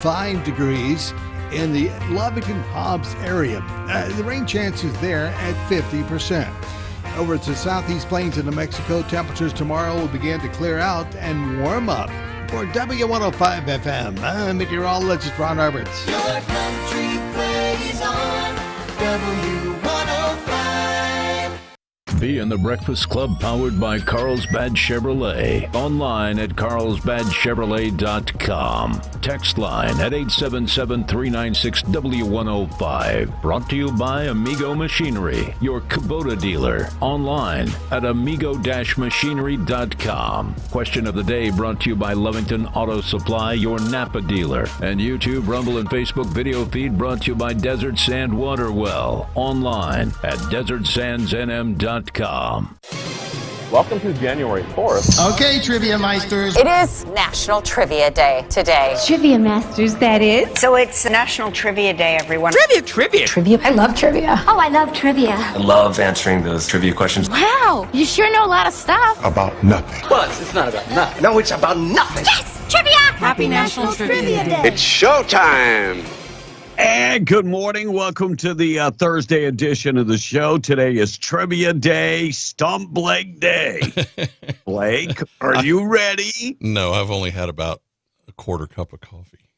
5 degrees in the Lovington Hobbs area. The rain chances there at 50%. Over to Southeast Plains of New Mexico, temperatures tomorrow will begin to clear out and warm up. For W105 FM, I'm meteorologist Ron Roberts. Your country plays on W105. Be in the Breakfast Club powered by Carlsbad Chevrolet. Online at carlsbadchevrolet.com. Text line at 877-396-W105. Brought to you by Amigo Machinery, your Kubota dealer. Online at amigo-machinery.com. Question of the day brought to you by Lovington Auto Supply, your Napa dealer. And YouTube, Rumble, and Facebook video feed brought to you by Desert Sand Water Well. Online at desertsandsnm.com. Welcome to January 4th. Okay, Trivia Meisters. It is National Trivia Day today. Trivia Masters, that is. So it's National Trivia Day, everyone. Trivia. I love trivia. Oh, I love trivia. I love answering those trivia questions. Wow, you sure know a lot of stuff. About nothing. Well, it's not about nothing. No, it's about nothing. Yes, trivia! Happy National Trivia Day. It's showtime. And good morning. Welcome to the Thursday edition of the show. Today is Trivia Day, Stump Blake Day. Blake, are you ready? No, I've only had about a quarter cup of coffee.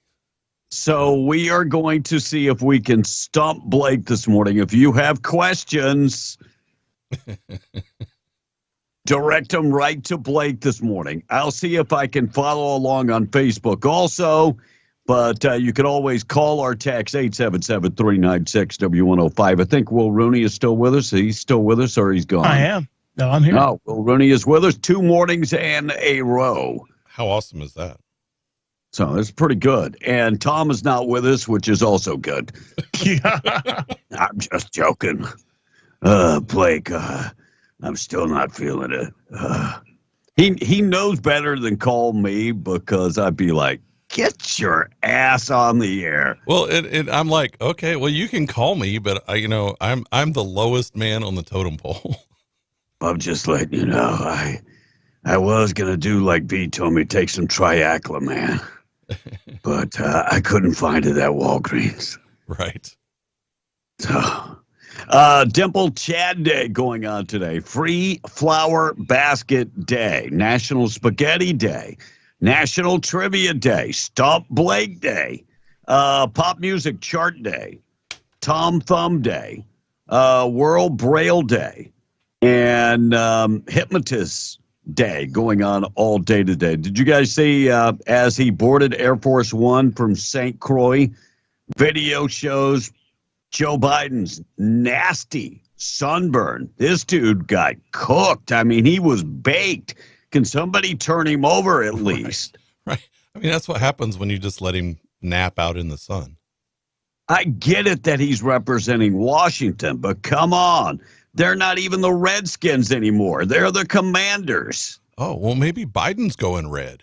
So we are going to see if we can stump Blake this morning. If you have questions, direct them right to Blake this morning. I'll see if I can follow along on Facebook also. But you can always call or text 877-396-W105. I think Will Rooney is still with us. He's still with us, or he's gone? I am. No, I'm here. Oh, Will Rooney is with us 2 mornings in a row. How awesome is that? So it's pretty good. And Tom is not with us, which is also good. Yeah. I'm just joking. Blake, I'm still not feeling it. He knows better than call me, because I'd be like, get your ass on the air. Well, I'm like, okay, well, you can call me, but I'm the lowest man on the totem pole. I'm just letting you know, I was gonna do like B told me, take some triacloman, but I couldn't find it at Walgreens. Right. So, Dimple Chad Day going on today. Free Flower Basket Day. National Spaghetti Day. National Trivia Day, Stump Blake Day, Pop Music Chart Day, Tom Thumb Day, World Braille Day, and Hypnotist Day going on all day today. Did you guys see as he boarded Air Force One from St. Croix, video shows Joe Biden's nasty sunburn? This dude got cooked. I mean, he was baked. Can somebody turn him over at least? Right. I mean, that's what happens when you just let him nap out in the sun. I get it that he's representing Washington, but come on. They're not even the Redskins anymore. They're the Commanders. Oh, well, maybe Biden's going red.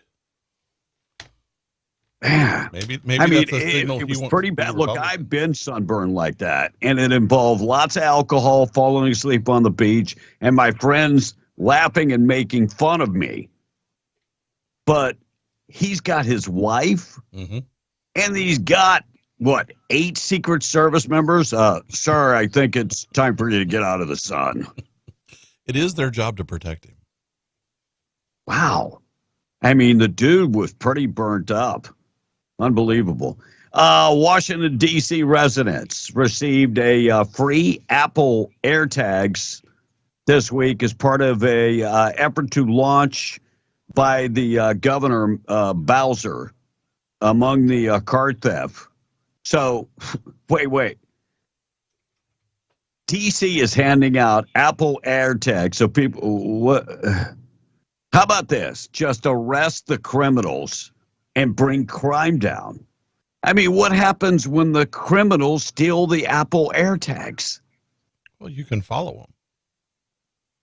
Man. Maybe I mean, that's a signal it was pretty bad. Look, I've been sunburned like that, and it involved lots of alcohol, falling asleep on the beach, and my friends laughing and making fun of me. But he's got his wife, and he's got, 8 Secret Service members? Sir, I think it's time for you to get out of the sun. It is their job to protect him. Wow. I mean, the dude was pretty burnt up. Unbelievable. Washington, D.C. residents received a free Apple AirTags this week as part of a effort to launch by the governor Bowser among the car theft. So, wait. DC is handing out Apple AirTags. So people, how about this? Just arrest the criminals and bring crime down. I mean, what happens when the criminals steal the Apple AirTags? Well, you can follow them.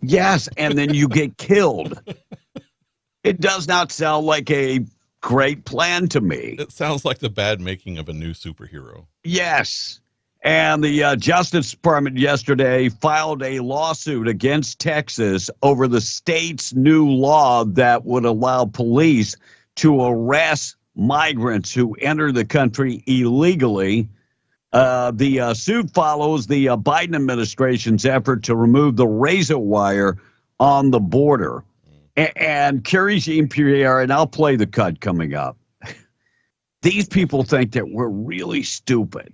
Yes, and then you get killed. It does not sound like a great plan to me. It sounds like the bad making of a new superhero. Yes. And the Justice Department yesterday filed a lawsuit against Texas over the state's new law that would allow police to arrest migrants who enter the country illegally. The suit follows the Biden administration's effort to remove the razor wire on the border. And Kerry Jean-Pierre, and I'll play the cut coming up. These people think that we're really stupid.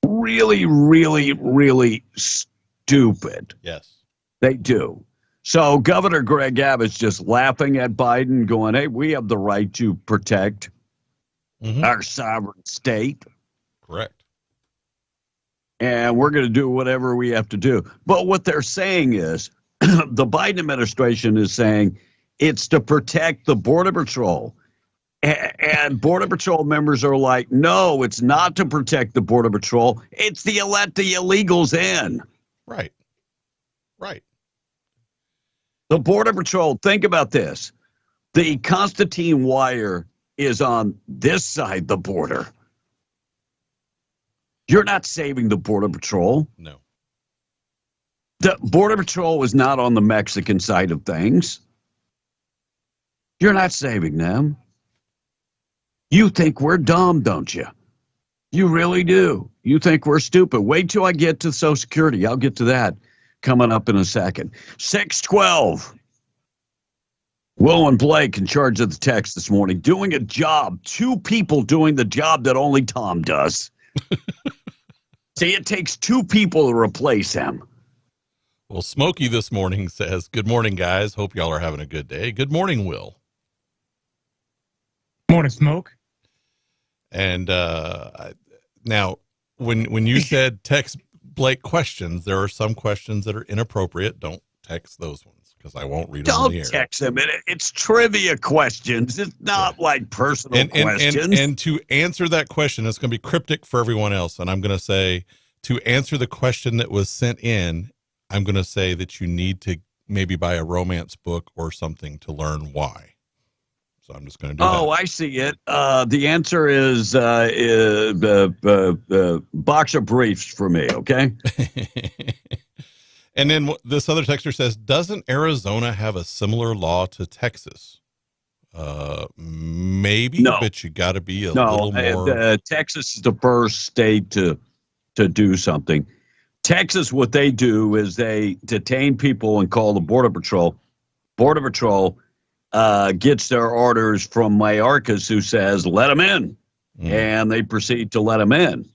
Really, really, really stupid. Yes. They do. So Governor Greg Abbott's just laughing at Biden, going, hey, we have the right to protect our sovereign state. Correct. And we're going to do whatever we have to do. But what they're saying is, the Biden administration is saying it's to protect the Border Patrol. And Border Patrol members are like, no, it's not to protect the Border Patrol. It's to let the illegals in. Right. Right. The Border Patrol, think about this. The Constantine wire is on this side the border. You're not saving the Border Patrol. No. The Border Patrol is not on the Mexican side of things. You're not saving them. You think we're dumb, don't you? You really do. You think we're stupid. Wait till I get to Social Security. I'll get to that coming up in a second. 612. Will and Blake in charge of the text this morning. Doing a job. Two people doing the job that only Tom does. See, it takes two people to replace him. Well, Smokey this morning says, good morning, guys. Hope y'all are having a good day. Good morning, Will. Morning, Smoke. And now, when you said text Blake questions, there are some questions that are inappropriate. Don't text those ones because I won't read them on the air. Don't text them. It's trivia questions. It's not like personal questions. And to answer that question, it's going to be cryptic for everyone else. And I'm going to say, to answer the question that was sent in, I'm going to say that you need to maybe buy a romance book or something to learn why. So I'm just going to do that. Oh, I see it. The answer is box of briefs for me, okay? And then this other texter says, doesn't Arizona have a similar law to Texas? Maybe, no. But you got to be a little more. Texas is the first state to do something. Texas, what they do is they detain people and call the Border Patrol. Border Patrol gets their orders from Mayorkas, who says, let them in. And they proceed to let them in.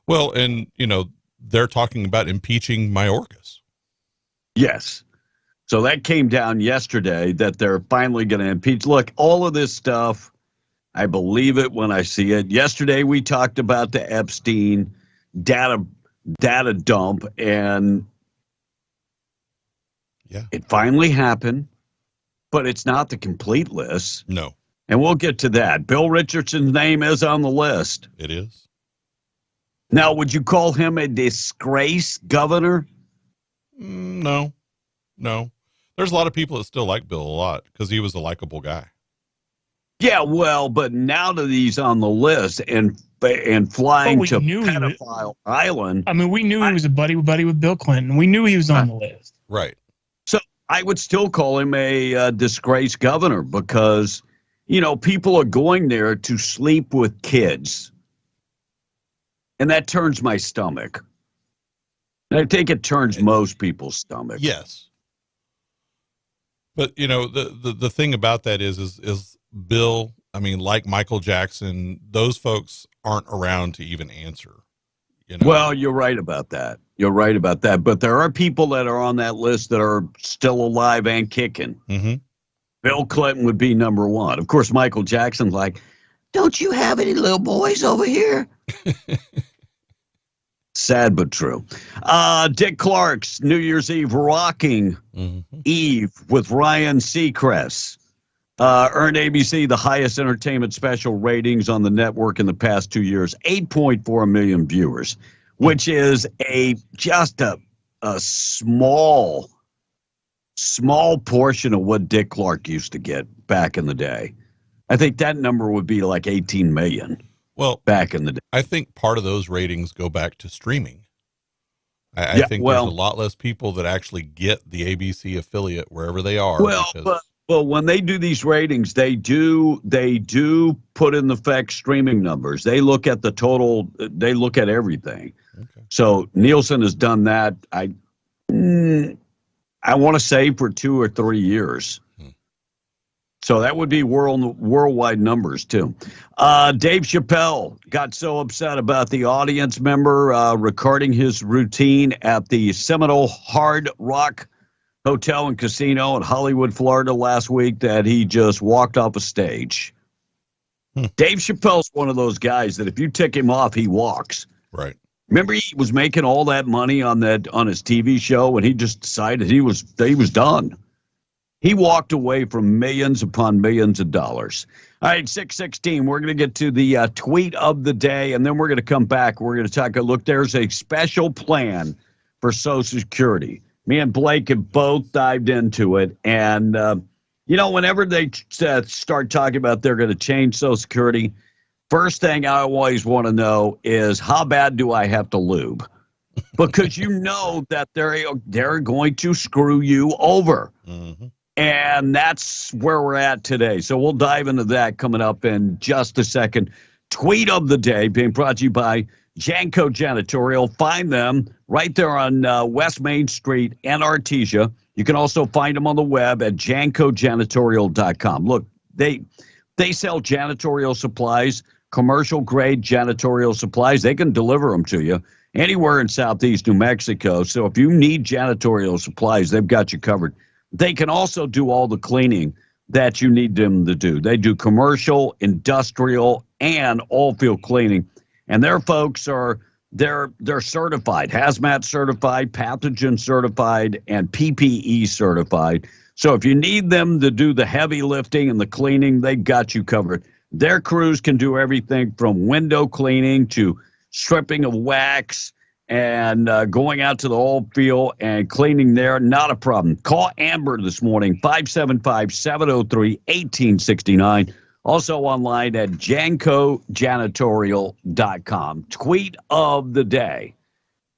Well, and, they're talking about impeaching Mayorkas. Yes. So that came down yesterday that they're finally going to impeach. Look, all of this stuff, I believe it when I see it. Yesterday we talked about the Epstein data dump, and it finally happened, but it's not the complete list. No. And we'll get to that. Bill Richardson's name is on the list. It is. Now, would you call him a disgrace governor? No. There's a lot of people that still like Bill a lot because he was a likable guy. Yeah, well, but now that he's on the list and flying to Pedophile Island. I mean, we knew he was a buddy with Bill Clinton. We knew he was on the list. Right. So I would still call him a disgraced governor because, people are going there to sleep with kids. And that turns my stomach. And I think it turns most people's stomach. Yes. But, the thing about that is Bill, I mean, like Michael Jackson, those folks aren't around to even answer. Well, you're right about that. But there are people that are on that list that are still alive and kicking. Mm-hmm. Bill Clinton would be number one. Of course, Michael Jackson's like, don't you have any little boys over here? Sad but true. Dick Clark's New Year's Eve Rocking Eve with Ryan Seacrest earned ABC the highest entertainment special ratings on the network in the past 2 years, 8.4 million viewers, which is just a small portion of what Dick Clark used to get back in the day. I think that number would be like 18 million. Well, back in the day. I think part of those ratings go back to streaming. I think there's a lot less people that actually get the ABC affiliate wherever they are. Well, but Well, when they do these ratings, they do put in effect streaming numbers. They look at the total. They look at everything. Okay. So Nielsen has done that. I want to say for 2 or 3 years. So that would be worldwide numbers, too. Dave Chappelle got so upset about the audience member recording his routine at the Seminole Hard Rock Hotel and Casino in Hollywood, Florida last week that he just walked off a stage. Dave Chappelle's one of those guys that if you tick him off, he walks. Right. Remember he was making all that money on his TV show and he just decided he was done. He walked away from millions upon millions of dollars. All right, 6:16. We're going to get to the tweet of the day, and then we're going to come back. We're going to take a look. There's a special plan for Social Security. Me and Blake have both dived into it. And, whenever they start talking about they're going to change Social Security, first thing I always want to know is how bad do I have to lube? Because you know that they're going to screw you over. Mm-hmm. And that's where we're at today. So we'll dive into that coming up in just a second. Tweet of the day being brought to you by Janko Janitorial. Find them right there on West Main Street in Artesia. You can also find them on the web at jankojanitorial.com. Look, they sell janitorial supplies, commercial-grade janitorial supplies. They can deliver them to you anywhere in Southeast New Mexico. So if you need janitorial supplies, they've got you covered. They can also do all the cleaning that you need them to do. They do commercial, industrial, and all field cleaning. And their folks they're certified, hazmat certified, pathogen certified, and PPE certified. So if you need them to do the heavy lifting and the cleaning, they got you covered. Their crews can do everything from window cleaning to stripping of wax and going out to the oil field and cleaning there, not a problem. Call Amber this morning, 575-703-1869. Also online at jankojanitorial.com. Tweet of the day.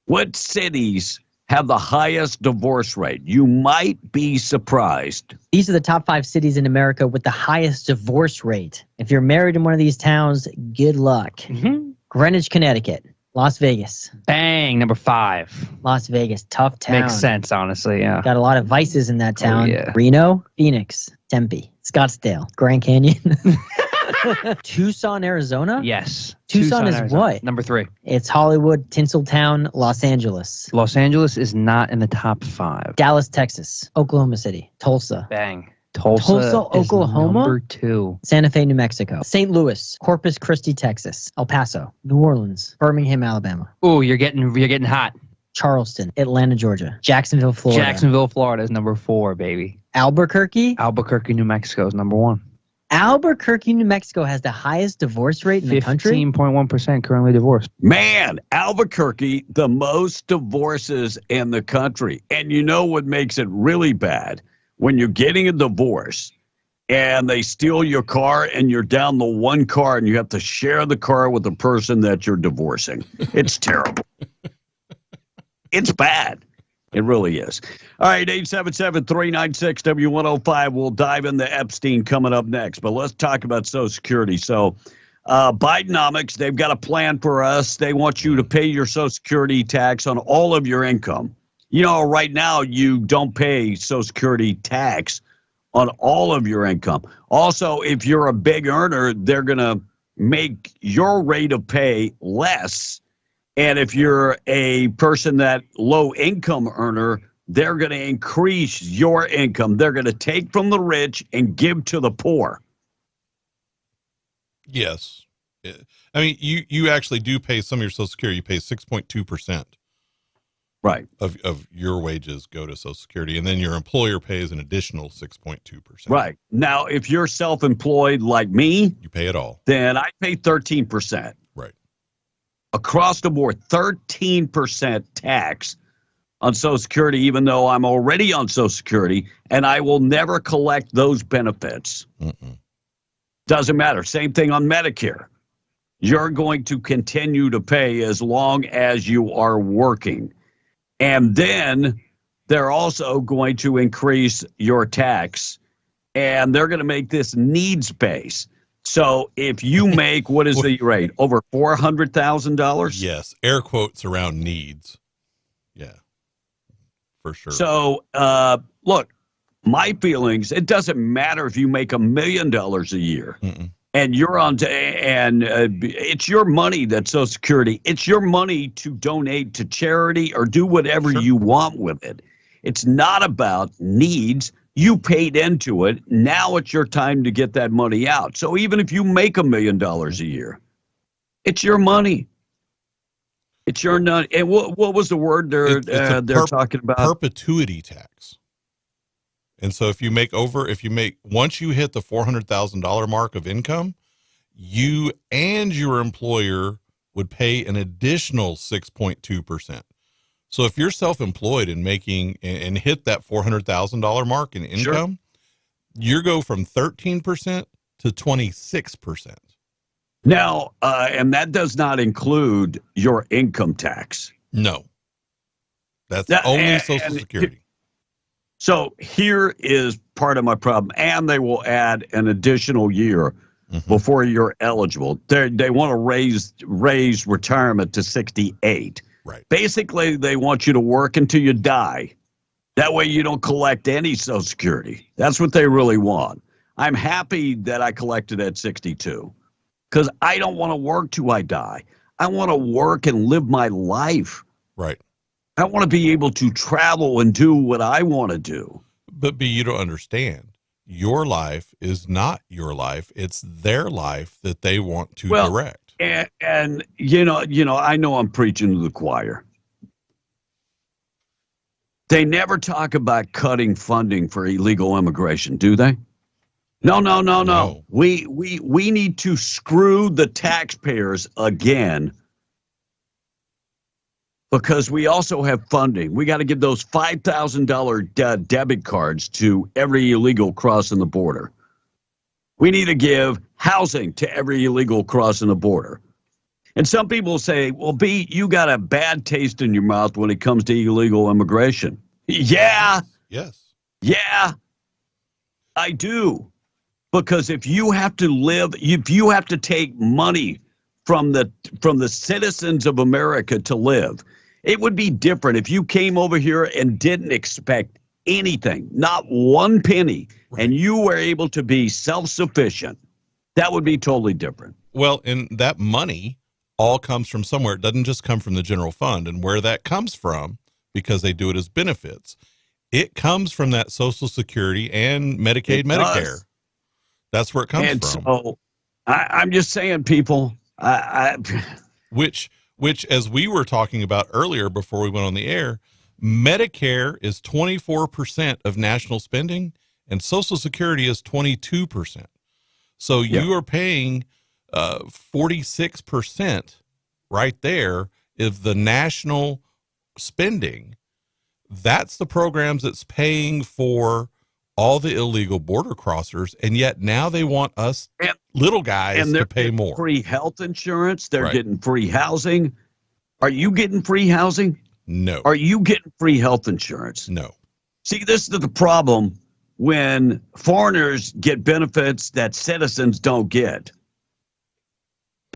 What cities have the highest divorce rate? You might be surprised. These are the top 5 cities in America with the highest divorce rate. If you're married in one of these towns, good luck. Mm-hmm. Greenwich, Connecticut. Las Vegas. Bang, number 5. Las Vegas, tough town. Makes sense, honestly, yeah. Got a lot of vices in that town. Oh, yeah. Reno, Phoenix, Tempe, Scottsdale, Grand Canyon. Tucson, Arizona? Yes. Tucson is Arizona. what? Number 3. It's Hollywood, Tinseltown, Los Angeles. Los Angeles is not in the top 5. Dallas, Texas. Oklahoma City. Tulsa. Bang. Tulsa, Oklahoma. Number 2. Santa Fe, New Mexico. St. Louis, Corpus Christi, Texas. El Paso, New Orleans, Birmingham, Alabama. Ooh, you're getting hot. Charleston, Atlanta, Georgia. Jacksonville, Florida. Jacksonville, Florida is number 4, baby. Albuquerque. Albuquerque, New Mexico is number 1. Albuquerque, New Mexico has the highest divorce rate in the country. 15.1% currently divorced. Man, Albuquerque, the most divorces in the country. And you know what makes it really bad? When you're getting a divorce and they steal your car and you're down the one car and you have to share the car with the person that you're divorcing. It's terrible. It's bad. It really is. All right, 877-396-W105. We'll dive into Epstein coming up next. But let's talk about Social Security. So Bidenomics, they've got a plan for us. They want you to pay your Social Security tax on all of your income. You know, right now you don't pay Social Security tax on all of your income. Also, if you're a big earner, they're going to make your rate of pay less. And if you're a person that low income earner, they're going to increase your income. They're going to take from the rich and give to the poor. Yes. I mean, you actually do pay some of your Social Security. You pay 6.2%. Right. Of your wages go to Social Security, and then your employer pays an additional 6.2%. Right. Now, if you're self-employed like me, you pay it all. Then I pay 13%. Right. Across the board, 13% tax on Social Security, even though I'm already on Social Security, and I will never collect those benefits. Doesn't matter. Same thing on Medicare. You're going to continue to pay as long as you are working. And then they're also going to increase your tax and they're going to make this needs-based. So if you make, what is the rate? Over $400,000? Yes, air quotes around needs. Yeah, for sure. So, look, my feelings, it doesn't matter if you make $1 million a year. And you're on, it's your money that's Social Security. It's your money to donate to charity or do whatever you want with it. It's not about needs. You paid into it. Now it's your time to get that money out. So even if you make $1 million a year, it's your money. It's your nut. And what was the word they're talking about? Perpetuity tax. And so if you make once you hit the $400,000 mark of income, you and your employer would pay an additional 6.2%. So if you're self-employed and making and hit that $400,000 mark in income, you go from 13% to 26%. Now, and that does not include your income tax. No, that's only Social Security. So here is part of my problem, and they will add an additional year before you're eligible. They want to raise retirement to 68. Right. Basically, they want you to work until you die. That way you don't collect any Social Security. That's what they really want. I'm happy that I collected at 62 because I don't want to work till I die. I want to work and live my life. Right. I want to be able to travel and do what I want to do. But B, you don't understand. Your life is not your life. It's their life that they want to direct. And you know, I know I'm preaching to the choir. They never talk about cutting funding for illegal immigration, do they? No. We need to screw the taxpayers again because we also have funding. We got to give those $5,000 debit cards to every illegal crossing the border. We need to give housing to every illegal crossing the border. And some people say, well, B, you got a bad taste in your mouth when it comes to illegal immigration. Yeah. Yes. Yeah, I do. Because if you have to take money from the citizens of America to live, it would be different if you came over here and didn't expect anything, not one penny, and you were able to be self-sufficient. That would be totally different. Well, and that money all comes from somewhere. It doesn't just come from the general fund. And where that comes from, because they do it as benefits, it comes from that Social Security and Medicaid, Medicare. That's where it comes from. So I'm just saying, people, which, as we were talking about earlier before we went on the air, Medicare is 24% of national spending and Social Security is 22%. So you are paying 46% right there of the national spending. That's the programs that's paying for all the illegal border crossers, and yet now they want us little guys to pay more. Free health insurance. They're getting free housing. Are you getting free housing? No. Are you getting free health insurance? No. See, this is the problem when foreigners get benefits that citizens don't get.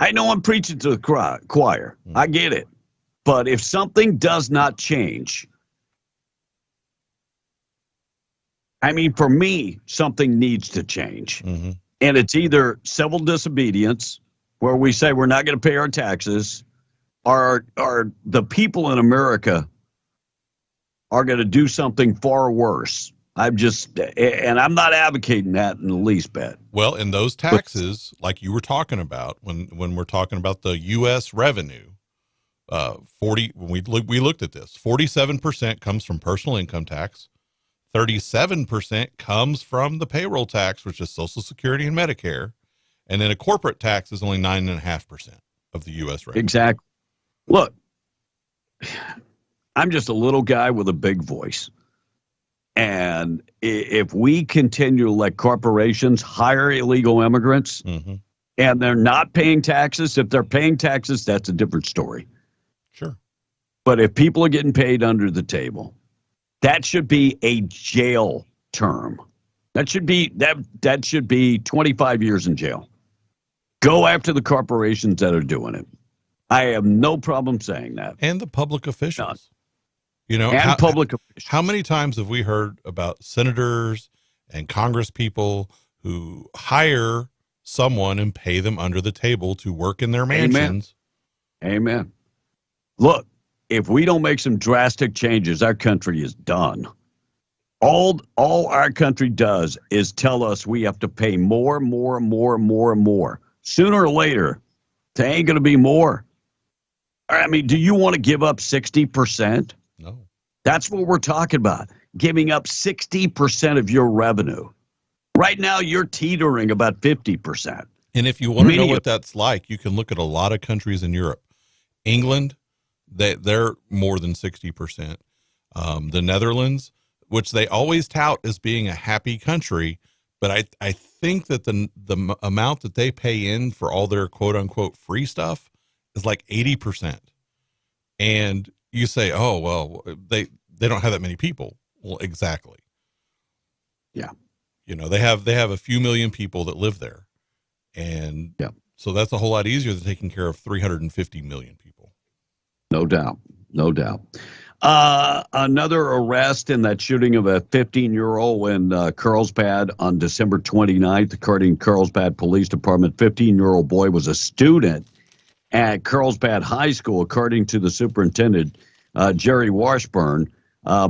I know I'm preaching to the choir. I get it. But if something does not change, I mean, for me, something needs to change. And it's either civil disobedience, where we say we're not going to pay our taxes, or the people in America are going to do something far worse. And I'm not advocating that in the least bit. Well, and those taxes, like you were talking about, when we're talking about the U.S. revenue, when we looked at this, 47% comes from personal income tax. 37% comes from the payroll tax, which is Social Security and Medicare. And then a corporate tax is only 9.5% of the U.S. revenue. Exactly. Look, I'm just a little guy with a big voice. And if we continue to let corporations hire illegal immigrants and they're not paying taxes, if they're paying taxes, that's a different story. Sure. But if people are getting paid under the table, that should be a jail term. That should be 25 years in jail. Go after the corporations that are doing it. I have no problem saying that. And the public officials. You know, and public officials. How many times have we heard about senators and Congress people who hire someone and pay them under the table to work in their mansions? Amen. Look, if we don't make some drastic changes, our country is done. All our country does is tell us we have to pay more. Sooner or later, there ain't going to be more. I mean, do you want to give up 60%? No. That's what we're talking about, giving up 60% of your revenue. Right now, you're teetering about 50%. And if you want to know what that's like, you can look at a lot of countries in Europe. England, they're more than 60%. The Netherlands, which they always tout as being a happy country, but I think that the amount that they pay in for all their quote unquote free stuff is like 80%. And you say, oh, well, they don't have that many people. Well, exactly. Yeah. You know, they have a few million people that live there. And so that's a whole lot easier than taking care of 350 million people. No doubt. Another arrest in that shooting of a 15-year-old in Carlsbad on December 29th. According to Carlsbad Police Department, 15-year-old boy was a student at Carlsbad High School, according to the superintendent, Jerry Washburn.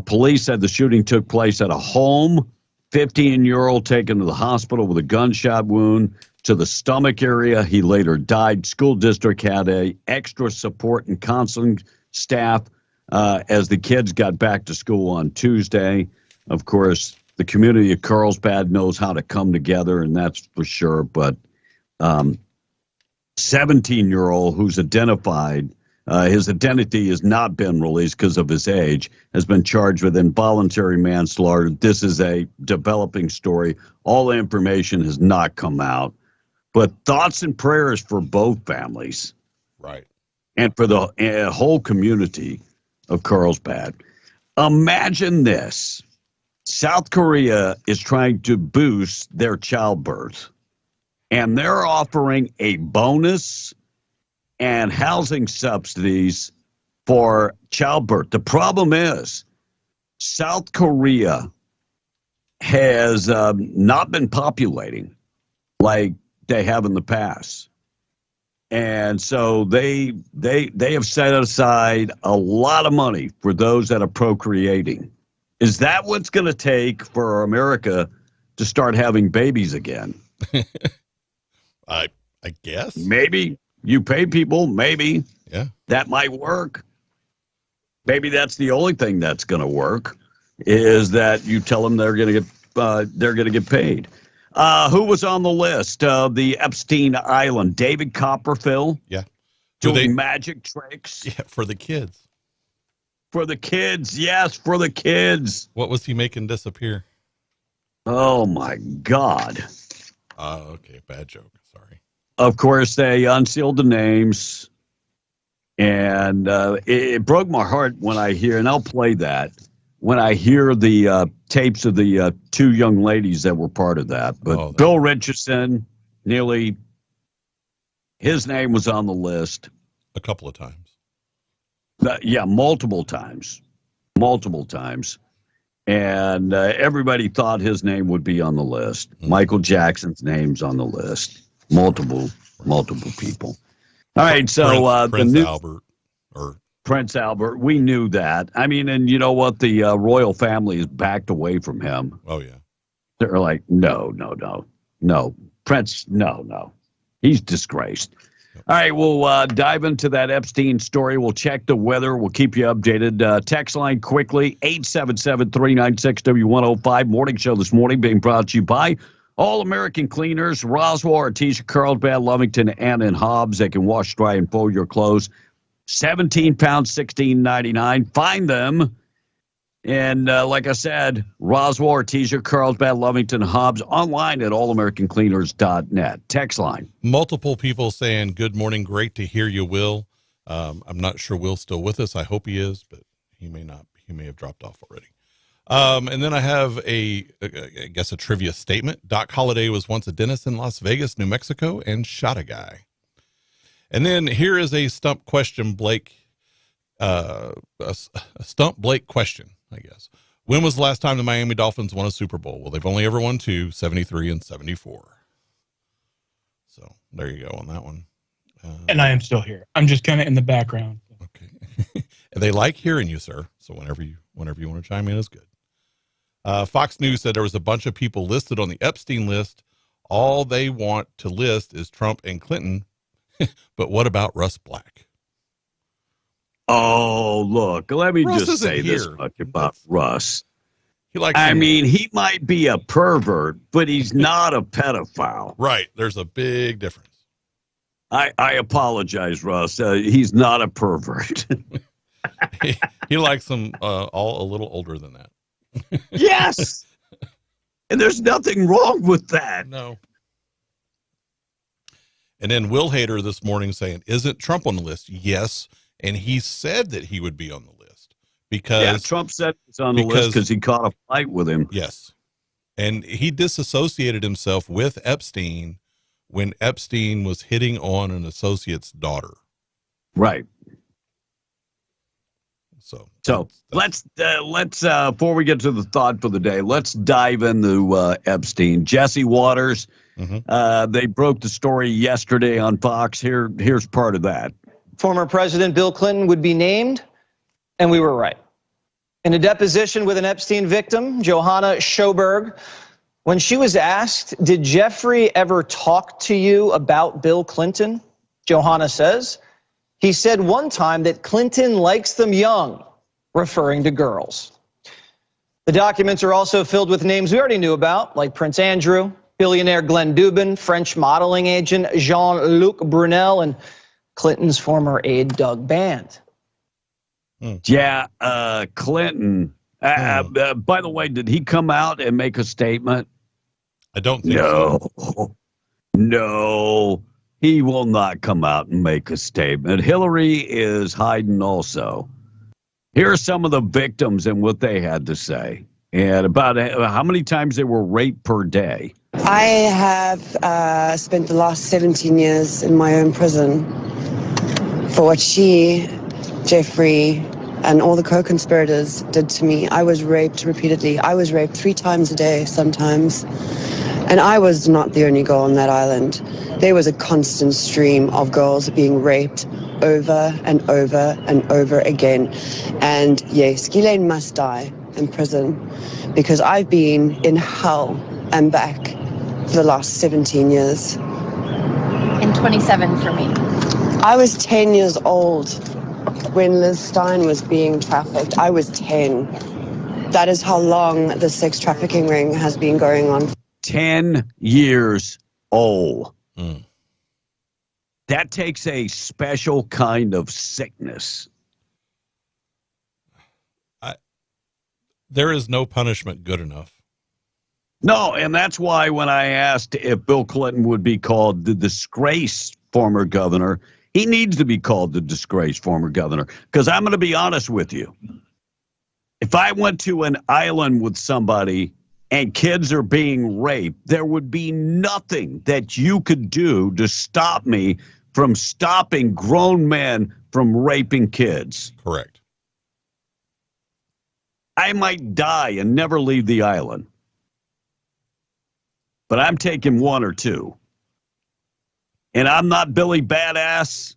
Police said the shooting took place at a home. 15-year-old taken to the hospital with a gunshot wound to the stomach area. He later died. School district had a extra support and counseling staff as the kids got back to school on Tuesday. Of course, the community of Carlsbad knows how to come together, and that's for sure. But 17-year-old who's identified, his identity has not been released because of his age, has been charged with involuntary manslaughter. This is a developing story. All the information has not come out. But thoughts and prayers for both families. Right. And for the whole community of Carlsbad. Imagine this. South Korea is trying to boost their childbirth. And they're offering a bonus and housing subsidies for childbirth. The problem is South Korea has not been populating like they have in the past. And so they have set aside a lot of money for those that are procreating. Is that what's going to take for America to start having babies again? I guess. Maybe you pay people, maybe. Yeah. That might work. Maybe that's the only thing that's going to work, is that you tell them they're going to get paid. Who was on the list of the Epstein Island? David Copperfield. Yeah. Doing magic tricks. Yeah, for the kids. For the kids, yes, for the kids. What was he making disappear? Oh, my God. Okay, bad joke. Sorry. Of course, they unsealed the names. And it broke my heart when I hear, and I'll play that, when I hear the tapes of the two young ladies that were part of that. But Bill Richardson, nearly, his name was on the list. A couple of times. Yeah, multiple times. And everybody thought his name would be on the list. Mm-hmm. Michael Jackson's name's on the list. Multiple people. All right, so Prince Albert. Prince Albert, we knew that. I mean, and you know what? The royal family has backed away from him. Oh, yeah. They're like, no. Prince, no. He's disgraced. Yep. All right, we'll dive into that Epstein story. We'll check the weather. We'll keep you updated. Text line quickly, 877-396-W105. Morning show this morning being brought to you by All-American Cleaners, Roswell, Artesia, Carlsbad, Lovington, and in Hobbs. They can wash, dry, and fold your clothes. 17 pounds, $16.99. Find them. And like I said, Roswell, Artesia, Carlsbad, Lovington, Hobbs, online at allamericans.net. Text line. Multiple people saying, good morning, great to hear you, Will. I'm not sure Will's still with us. I hope he is, but he may not. He may have dropped off already. And then I have I guess a trivia statement. Doc Holliday was once a dentist in Las Vegas, New Mexico, and shot a guy. And then here is a stump question, Blake. A stump Blake question, I guess. When was the last time the Miami Dolphins won a Super Bowl? Well, they've only ever won 2, 73 and 74. So there you go on that one. And I am still here. I'm just kind of in the background. Okay. And they like hearing you, sir. So whenever you want to chime in is good. Fox News said there was a bunch of people listed on the Epstein list. All they want to list is Trump and Clinton. But what about Russ Black? Oh, look, let me Russ just say isn't this here. much about Russ. I mean, he might be a pervert, but he's not a pedophile. Right. There's a big difference. I apologize, Russ. He's not a pervert. he likes them all a little older than that. Yes. And there's nothing wrong with that. No. And then Will Hader this morning saying, isn't Trump on the list? Yes. And he said that he would be on the list because Trump said he's on the list because he caught a fight with him. Yes. And he disassociated himself with Epstein when Epstein was hitting on an associate's daughter. Right. So let's before we get to the thought for the day, let's dive into Epstein. Jesse Waters, they broke the story yesterday on Fox. Here's part of that. Former President Bill Clinton would be named, and we were right. In a deposition with an Epstein victim, Johanna Schoberg, when she was asked, did Jeffrey ever talk to you about Bill Clinton? Johanna says, he said one time that Clinton likes them young, referring to girls. The documents are also filled with names we already knew about, like Prince Andrew, billionaire Glenn Dubin, French modeling agent Jean-Luc Brunel, and Clinton's former aide Doug Band. Yeah, Clinton. By the way, did he come out and make a statement? I don't think so. No, he will not come out and make a statement. Hillary is hiding also. Here are some of the victims and what they had to say, and about how many times they were raped per day. I have spent the last 17 years in my own prison for what she, Jeffrey, and all the co-conspirators did to me. I was raped repeatedly. I was raped 3 times a day sometimes. And I was not the only girl on that island. There was a constant stream of girls being raped over and over and over again. And yes, Ghislaine must die in prison because I've been in hell and back for the last 17 years. And 27 for me. I was 10 years old when Liz Stein was being trafficked. I was 10. That is how long the sex trafficking ring has been going on. 10 years old. That takes a special kind of sickness. There is no punishment good enough. No, and that's why when I asked if Bill Clinton would be called the disgraced former governor, he needs to be called the disgraced former governor. Because I'm going to be honest with you. If I went to an island with somebody and kids are being raped, there would be nothing that you could do to stop me from stopping grown men from raping kids. Correct. I might die and never leave the island. But I'm taking 1 or 2. And I'm not Billy Badass.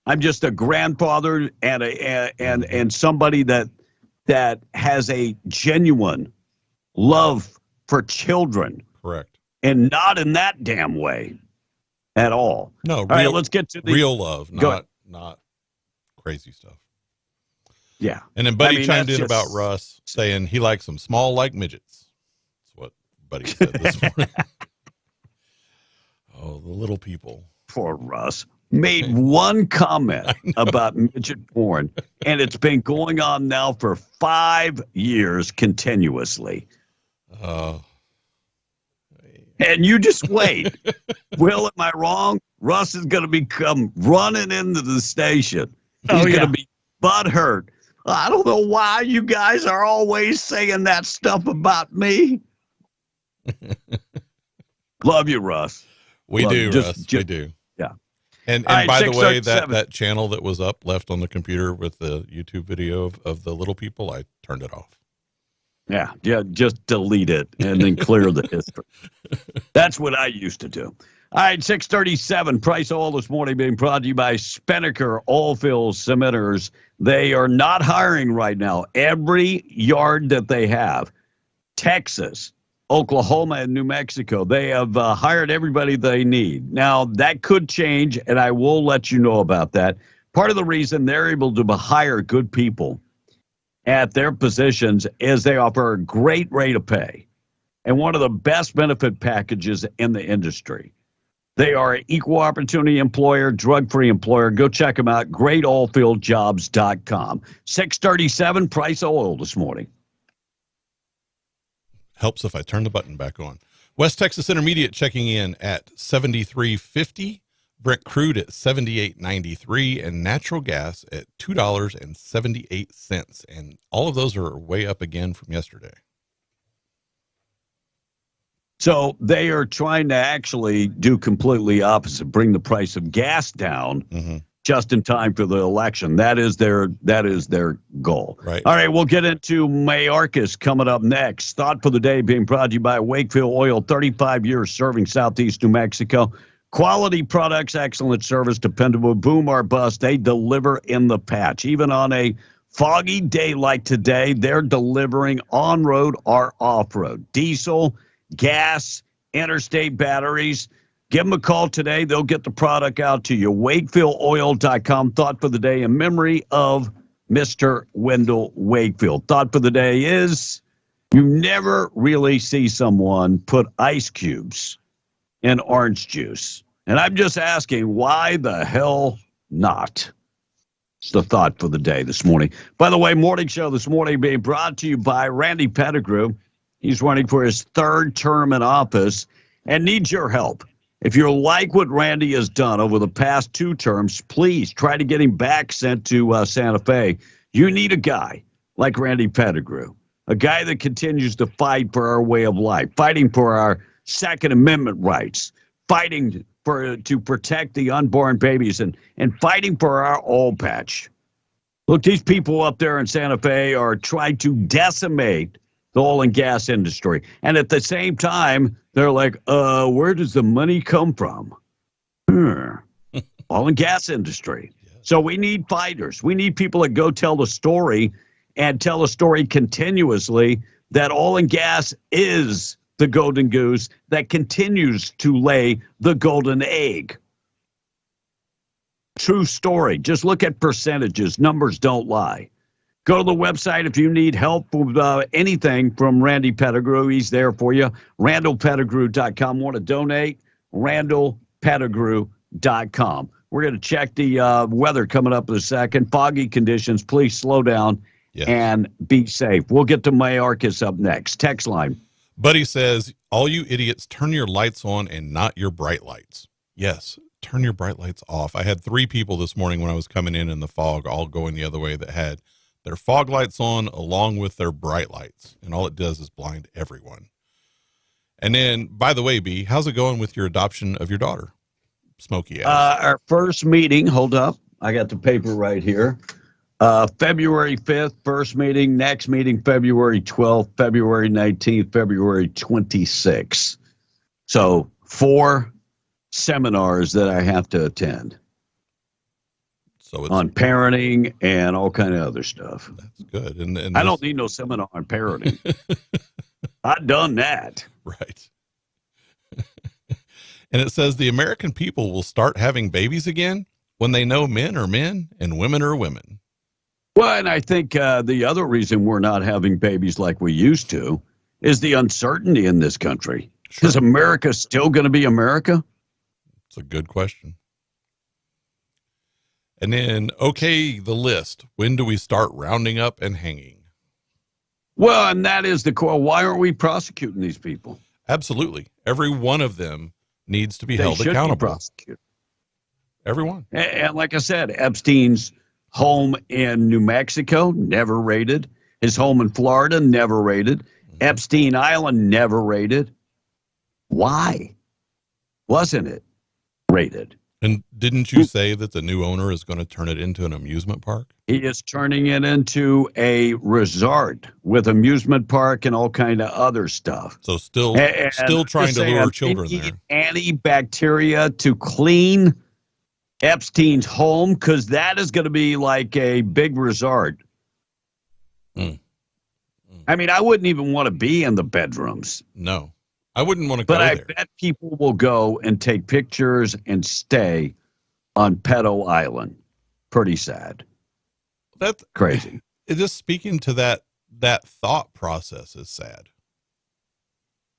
I'm just a grandfather and somebody that has a genuine love for children. Correct. And not in that damn way at all. No, all right, let's get to the real love, not crazy stuff. Yeah. And then Buddy chimed in about Russ saying he likes them small like midgets. That's what Buddy said this morning. Oh, the little people. Poor Russ. Made one comment about midget porn, and it's been going on now for 5 years continuously. And you just wait. Will, am I wrong? Russ is going to come running into the station. He's going to be butthurt I don't know why you guys are always saying that stuff about me. Love you, Russ. We Love do, you. Russ. We do. Yeah. And All right, by the way, 6:37. that channel that was up left on the computer with the YouTube video of the little people, I turned it off. Yeah, just delete it and then clear the history. That's what I used to do. All right, 6:37. Price Oil this morning being brought to you by Spinnaker Oilfield Cementers. They are not hiring right now. Every yard that they have, Texas, Oklahoma, and New Mexico, they have hired everybody they need. Now, that could change, and I will let you know about that. Part of the reason they're able to hire good people at their positions is they offer a great rate of pay and one of the best benefit packages in the industry. They are an equal opportunity employer, drug-free employer. Go check them out, greatoilfieldjobs.com. 6:37, Price Oil this morning. Helps if I turn the button back on. West Texas Intermediate checking in at 73.50, Brent crude at 78.93, and natural gas at $2.78. And all of those are way up again from yesterday. So they are trying to actually do completely opposite, bring the price of gas down just in time for the election. That is their goal. Right. All right, we'll get into Mayorkas coming up next. Thought for the day being brought to you by Wakefield Oil, 35 years serving Southeast New Mexico. Quality products, excellent service, dependable, boom or bust. They deliver in the patch. Even on a foggy day like today, they're delivering on-road or off-road. Diesel, gas, interstate batteries. Give them a call today. They'll get the product out to you. WakefieldOil.com. Thought for the day in memory of Mr. Wendell Wakefield. Thought for the day is you never really see someone put ice cubes in orange juice. And I'm just asking, why the hell not? It's the thought for the day this morning. By the way, morning show this morning being brought to you by Randy Pettigrew. He's running for his third term in office and needs your help. If you like what Randy has done over the past 2 terms, please try to get him back sent to Santa Fe. You need a guy like Randy Pettigrew, a guy that continues to fight for our way of life, fighting for our Second Amendment rights, fighting to protect the unborn babies, and fighting for our oil patch. Look, these people up there in Santa Fe are trying to decimate the oil and gas industry. And at the same time, they're like, where does the money come from? Oil and gas industry. So we need fighters. We need people that go tell the story and tell the story continuously that oil and gas is the golden goose that continues to lay the golden egg. True story. Just look at percentages. Numbers don't lie. Go to the website if you need help with anything from Randy Pettigrew. He's there for you. RandallPettigrew.com. Want to donate? RandallPettigrew.com. We're going to check the weather coming up in a second. Foggy conditions. Please slow down and be safe. We'll get to Mayorkas up next. Text line. Buddy says, all you idiots, turn your lights on and not your bright lights. Yes, turn your bright lights off. I had 3 people this morning when I was coming in the fog, all going the other way, that had their fog lights on along with their bright lights. And all it does is blind everyone. And then, by the way, B, how's it going with your adoption of your daughter? Smokey asked. Our first meeting, hold up. I got the paper right here. February 5th, first meeting. Next meeting, February 12th, February 19th, February 26th. So 4 seminars that I have to attend. So it's on parenting and all kind of other stuff. That's good. And I don't need no seminar on parenting. I've done that. Right. And it says the American people will start having babies again when they know men are men and women are women. Well, and I think the other reason we're not having babies like we used to is the uncertainty in this country. Sure. Is America still going to be America? It's a good question. And then, okay, the list. When do we start rounding up and hanging? Well, and that is the core. Why aren't we prosecuting these people? Absolutely. Every one of them needs to be held accountable. Be prosecuted. Everyone. And like I said, Epstein's home in New Mexico, never raided. His home in Florida, never raided. Epstein Island, never raided. Why wasn't it raided? And didn't you say that the new owner is going to turn it into an amusement park? He is turning it into a resort with amusement park and all kind of other stuff. So still trying to lure children there. Antibacteria to clean Epstein's home, because that is going to be like a big resort. I mean, I wouldn't even want to be in the bedrooms. No, I wouldn't want to go there. But I bet people will go and take pictures and stay on Pedo Island. Pretty sad. That's crazy. Just speaking to that thought process is sad.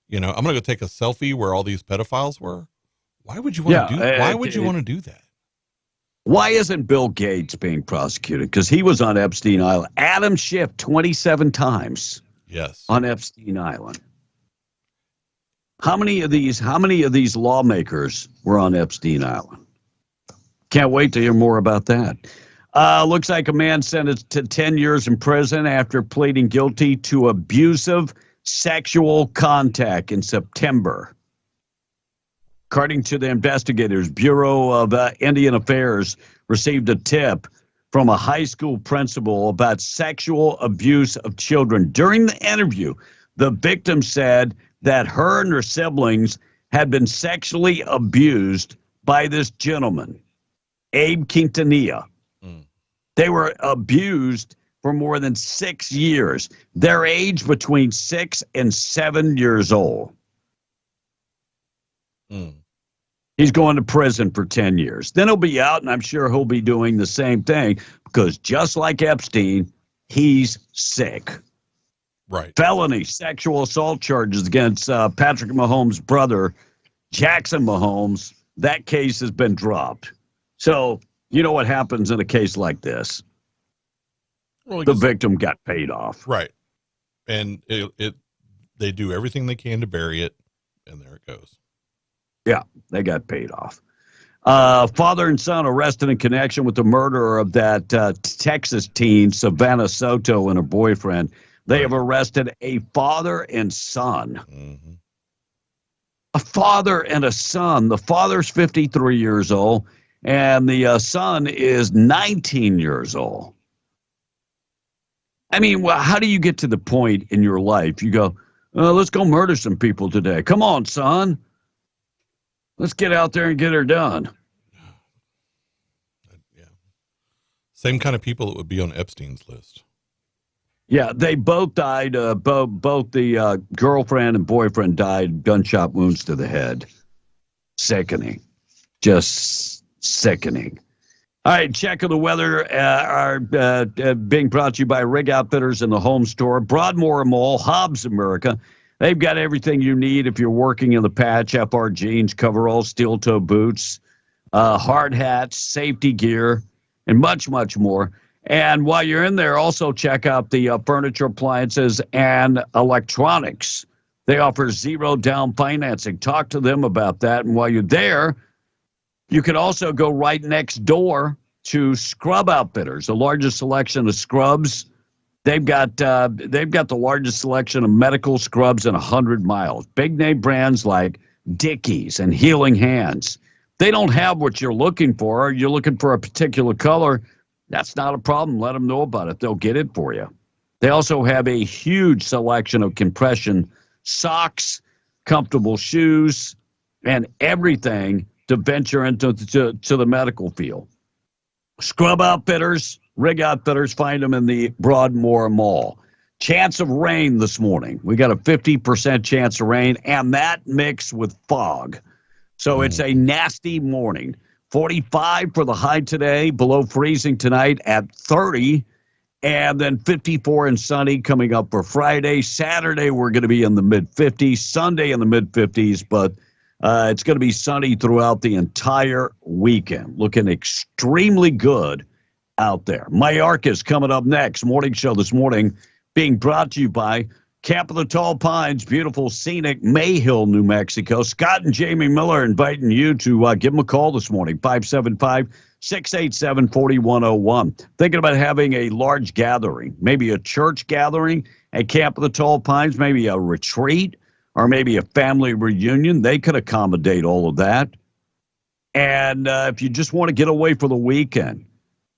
You know, I'm going to go take a selfie where all these pedophiles were. Why would you want to do that? Why would you want to do that? Why isn't Bill Gates being prosecuted? Because he was on Epstein Island. Adam Schiff 27 times. Yes. On Epstein Island. How many of these lawmakers were on Epstein Island? Can't wait to hear more about that. Looks like a man sentenced to 10 years in prison after pleading guilty to abusive sexual contact in September. According to the investigators, Bureau of Indian Affairs received a tip from a high school principal about sexual abuse of children. During the interview, the victim said that her and her siblings had been sexually abused by this gentleman, Abe Quintanilla. They were abused for more than 6 years. Their age between 6 and 7 years old. He's going to prison for 10 years. Then he'll be out, and I'm sure he'll be doing the same thing because just like Epstein, he's sick. Right. Felony sexual assault charges against Patrick Mahomes' brother, Jackson Mahomes. That case has been dropped. So you know what happens in a case like this? Well, the victim got paid off. Right. And they do everything they can to bury it, and there it goes. Yeah, they got paid off. Father and son arrested in connection with the murder of that Texas teen, Savannah Soto, and her boyfriend. They have arrested a father and son. Mm-hmm. A father and a son. The father's 53 years old, and the son is 19 years old. I mean, well, how do you get to the point in your life? You go, let's go murder some people today. Come on, son. Let's get out there and get her done. Yeah. Same kind of people that would be on Epstein's list. Yeah, they both died. Both the girlfriend and boyfriend died gunshot wounds to the head. Sickening. Just sickening. All right, check of the weather are being brought to you by Rig Outfitters in the Home Store, Broadmoor Mall, Hobbs America. They've got everything you need if you're working in the patch, FR jeans, coveralls, steel-toe boots, hard hats, safety gear, and much, much more. And while you're in there, also check out the furniture, appliances, and electronics. They offer zero down financing. Talk to them about that. And while you're there, you can also go right next door to Scrub Outfitters, the largest selection of scrubs. They've got the largest selection of medical scrubs in 100 miles. Big name brands like Dickies and Healing Hands. They don't have what you're looking for. You're looking for a particular color. That's not a problem. Let them know about it. They'll get it for you. They also have a huge selection of compression socks, comfortable shoes, and everything to venture into the medical field. Scrub Outfitters, Rig Outfitters, find them in the Broadmoor Mall. Chance of rain this morning. We got a 50% chance of rain, and that mixed with fog. So it's a nasty morning. 45 for the high today, below freezing tonight at 30, and then 54 and sunny coming up for Friday. Saturday, we're going to be in the mid-50s. Sunday in the mid-50s, but it's going to be sunny throughout the entire weekend. Looking extremely good out there. Mayorkas coming up next. Morning show this morning being brought to you by Camp of the Tall Pines, beautiful, scenic Mayhill, New Mexico. Scott and Jamie Miller inviting you to give them a call this morning, 575-687-4101. Thinking about having a large gathering, maybe a church gathering at Camp of the Tall Pines, maybe a retreat, or maybe a family reunion. They could accommodate all of that. And if you just want to get away for the weekend,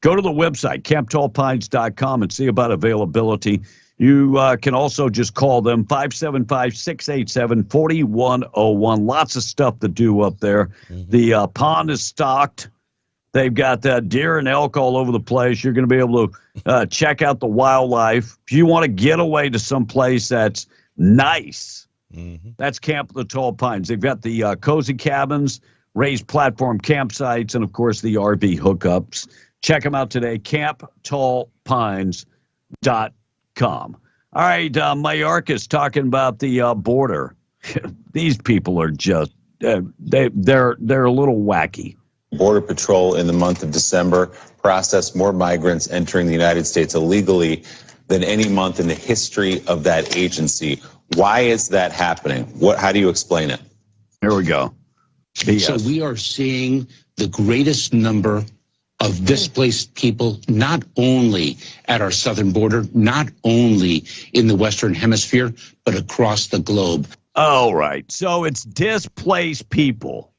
go to the website, camptallpines.com, and see about availability. You can also just call them, 575-687-4101. Lots of stuff to do up there. Mm-hmm. The pond is stocked. They've got deer and elk all over the place. You're going to be able to check out the wildlife. If you want to get away to some place that's nice, that's Camp of the Tall Pines. They've got the cozy cabins, raised platform campsites, and, of course, the RV hookups. Check them out today, camptallpines.com. All right, Mayorkas talking about the border. These people are just they're a little wacky. Border Patrol in the month of December processed more migrants entering the United States illegally than any month in the history of that agency. Why is that happening? How do you explain it? Here we go. So we are seeing the greatest number of displaced people, not only at our southern border, not only in the Western Hemisphere, but across the globe. All right. So it's displaced people.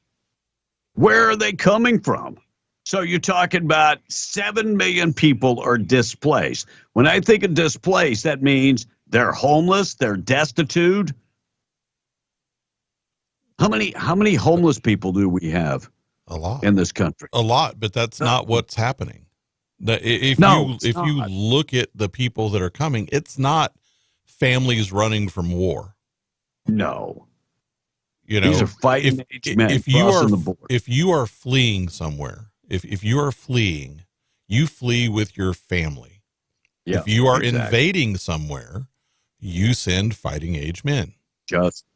Where are they coming from? So you're talking about 7 million people are displaced. When I think of displaced, that means they're homeless, they're destitute. How many homeless people do we have? A lot in this country. A lot, but that's not what's happening. If you look at the people that are coming, it's not families running from war. No. You know, these are fighting age men crossing the border. If you are fleeing somewhere, if you are fleeing, you flee with your family. Yeah, if you are invading somewhere, you send fighting age men.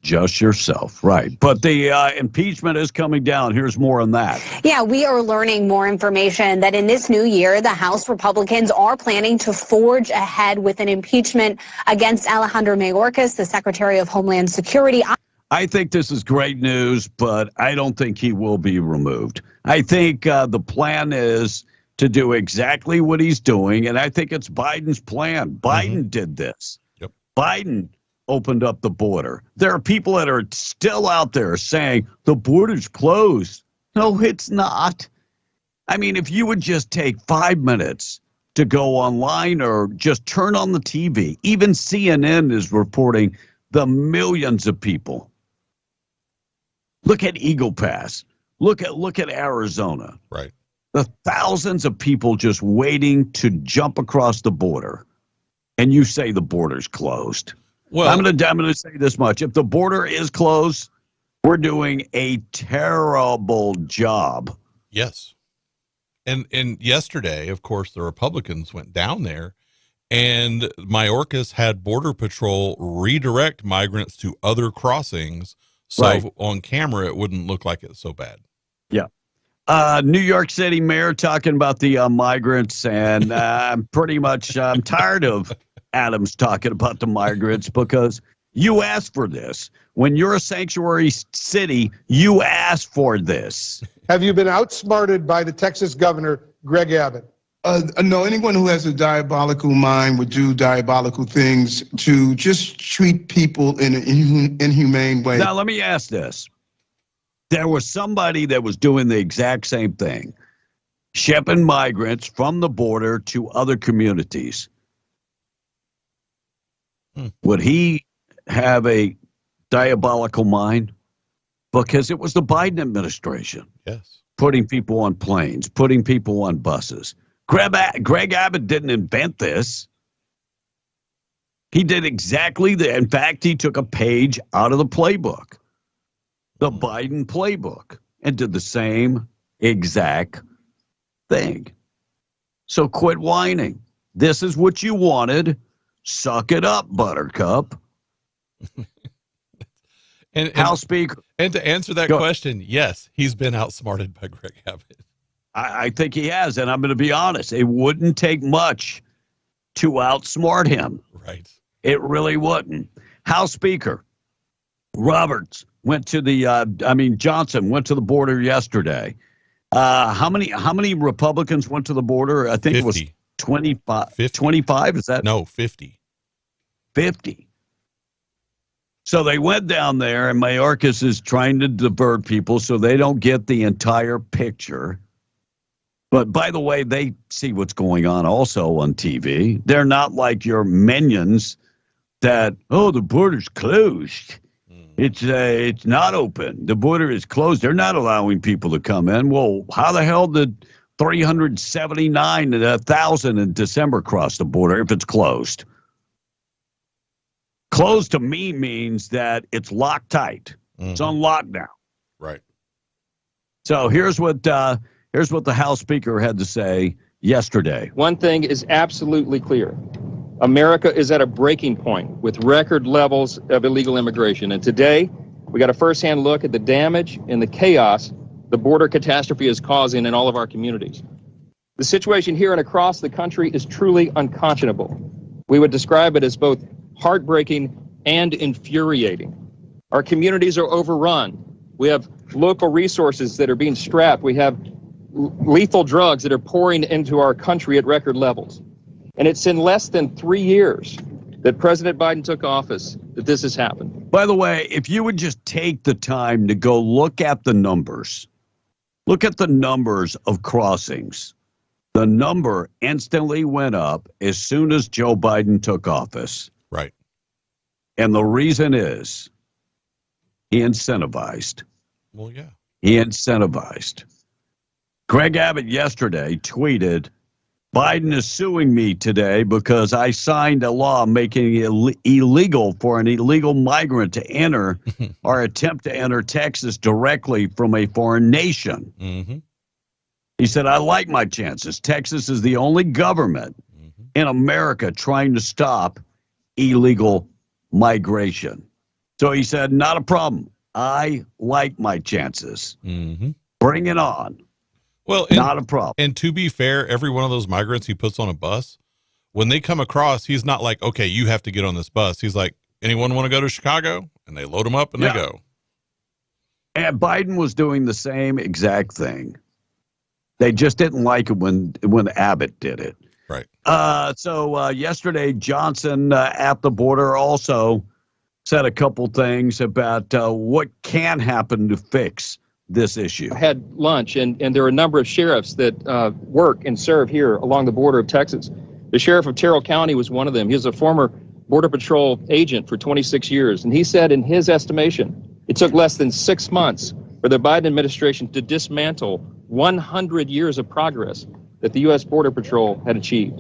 Just yourself, right. But the impeachment is coming down. Here's more on that. Yeah, we are learning more information that in this new year, the House Republicans are planning to forge ahead with an impeachment against Alejandro Mayorkas, the Secretary of Homeland Security. I think this is great news, but I don't think he will be removed. I think the plan is to do exactly what he's doing, and I think it's Biden's plan. Biden did this. Yep. Biden opened up the border. There are people that are still out there saying the border's closed. No, it's not. I mean, if you would just take 5 minutes to go online or just turn on the TV, even CNN is reporting the millions of people. Look at Eagle Pass. Look at Arizona. Right. The thousands of people just waiting to jump across the border. And you say the border's closed. Well, I'm going to say this much. If the border is closed, we're doing a terrible job. Yes. And yesterday, of course, the Republicans went down there, and Mayorkas had Border Patrol redirect migrants to other crossings, so on camera it wouldn't look like it's so bad. Yeah. New York City mayor talking about the migrants, and I'm tired of Adams talking about the migrants because you asked for this. When you're a sanctuary city, you asked for this. Have you been outsmarted by the Texas governor, Greg Abbott? No, anyone who has a diabolical mind would do diabolical things to just treat people in an inhumane way. Now, let me ask this. There was somebody that was doing the exact same thing, shipping migrants from the border to other communities. Would he have a diabolical mind? Because it was the Biden administration. Yes. Putting people on planes, putting people on buses. Greg Abbott didn't invent this. He did exactly that. In fact, he took a page out of the playbook, the Biden playbook, and did the same exact thing. So quit whining. This is what you wanted. Suck it up, Buttercup. and House Speaker. And to answer that question, yes, he's been outsmarted by Greg Abbott. I think he has, and I'm going to be honest. It wouldn't take much to outsmart him. Right. It really wouldn't. House Speaker Roberts went to Johnson went to the border yesterday. How many Republicans went to the border? I think 50. It was 25. 50. 25, is that? No, 50. 50. So they went down there, and Mayorkas is trying to divert people so they don't get the entire picture. But by the way, they see what's going on also on TV. They're not like your minions that, the border's closed. It's not open. The border is closed. They're not allowing people to come in. Well, how the hell did 379,000 in December cross the border if it's closed? Closed to me means that it's locked tight. It's on lockdown. Right. So here's what the House Speaker had to say yesterday. One thing is absolutely clear. America is at a breaking point with record levels of illegal immigration. And today, we got a firsthand look at the damage and the chaos the border catastrophe is causing in all of our communities. The situation here and across the country is truly unconscionable. We would describe it as both heartbreaking and infuriating. Our communities are overrun. We have local resources that are being strapped. We have lethal drugs that are pouring into our country at record levels. And it's in less than 3 years that President Biden took office that this has happened. By the way, if you would just take the time to go look at the numbers of crossings, the number instantly went up as soon as Joe Biden took office. Right. And the reason is he incentivized. Well, yeah. He incentivized. Greg Abbott yesterday tweeted, Biden is suing me today because I signed a law making it illegal for an illegal migrant to enter or attempt to enter Texas directly from a foreign nation. Mm-hmm. He said, I like my chances. Texas is the only government in America trying to stop illegal migration. So he said, not a problem. I like my chances. Mm-hmm. Bring it on. Well, not a problem. And to be fair, every one of those migrants he puts on a bus, when they come across, he's not like, okay, you have to get on this bus. He's like, anyone want to go to Chicago? And they load them up and they go. And Biden was doing the same exact thing. They just didn't like it when Abbott did it. Right. So yesterday, Johnson at the border also said a couple things about what can happen to fix this issue. I had lunch, and there are a number of sheriffs that work and serve here along the border of Texas. The sheriff of Terrell County was one of them. He was a former Border Patrol agent for 26 years, and he said in his estimation, it took less than 6 months for the Biden administration to dismantle 100 years of progress that the U.S. Border Patrol had achieved.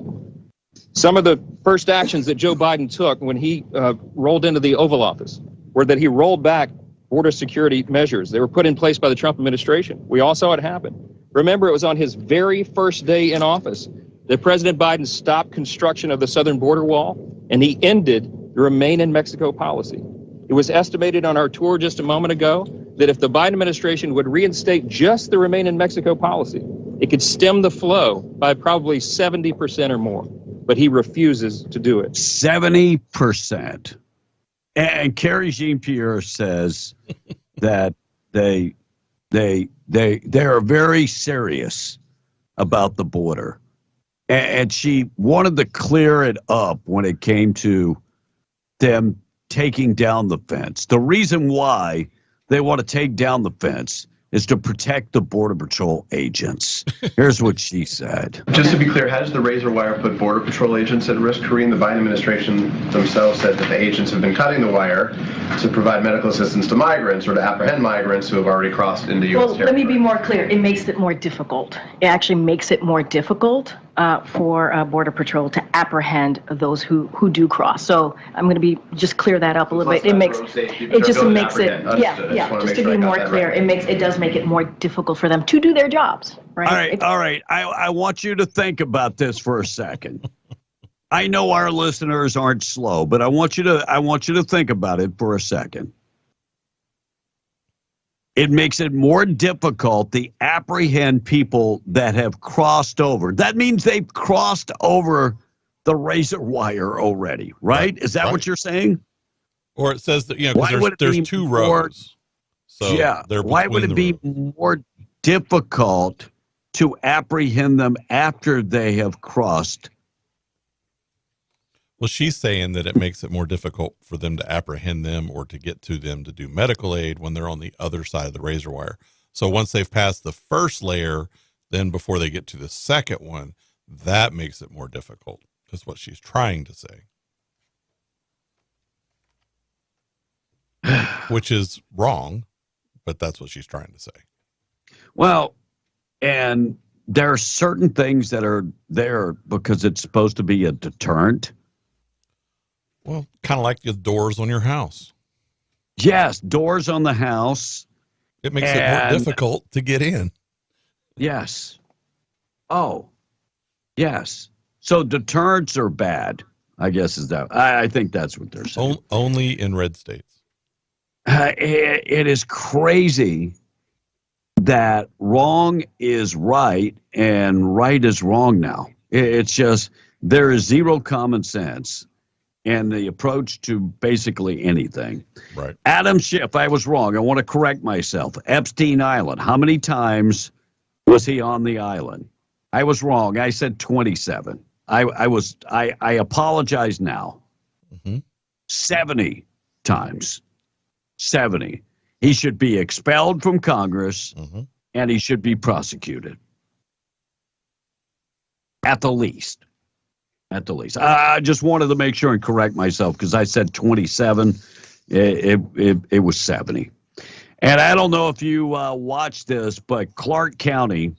Some of the first actions that Joe Biden took when he rolled into the Oval Office were that he rolled back border security measures. They were put in place by the Trump administration. We all saw it happen. Remember, it was on his very first day in office that President Biden stopped construction of the southern border wall, and he ended the Remain in Mexico policy. It was estimated on our tour just a moment ago that if the Biden administration would reinstate just the Remain in Mexico policy, it could stem the flow by probably 70% or more. But he refuses to do it. 70%. And Carrie Jean-Pierre says that they are very serious about the border. And she wanted to clear it up when it came to them taking down the fence. The reason why they want to take down the fence is to protect the Border Patrol agents. Here's what she said. Just to be clear, has the razor wire put Border Patrol agents at risk, Karine? The Biden administration themselves said that the agents have been cutting the wire to provide medical assistance to migrants or to apprehend migrants who have already crossed into U.S. territory. Let me be more clear. It makes it more difficult. It actually makes it more difficult for Border Patrol to apprehend those who do cross. So I'm going to be just clear that up a little bit. It makes just to be more clear, it does make it more difficult for them to do their jobs. Right. All right. I want you to think about this for a second. I know our listeners aren't slow, but I want you to think about it for a second. It makes it more difficult to apprehend people that have crossed over. That means they've crossed over the razor wire already, right? Is that what you're saying? Or it says that, because there's two rows. So yeah. they're Why would it be more difficult to apprehend them after they have crossed? Well, she's saying that it makes it more difficult for them to apprehend them or to get to them to do medical aid when they're on the other side of the razor wire. So once they've passed the first layer, then before they get to the second one, that makes it more difficult. That's what she's trying to say. Which is wrong, but that's what she's trying to say. Well, and there are certain things that are there because it's supposed to be a deterrent. Well, kind of like the doors on your house. Yes, doors on the house. It makes it more difficult to get in. Yes. Oh, yes. So deterrents are bad, I guess is that. I think that's what they're saying. Only in red states. It is crazy that wrong is right and right is wrong now. It's just there is zero common sense in the approach to basically anything. Right. Adam Schiff, I was wrong. I want to correct myself. Epstein Island. How many times was he on the island? I was wrong. I said 27. I apologize now. 70 times. 70. He should be expelled from Congress and he should be prosecuted. At the least. At the least. I just wanted to make sure and correct myself because I said 27. It was 70. And I don't know if you watched this, but Clark County,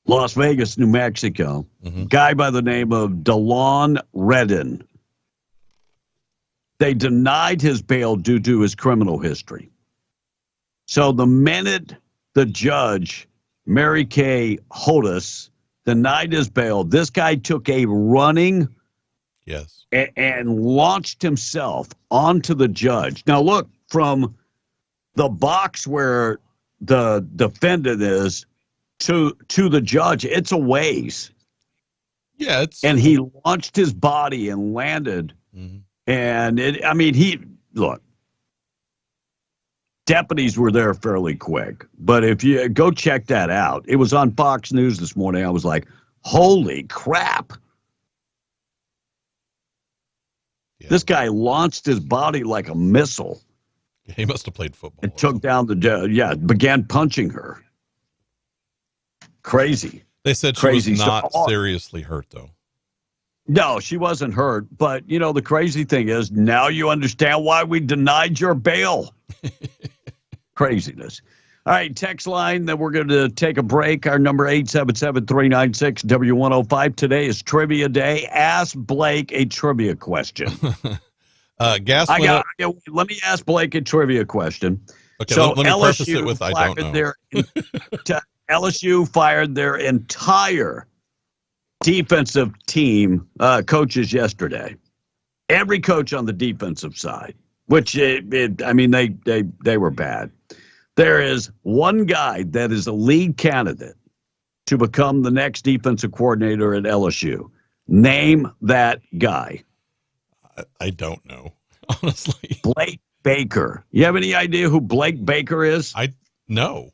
Las Vegas, New Mexico, guy by the name of DeLon Redden, they denied his bail due to his criminal history. So the minute the judge, Mary Kay Hodis, denied his bail, this guy took a running and launched himself onto the judge. Now, look, from the box where the defendant is to the judge, it's a ways. Yeah, and he launched his body and landed. And look, deputies were there fairly quick. But if you go check that out, it was on Fox News this morning. I was like, holy crap. Yeah. This guy launched his body like a missile. He must have played football. And took down began punching her. Crazy. They said she was not seriously hurt, though. No, she wasn't hurt. But, the crazy thing is, now you understand why we denied your bail. Craziness. All right, text line, then we're going to take a break. Our number 877-396-W105. Today is Trivia Day. Ask Blake a trivia question. Let me ask Blake a trivia question. Okay, so let me preface it with I don't know. LSU fired their entire defensive team coaches yesterday. Every coach on the defensive side, which they were bad. There is one guy that is a lead candidate to become the next defensive coordinator at LSU. Name that guy. I don't know, honestly. Blake Baker. You have any idea who Blake Baker is? No.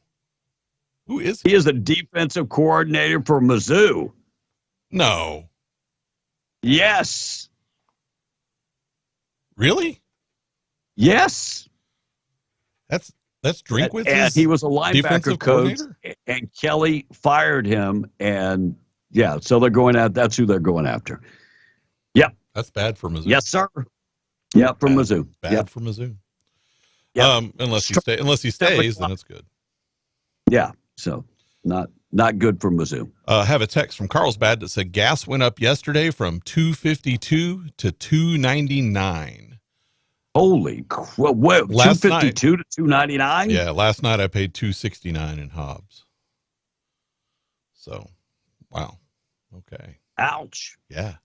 Who is he? He is a defensive coordinator for Mizzou. No. Yes. Really? Yes. That's Drinkwitz. And he was a linebacker coach, and Kelly fired him. And so they're going at. That's who they're going after. Yep. That's bad for Mizzou. Yes, sir. Yep, from Mizzou. Bad for Mizzou. Yep. Unless he stays, then it's good. Yeah. So not good for Mizzou. Have a text from Carlsbad that said gas went up yesterday from $2.52 to $2.99. Holy crap! What, $2.52 to $2.99? Yeah, last night I paid $2.69 in Hobbs. So, wow. Okay. Ouch. Yeah.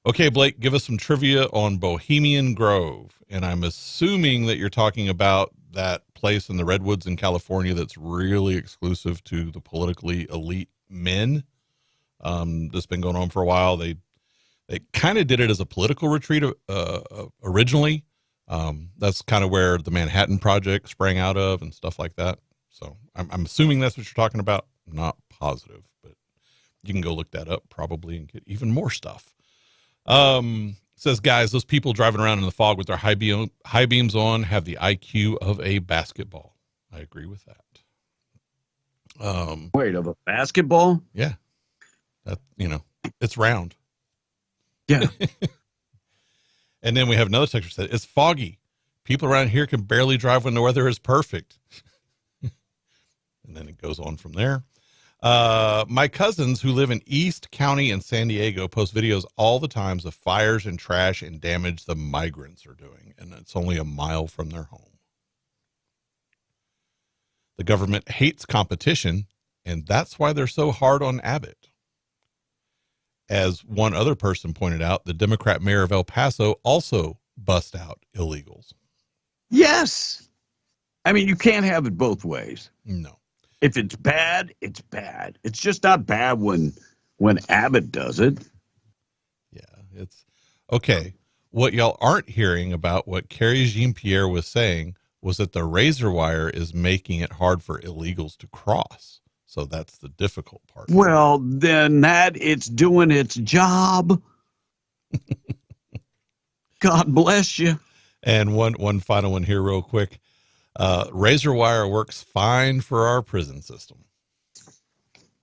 Okay, Blake, give us some trivia on Bohemian Grove. And I'm assuming that you're talking about that place in the Redwoods in California that's really exclusive to the politically elite men. That's been going on for a while. They They kind of did it as a political retreat originally. That's kind of where the Manhattan Project sprang out of and stuff like that. So I'm assuming that's what you're talking about. I'm not positive, but you can go look that up probably and get even more stuff. Says, guys, those people driving around in the fog with their high beams on have the IQ of a basketball. I agree with that. Wait, of a basketball? Yeah. That, it's round. Yeah. And then we have another texter said, it's foggy. People around here can barely drive when the weather is perfect. And then it goes on from there. My cousins who live in East County and San Diego post videos all the times of fires and trash and damage the migrants are doing. And it's only a mile from their home. The government hates competition, and that's why they're so hard on Abbott. As one other person pointed out, the Democrat mayor of El Paso also bust out illegals. Yes. I mean, you can't have it both ways. No. If it's bad, it's bad. It's just not bad when Abbott does it. Yeah, it's okay. What y'all aren't hearing about what Carrie Jean-Pierre was saying was that the razor wire is making it hard for illegals to cross. So that's the difficult part. Well, then it's doing its job. God bless you. And one final one here real quick. Razor wire works fine for our prison system.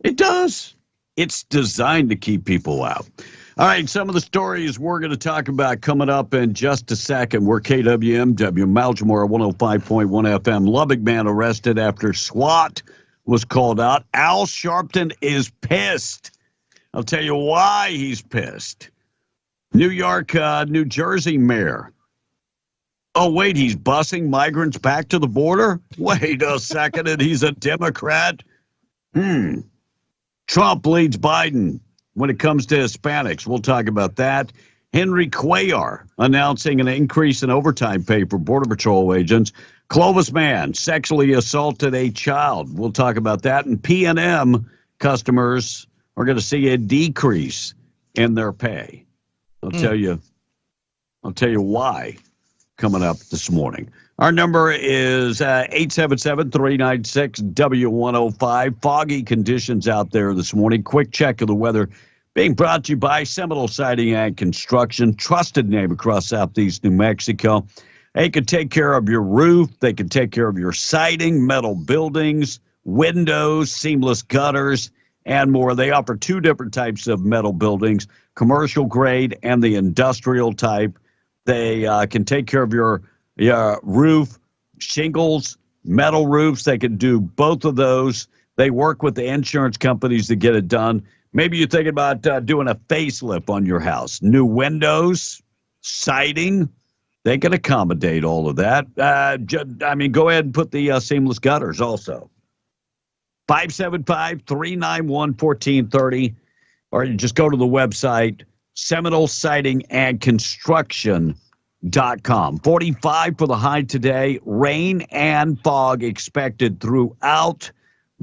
It does. It's designed to keep people out. All right, some of the stories we're going to talk about coming up in just a second. We're KWMW, Malchmore 105.1 FM. Lubbock man arrested after SWAT was called out. Al Sharpton is pissed. I'll tell you why he's pissed. New York, New Jersey mayor. Oh, wait, he's busing migrants back to the border? Wait a second, and he's a Democrat? Trump leads Biden when it comes to Hispanics. We'll talk about that. Henry Cuellar announcing an increase in overtime pay for Border Patrol agents. Clovis man sexually assaulted a child. We'll talk about that. And P&M customers are going to see a decrease in their pay. I'll tell you why coming up this morning. Our number is 877-396-W105. Foggy conditions out there this morning. Quick check of the weather being brought to you by Seminole Siding and Construction, trusted name across Southeast New Mexico. They can take care of your roof. They can take care of your siding, metal buildings, windows, seamless gutters, and more. They offer two different types of metal buildings, commercial grade and the industrial type. They can take care of your roof, shingles, metal roofs. They can do both of those. They work with the insurance companies to get it done. Maybe you're thinking about doing a facelift on your house. New windows, siding. They can accommodate all of that. Go ahead and put the seamless gutters also. 575-391-1430. Or you just go to the website, Seminole Siding and Construction.com. 45 for the high today. Rain and fog expected throughout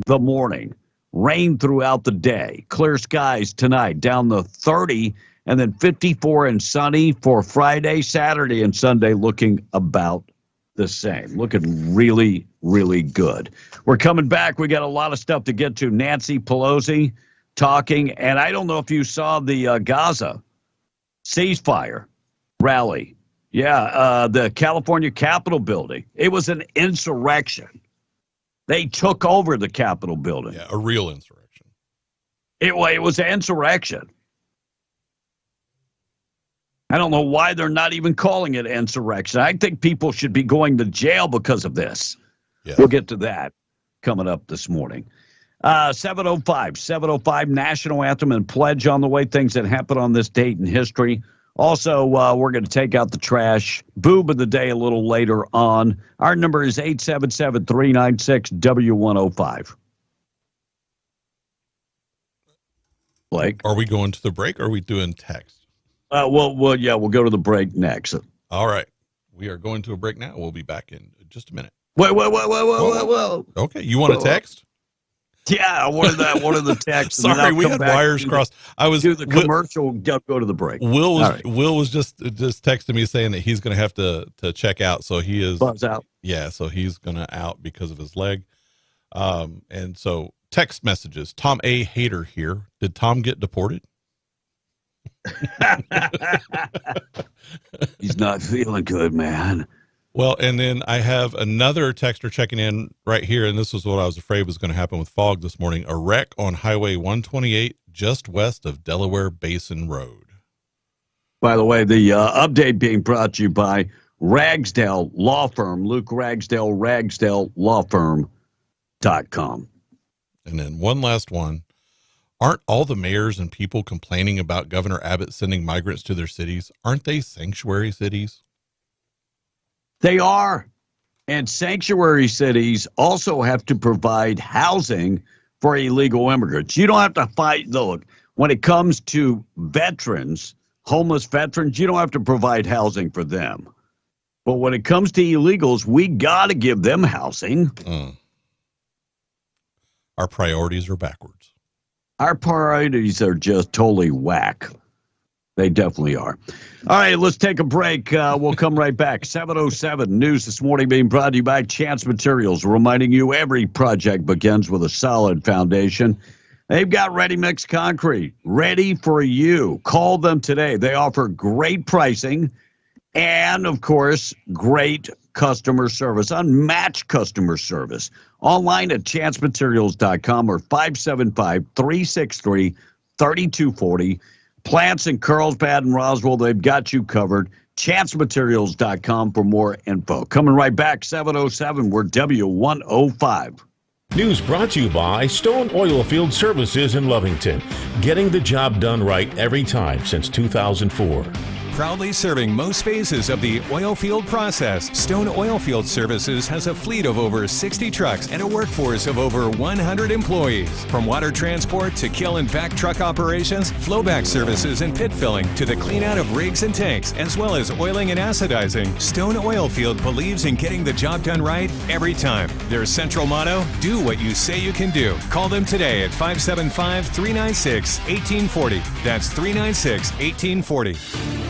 the morning. Rain throughout the day. Clear skies tonight, down to 30, and then 54 and sunny for Friday, Saturday, and Sunday, looking about the same. Looking really, really good. We're coming back. We got a lot of stuff to get to. Nancy Pelosi talking, and I don't know if you saw the Gaza ceasefire rally. Yeah, the California Capitol building. It was an insurrection. They took over the Capitol building. Yeah, a real insurrection. It was an insurrection. I don't know why they're not even calling it insurrection. I think people should be going to jail because of this. Yeah. We'll get to that coming up this morning. 7:05 National Anthem and Pledge on the way, things that happen on this date in history. Also, we're going to take out the trash. Boob of the day a little later on. Our number is 877-396-W105. Blake? Are we going to the break or are we doing text? We'll go to the break next. All right. We are going to a break now. We'll be back in just a minute. Whoa. Okay. You want to text? Yeah, one of the texts. Sorry, we had wires crossed. I was do the commercial. Go to the break. Will was just texting me saying that he's going to have to check out. So he is buzz out. Yeah, so he's going to out because of his leg. And so text messages. Tom A. Hater here. Did Tom get deported? He's not feeling good, man. Well, and then I have another texter checking in right here, and this was what I was afraid was going to happen with fog this morning. A wreck on Highway 128 just west of Delaware Basin Road. By the way, the update being brought to you by Ragsdale Law Firm, Luke Ragsdale, RagsdaleLawFirm.com. And then one last one. Aren't all the mayors and people complaining about Governor Abbott sending migrants to their cities? Aren't they sanctuary cities? They are. And sanctuary cities also have to provide housing for illegal immigrants. You don't have to fight. Look, when it comes to veterans, homeless veterans, you don't have to provide housing for them. But when it comes to illegals, we got to give them housing. Our priorities are backwards. Our priorities are just totally whack. They definitely are. All right, let's take a break. We'll come right back. 707 News this morning being brought to you by Chance Materials, reminding you every project begins with a solid foundation. They've got ready-mix concrete ready for you. Call them today. They offer great pricing and, of course, great customer service, unmatched customer service. Online at chancematerials.com or 575-363-3240. Plants in Carlsbad and Roswell, they've got you covered. Chancematerials.com for more info. Coming right back, 707, we're W105. News brought to you by Stone Oilfield Services in Lovington. Getting the job done right every time since 2004. Proudly serving most phases of the oil field process, Stone Oilfield Services has a fleet of over 60 trucks and a workforce of over 100 employees. From water transport to kill and vac truck operations, flowback services and pit filling to the clean out of rigs and tanks, as well as oiling and acidizing, Stone Oilfield believes in getting the job done right every time. Their central motto, do what you say you can do. Call them today at 575-396-1840. That's 396-1840.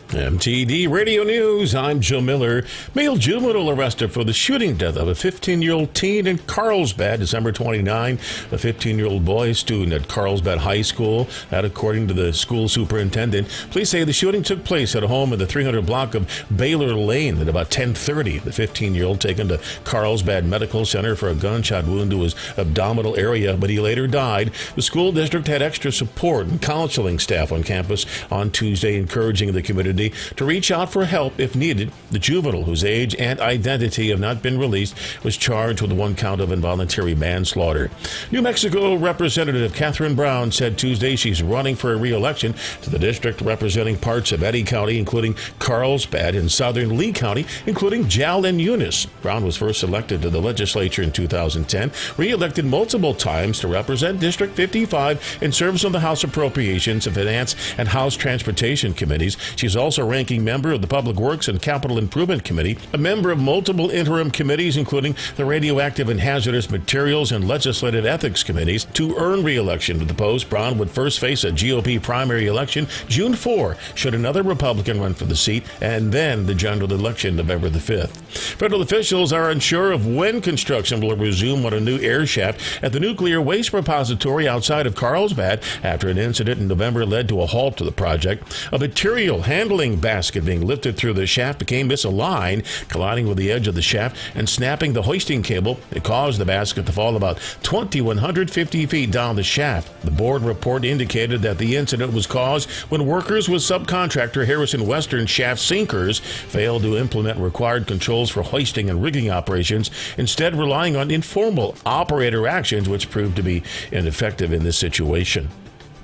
MTD Radio News, I'm Joe Miller. Male juvenile arrested for the shooting death of a 15-year-old teen in Carlsbad, December 29. A 15-year-old boy student at Carlsbad High School. That according to the school superintendent. Police say the shooting took place at a home in the 300 block of Baylor Lane at about 10:30. The 15-year-old taken to Carlsbad Medical Center for a gunshot wound to his abdominal area, but he later died. The school district had extra support and counseling staff on campus on Tuesday, encouraging the community to reach out for help if needed. The juvenile, whose age and identity have not been released, was charged with one count of involuntary manslaughter. New Mexico Representative Catherine Brown said Tuesday she's running for a re-election to the district representing parts of Eddy County, including Carlsbad, and southern Lee County, including Jal and Eunice. Brown was first elected to the legislature in 2010, re-elected multiple times to represent District 55, and serves on the House Appropriations and Finance and House Transportation Committees. She's also a ranking member of the Public Works and Capital Improvement Committee, a member of multiple interim committees, including the Radioactive and Hazardous Materials and Legislative Ethics Committees. To earn re-election to the post, Brown would first face a GOP primary election June 4, should another Republican run for the seat, and then the general election November the 5th. Federal officials are unsure of when construction will resume on a new air shaft at the nuclear waste repository outside of Carlsbad after an incident in November led to a halt to the project. A material handling basket being lifted through the shaft became misaligned, colliding with the edge of the shaft and snapping the hoisting cable. It caused the basket to fall about 2,150 feet down the shaft. The board report indicated that the incident was caused when workers with subcontractor Harrison Western Shaft Sinkers failed to implement required controls for hoisting and rigging operations, instead relying on informal operator actions, which proved to be ineffective in this situation.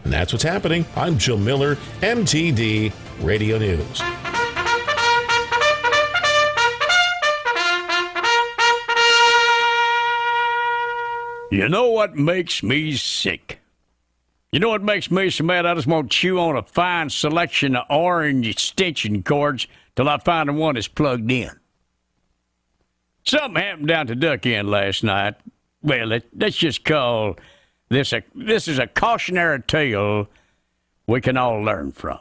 And that's what's happening. I'm Joe Miller, MTD Radio News. You know what makes me sick? You know what makes me so mad? I just want to chew on a fine selection of orange extension cords till I find the one that's plugged in. Something happened down to Duck Inn last night. well, let's just call this is a cautionary tale we can all learn from.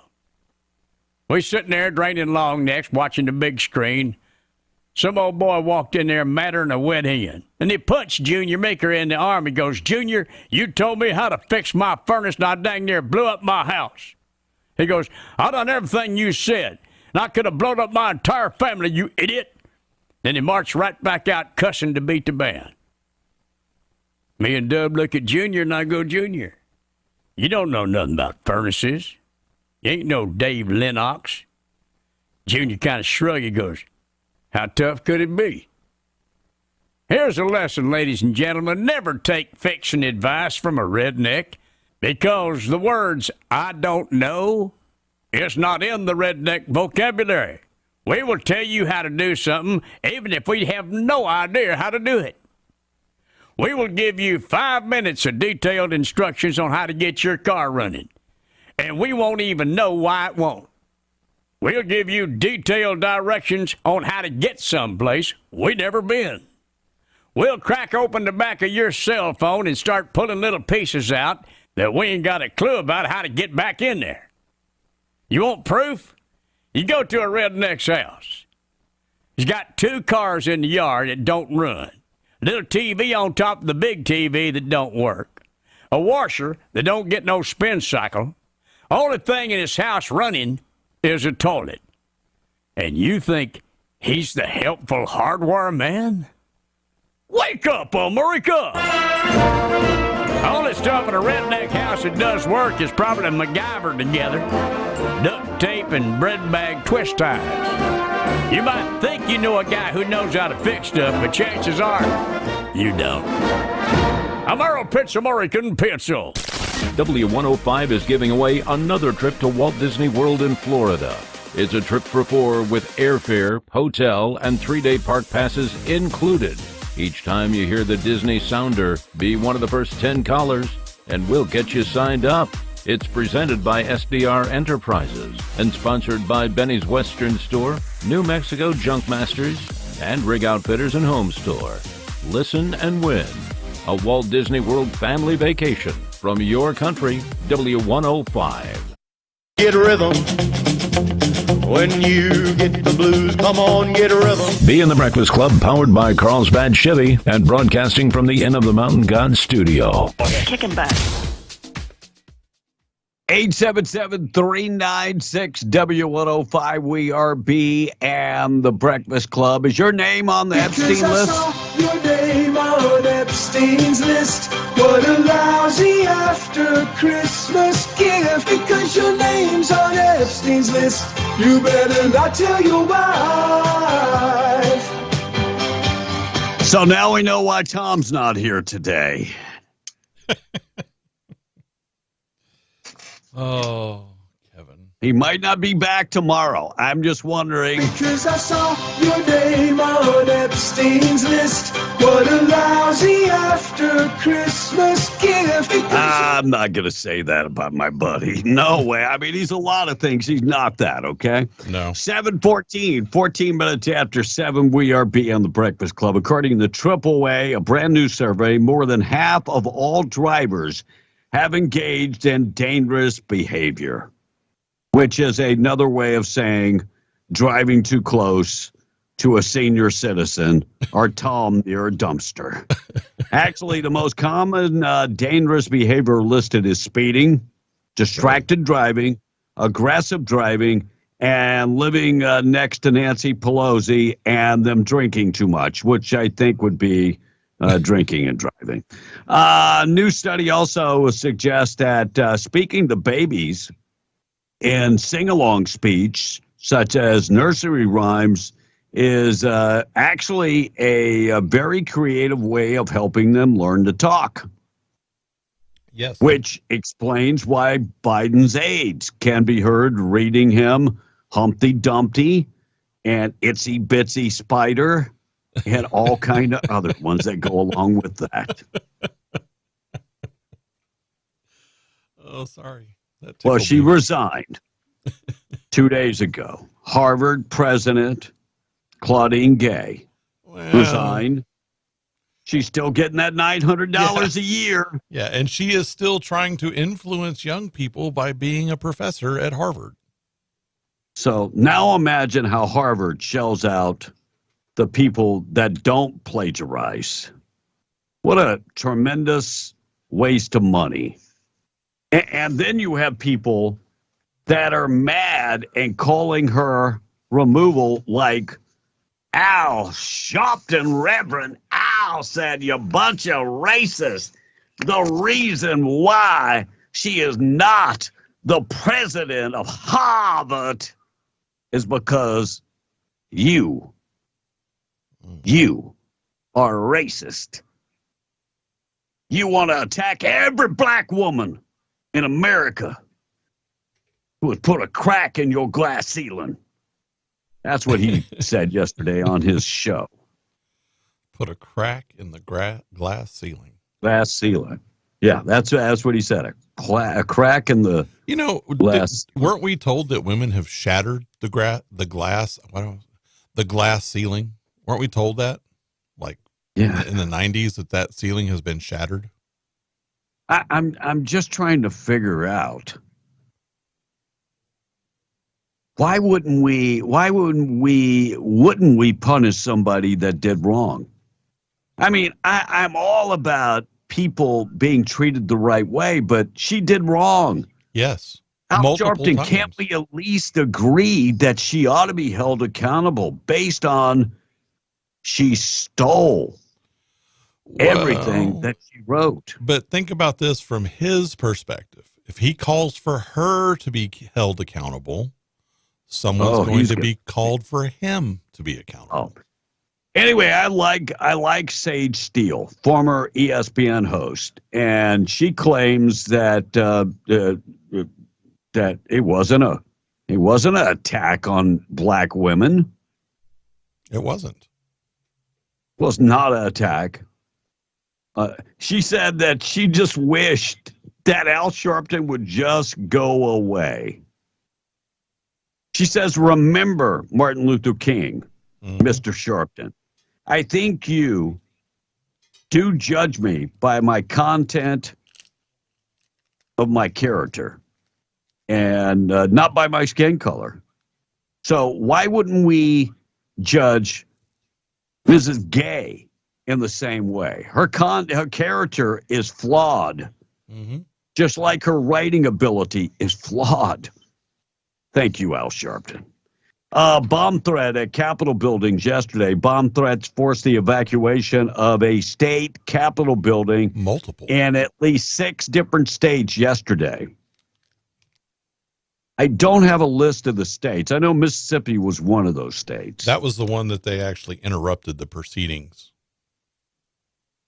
We sitting there draining long necks, watching the big screen. Some old boy walked in there madder than a wet hen, and he punched Junior Meeker in the arm. He goes, "Junior, you told me how to fix my furnace, and I dang near blew up my house." He goes, "I done everything you said, and I could have blown up my entire family, you idiot." Then he marched right back out cussing to beat the band. Me and Dub look at Junior, and I go, "Junior, you don't know nothing about furnaces. You ain't no Dave Lennox." Junior kind of shrugged. He goes, "How tough could it be?" Here's a lesson, ladies and gentlemen. Never take fixing advice from a redneck, because the words "I don't know" is not in the redneck vocabulary. We will tell you how to do something even if we have no idea how to do it. We will give you 5 minutes of detailed instructions on how to get your car running, and we won't even know why it won't. We'll give you detailed directions on how to get someplace we never been. We'll crack open the back of your cell phone and start pulling little pieces out that we ain't got a clue about how to get back in there. You want proof? You go to a redneck's house. He's got 2 cars in the yard that don't run. A little TV on top of the big TV that don't work. A washer that don't get no spin cycle. Only thing in his house running is a toilet. And you think he's the helpful hardware man? Wake up, America! Only stuff in a redneck house that does work is probably MacGyver together, duct tape and bread bag twist ties. You might think you know a guy who knows how to fix stuff, but chances are you don't. I'm Earl Pitts, American Pencil. W105 is giving away another trip to Walt Disney World in Florida. It's a trip for 4 with airfare, hotel, and 3-day park passes included. Each time you hear the Disney sounder, be one of the first 10 callers, and we'll get you signed up. It's presented by SDR Enterprises and sponsored by Benny's Western Store, New Mexico Junk Masters, and Rig Outfitters and Home Store. Listen and win. A Walt Disney World family vacation from your country, W105. Get rhythm. When you get the blues, come on, get a rhythm. Be in the Breakfast Club, powered by Carlsbad Chevy and broadcasting from the Inn of the Mountain God studio. Kicking butt. 877-396-W105. We are B and the Breakfast Club. Is your name on the Epstein list? Your name on Epstein's list. What a lousy after Christmas gift. Because your name's on Epstein's list. You better not tell your wife. So now we know why Tom's not here today. Oh, Kevin. He might not be back tomorrow. I'm just wondering. Because I saw your name on Epstein's list. What a lousy after Christmas gift. I'm not going to say that about my buddy. No way. I mean, he's a lot of things. He's not that, okay? No. 7:14, 14 minutes after 7, we are B on the Breakfast Club. According to AAA, a brand new survey, more than half of all drivers have engaged in dangerous behavior, which is another way of saying driving too close to a senior citizen or Tom near a dumpster. Actually, the most common dangerous behavior listed is speeding, distracted driving, aggressive driving, and living next to Nancy Pelosi and them drinking too much, which I think would be drinking and driving. New study also suggests that speaking to babies in sing-along speech, such as nursery rhymes, is actually a very creative way of helping them learn to talk. Yes. Which explains why Biden's aides can be heard reading him Humpty Dumpty and Itsy Bitsy Spider and all kind of other ones that go along with that. Oh, sorry. Well, she resigned 2 days ago. Harvard president Claudine Gay resigned She's still getting that $900 a year. Yeah, and she is still trying to influence young people by being a professor at Harvard. So now imagine how Harvard shells out the people that don't plagiarize. What a tremendous waste of money. And then you have people that are mad and calling her removal like Al Sharpton, Reverend Al said, "You bunch of racists. The reason why she is not the president of Harvard is because you are racist. You want to attack every black woman in America who would put a crack in your glass ceiling." That's what he said yesterday on his show. Put a crack in the glass ceiling. Glass ceiling. Yeah, that's what he said. A crack in the glass. Weren't we told that women have shattered the glass ceiling? Weren't we told that? Like in the 90s that ceiling has been shattered? I'm just trying to figure out why wouldn't we punish somebody that did wrong? I mean, I'm all about people being treated the right way, but she did wrong. Yes. Al Multiple Sharpton, times. can't we at least agree that she ought to be held accountable based on she stole everything that she wrote? But think about this from his perspective. If he calls for her to be held accountable, someone's going to be called for him to be accountable. Anyway, I like Sage Steele, former ESPN host, and she claims that that it wasn't an attack on black women. It wasn't. It was not an attack. She said that she just wished that Al Sharpton would just go away. She says, "Remember Martin Luther King, Mr. Sharpton. I think you do judge me by my content of my character and not by my skin color. So why wouldn't we judge Mrs. Gay in the same way? Her character is flawed, just like her writing ability is flawed." Thank you, Al Sharpton. Bomb threat at Capitol buildings yesterday. Bomb threats forced the evacuation of a state Capitol building. Multiple. In at least 6 different states yesterday. I don't have a list of the states. I know Mississippi was one of those states. That was the one that they actually interrupted the proceedings.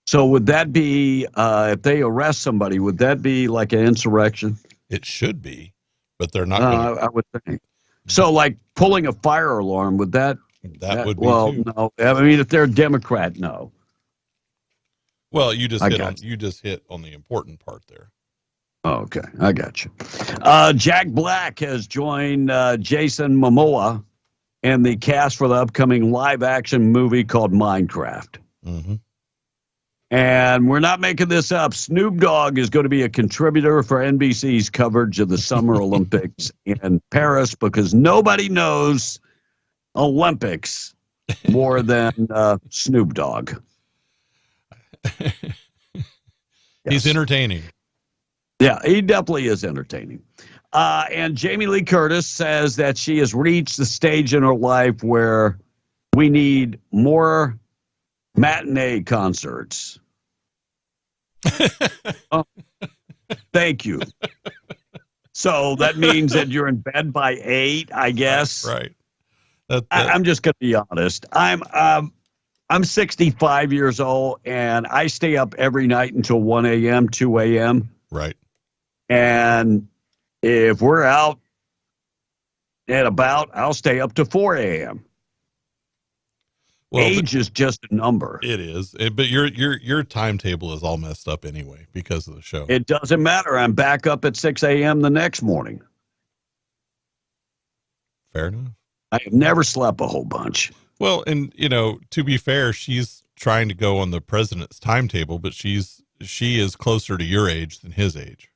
So would that be, if they arrest somebody, would that be like an insurrection? It should be, but they're not going to. I would think. So like pulling a fire alarm, would that would be well, too. no. I mean, if they're a Democrat, no. Well, you just hit on the important part there. Okay, I got you. Jack Black has joined Jason Momoa and the cast for the upcoming live-action movie called Minecraft. And we're not making this up. Snoop Dogg is going to be a contributor for NBC's coverage of the Summer Olympics in Paris because nobody knows Olympics more than Snoop Dogg. He's entertaining. Yeah, he definitely is entertaining. And Jamie Lee Curtis says that she has reached the stage in her life where we need more matinee concerts. Thank you. So that means that you're in bed by 8, I guess. Right. I'm just going to be honest. I'm 65 years old, and I stay up every night until 1 a.m., 2 a.m. Right. And if we're out and about, I'll stay up to 4 a.m. Well, age is just a number. It is. But your timetable is all messed up anyway because of the show. It doesn't matter. I'm back up at 6 a.m. the next morning. Fair enough. I have never slept a whole bunch. Well, and, to be fair, she's trying to go on the president's timetable, but she is closer to your age than his age.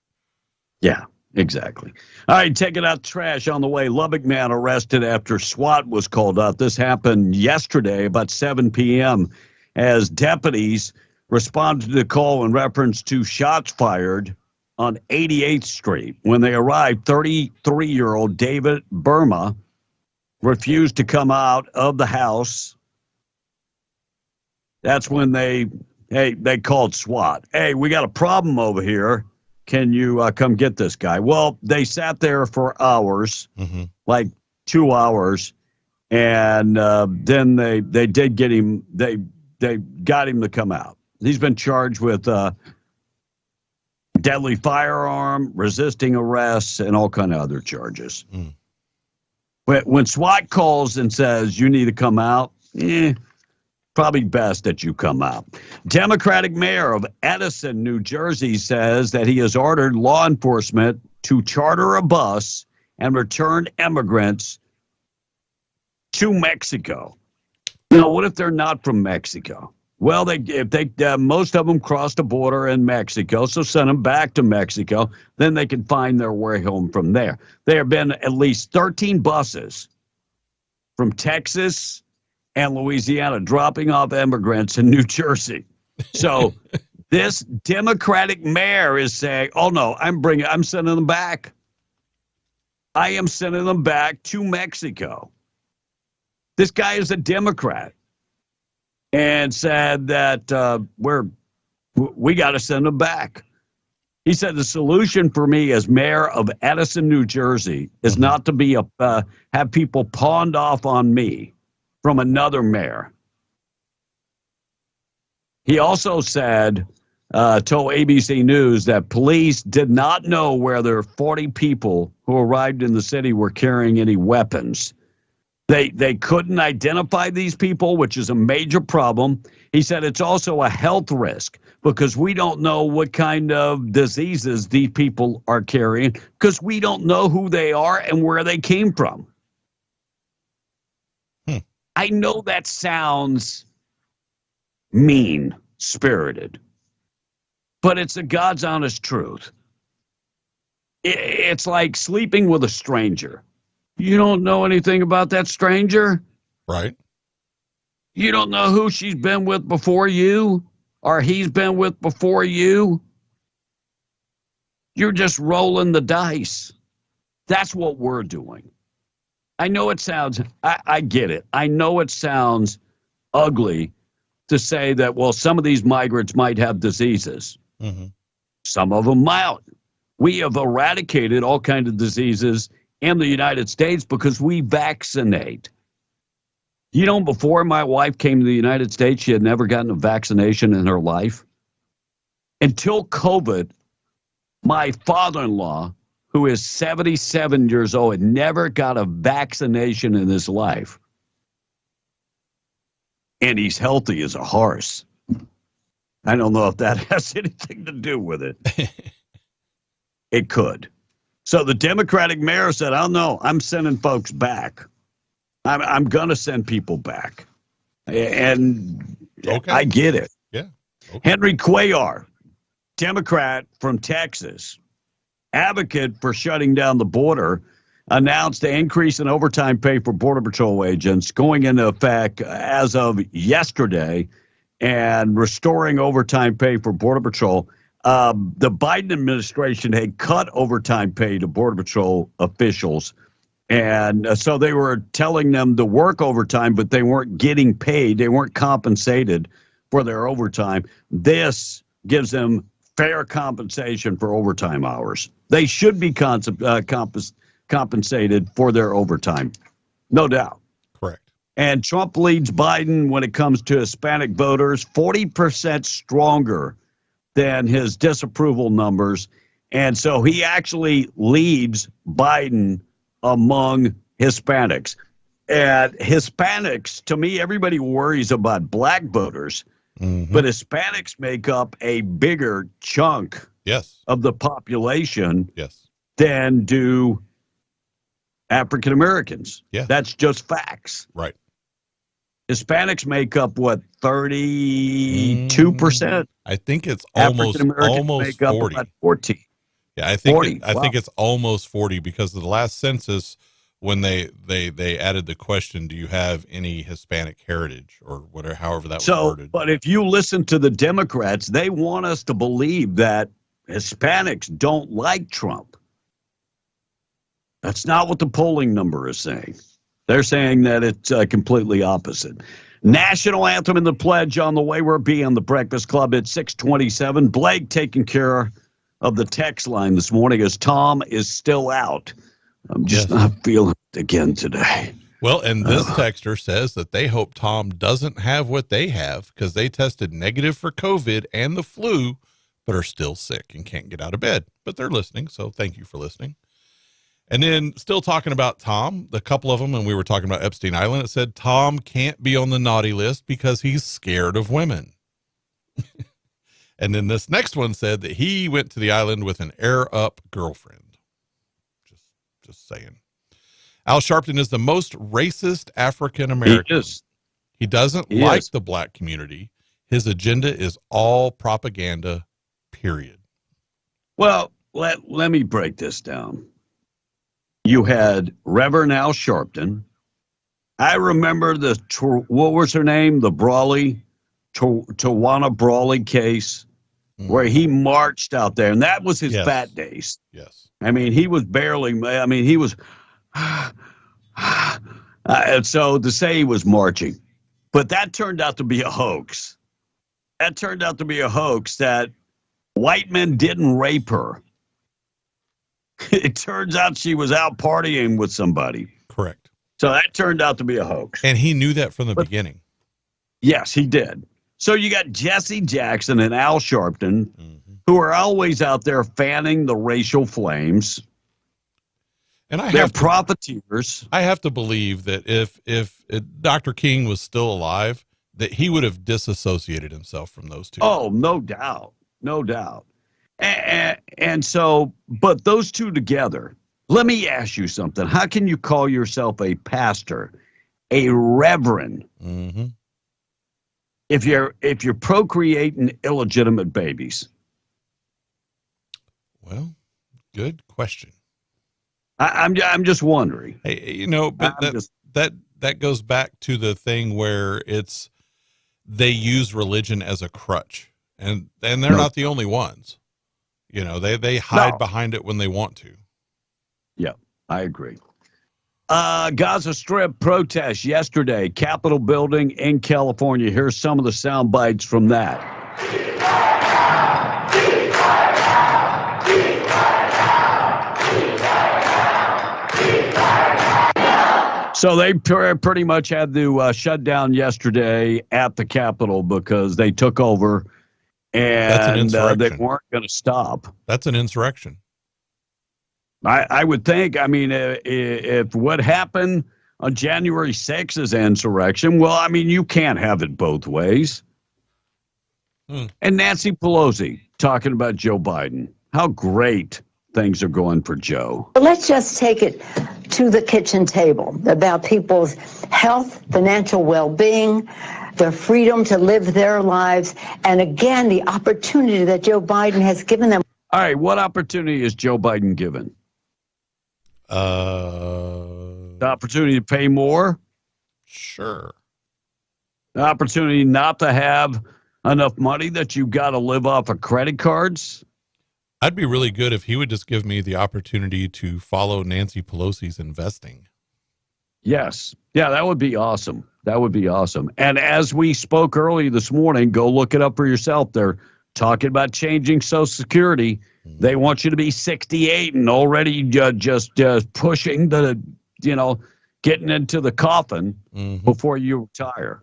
Yeah, exactly. All right, taking out trash on the way. Lubbock man arrested after SWAT was called out. This happened yesterday about 7 p.m. as deputies responded to the call in reference to shots fired on 88th Street. When they arrived, 33-year-old David Burma refused to come out of the house. That's when they called SWAT. Hey, we got a problem over here. Can you come get this guy? Well, they sat there for hours, like 2 hours, and then they did get him. They got him to come out. He's been charged with deadly firearm, resisting arrests, and all kind of other charges. When SWAT calls and says you need to come out, probably best that you come out. Democratic mayor of Edison, New Jersey, says that he has ordered law enforcement to charter a bus and return immigrants to Mexico. Now, what if they're not from Mexico? Well, most of them crossed the border in Mexico, so send them back to Mexico. Then they can find their way home from there. There have been at least 13 buses from Texas and Louisiana dropping off immigrants in New Jersey. So this Democratic mayor is saying, oh, no, I'm sending them back. I am sending them back to Mexico. This guy is a Democrat and said that we got to send them back. He said the solution for me as mayor of Edison, New Jersey, is not to have people pawned off on me from another mayor. He also said, told ABC News that police did not know whether 40 people who arrived in the city were carrying any weapons. They couldn't identify these people, which is a major problem. He said it's also a health risk because we don't know what kind of diseases these people are carrying because we don't know who they are and where they came from. I know that sounds mean-spirited, but it's the God's honest truth. It's like sleeping with a stranger. You don't know anything about that stranger? Right. You don't know who she's been with before you or he's been with before you. You're just rolling the dice. That's what we're doing. I know it sounds, I get it. I know it sounds ugly to say that, well, some of these migrants might have diseases. Some of them might. We have eradicated all kinds of diseases in the United States because we vaccinate. You know, before my wife came to the United States, she had never gotten a vaccination in her life. Until COVID, my father-in-law, who is 77 years old, had never got a vaccination in his life. And he's healthy as a horse. I don't know if that has anything to do with it. It could. So the Democratic mayor said, oh, no, I'm sending folks back. I'm going to send people back. And okay. I get it. Yeah. Okay. Henry Cuellar, Democrat from Texas, advocate for shutting down the border, announced an increase in overtime pay for Border Patrol agents going into effect as of yesterday and restoring overtime pay for Border Patrol. The Biden administration had cut overtime pay to Border Patrol officials. And so they were telling them to work overtime, but they weren't getting paid. They weren't compensated for their overtime. This gives them fair compensation for overtime hours. They should be compensated for their overtime, no doubt. Correct. And Trump leads Biden when it comes to Hispanic voters, 40% stronger than his disapproval numbers. And so he actually leads Biden among Hispanics. And Hispanics, to me, everybody worries about black voters, but Hispanics make up a bigger chunk of the population than do African Americans. Yeah. That's just facts. Right. Hispanics make up what, 32%? I think it's African Americans almost make up 40. about 14. Yeah, I think 40. I Wow. think it's almost 40 because of the last census when they added the question, do you have any Hispanic heritage or whatever, however that was worded. But if you listen to the Democrats, they want us to believe that Hispanics don't like Trump. That's not what the polling number is saying. They're saying that it's completely opposite. National anthem and the pledge on the way. We're being the Breakfast Club at 6:27. Blake taking care of the text line this morning as Tom is still out. I'm just not feeling it again today. Well, and this texter says that they hope Tom doesn't have what they have because they tested negative for COVID and the flu, but are still sick and can't get out of bed. But they're listening, so thank you for listening. And then still talking about Tom, the couple of them, and we were talking about Epstein Island, it said Tom can't be on the naughty list because he's scared of women. And then this next one said that he went to the island with an air-up girlfriend. Just saying. Al Sharpton is the most racist African American. He is. He doesn't like the black community. His agenda is all propaganda, period. Well, let me break this down. You had Reverend Al Sharpton. I remember what was her name? The Brawley, Tawana Brawley case, where he marched out there, and that was his fat days. Yes. I mean, he was he was, and so to say he was marching, but that turned out to be a hoax. That turned out to be a hoax that white men didn't rape her. It turns out she was out partying with somebody. Correct. So that turned out to be a hoax. And he knew that from the beginning. Yes, he did. So you got Jesse Jackson and Al Sharpton, who are always out there fanning the racial flames. And they're profiteers. I have to believe that if Dr. King was still alive, that he would have disassociated himself from those two. Oh, no doubt. No doubt. And so, but those two together, let me ask you something. How can you call yourself a pastor, a reverend, if you're procreating illegitimate babies? Well, good question. I'm just wondering. Hey, you know, but that goes back to the thing where they use religion as a crutch, and they're not the only ones. You know, they hide behind it when they want to. Yeah, I agree. Gaza Strip protest yesterday, Capitol building in California. Here's some of the sound bites from that. So they pretty much had to shut down yesterday at the Capitol because they took over and they weren't going to stop. That's an insurrection. I would think. I mean, if what happened on January 6th is insurrection, well, I mean, you can't have it both ways. And Nancy Pelosi talking about Joe Biden. How great things are going for Joe. Let's just take it to the kitchen table about people's health, financial well-being, their freedom to live their lives, and again, the opportunity that Joe Biden has given them. All right, what opportunity is Joe Biden given? The opportunity to pay more? Sure. The opportunity not to have enough money that you got to live off of credit cards? I'd be really good if he would just give me the opportunity to follow Nancy Pelosi's investing. Yes. Yeah, that would be awesome. That would be awesome. And as we spoke early this morning, go look it up for yourself. They're talking about changing Social Security. They want you to be 68 and already just pushing getting into the coffin before you retire.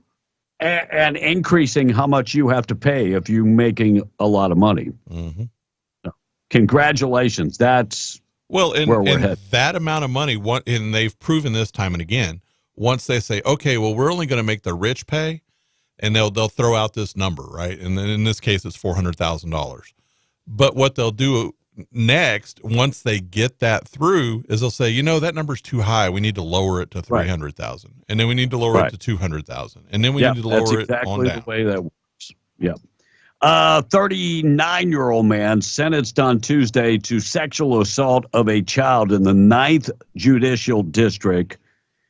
And increasing how much you have to pay if you're making a lot of money. Congratulations. That's where we're headed. That amount of money, and they've proven this time and again, once they say, okay, well, we're only going to make the rich pay, and they'll throw out this number, right? And then in this case, it's $400,000. But what they'll do next, once they get that through, is they'll say, that number's too high. We need to lower it to 300,000, and then we need to lower it to 200,000, and then we need to lower it on down. That's exactly the way that works. Yep. 39-year-old man sentenced on Tuesday to sexual assault of a child in the 9th Judicial District.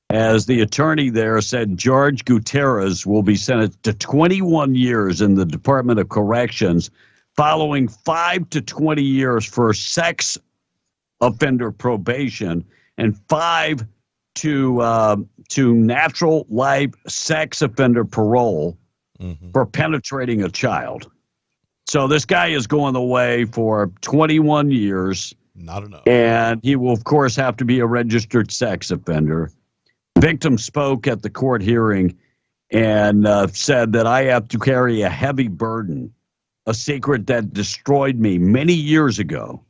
As the attorney there said, George Gutierrez will be sentenced to 21 years in the Department of Corrections, following 5 to 20 years for sex offender probation and 5 to natural life sex offender parole for penetrating a child. So this guy is going away for 21 years. Not enough. And he will, of course, have to be a registered sex offender. Victim spoke at the court hearing and said that I have to carry a heavy burden, a secret that destroyed me many years ago.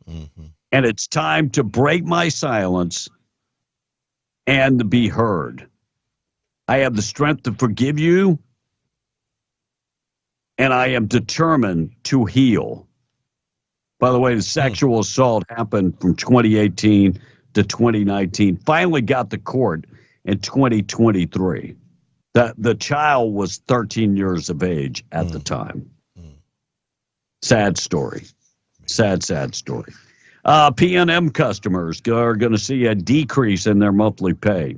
And it's time to break my silence and to be heard. I have the strength to forgive you, and I am determined to heal. By the way, the sexual assault happened from 2018 to 2019. Finally got to court in 2023. The child was 13 years of age at the time. Sad story. Sad story. PNM customers are going to see a decrease in their monthly pay,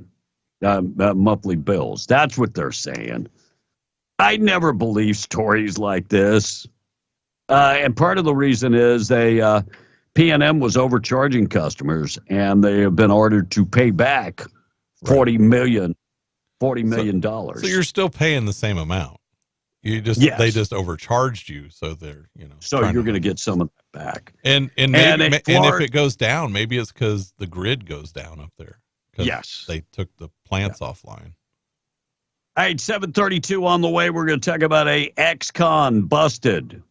monthly bills. That's what they're saying. I never believe stories like this. And part of the reason is PNM was overcharging customers, and they have been ordered to pay back $40 million. So you're still paying the same amount. They just overcharged you, so they're So you're going to get some of that back. And if it goes down, maybe it's because the grid goes down up there. Yes, they took the plants offline. All right, 7:32 on the way. We're going to talk about a ex-con busted.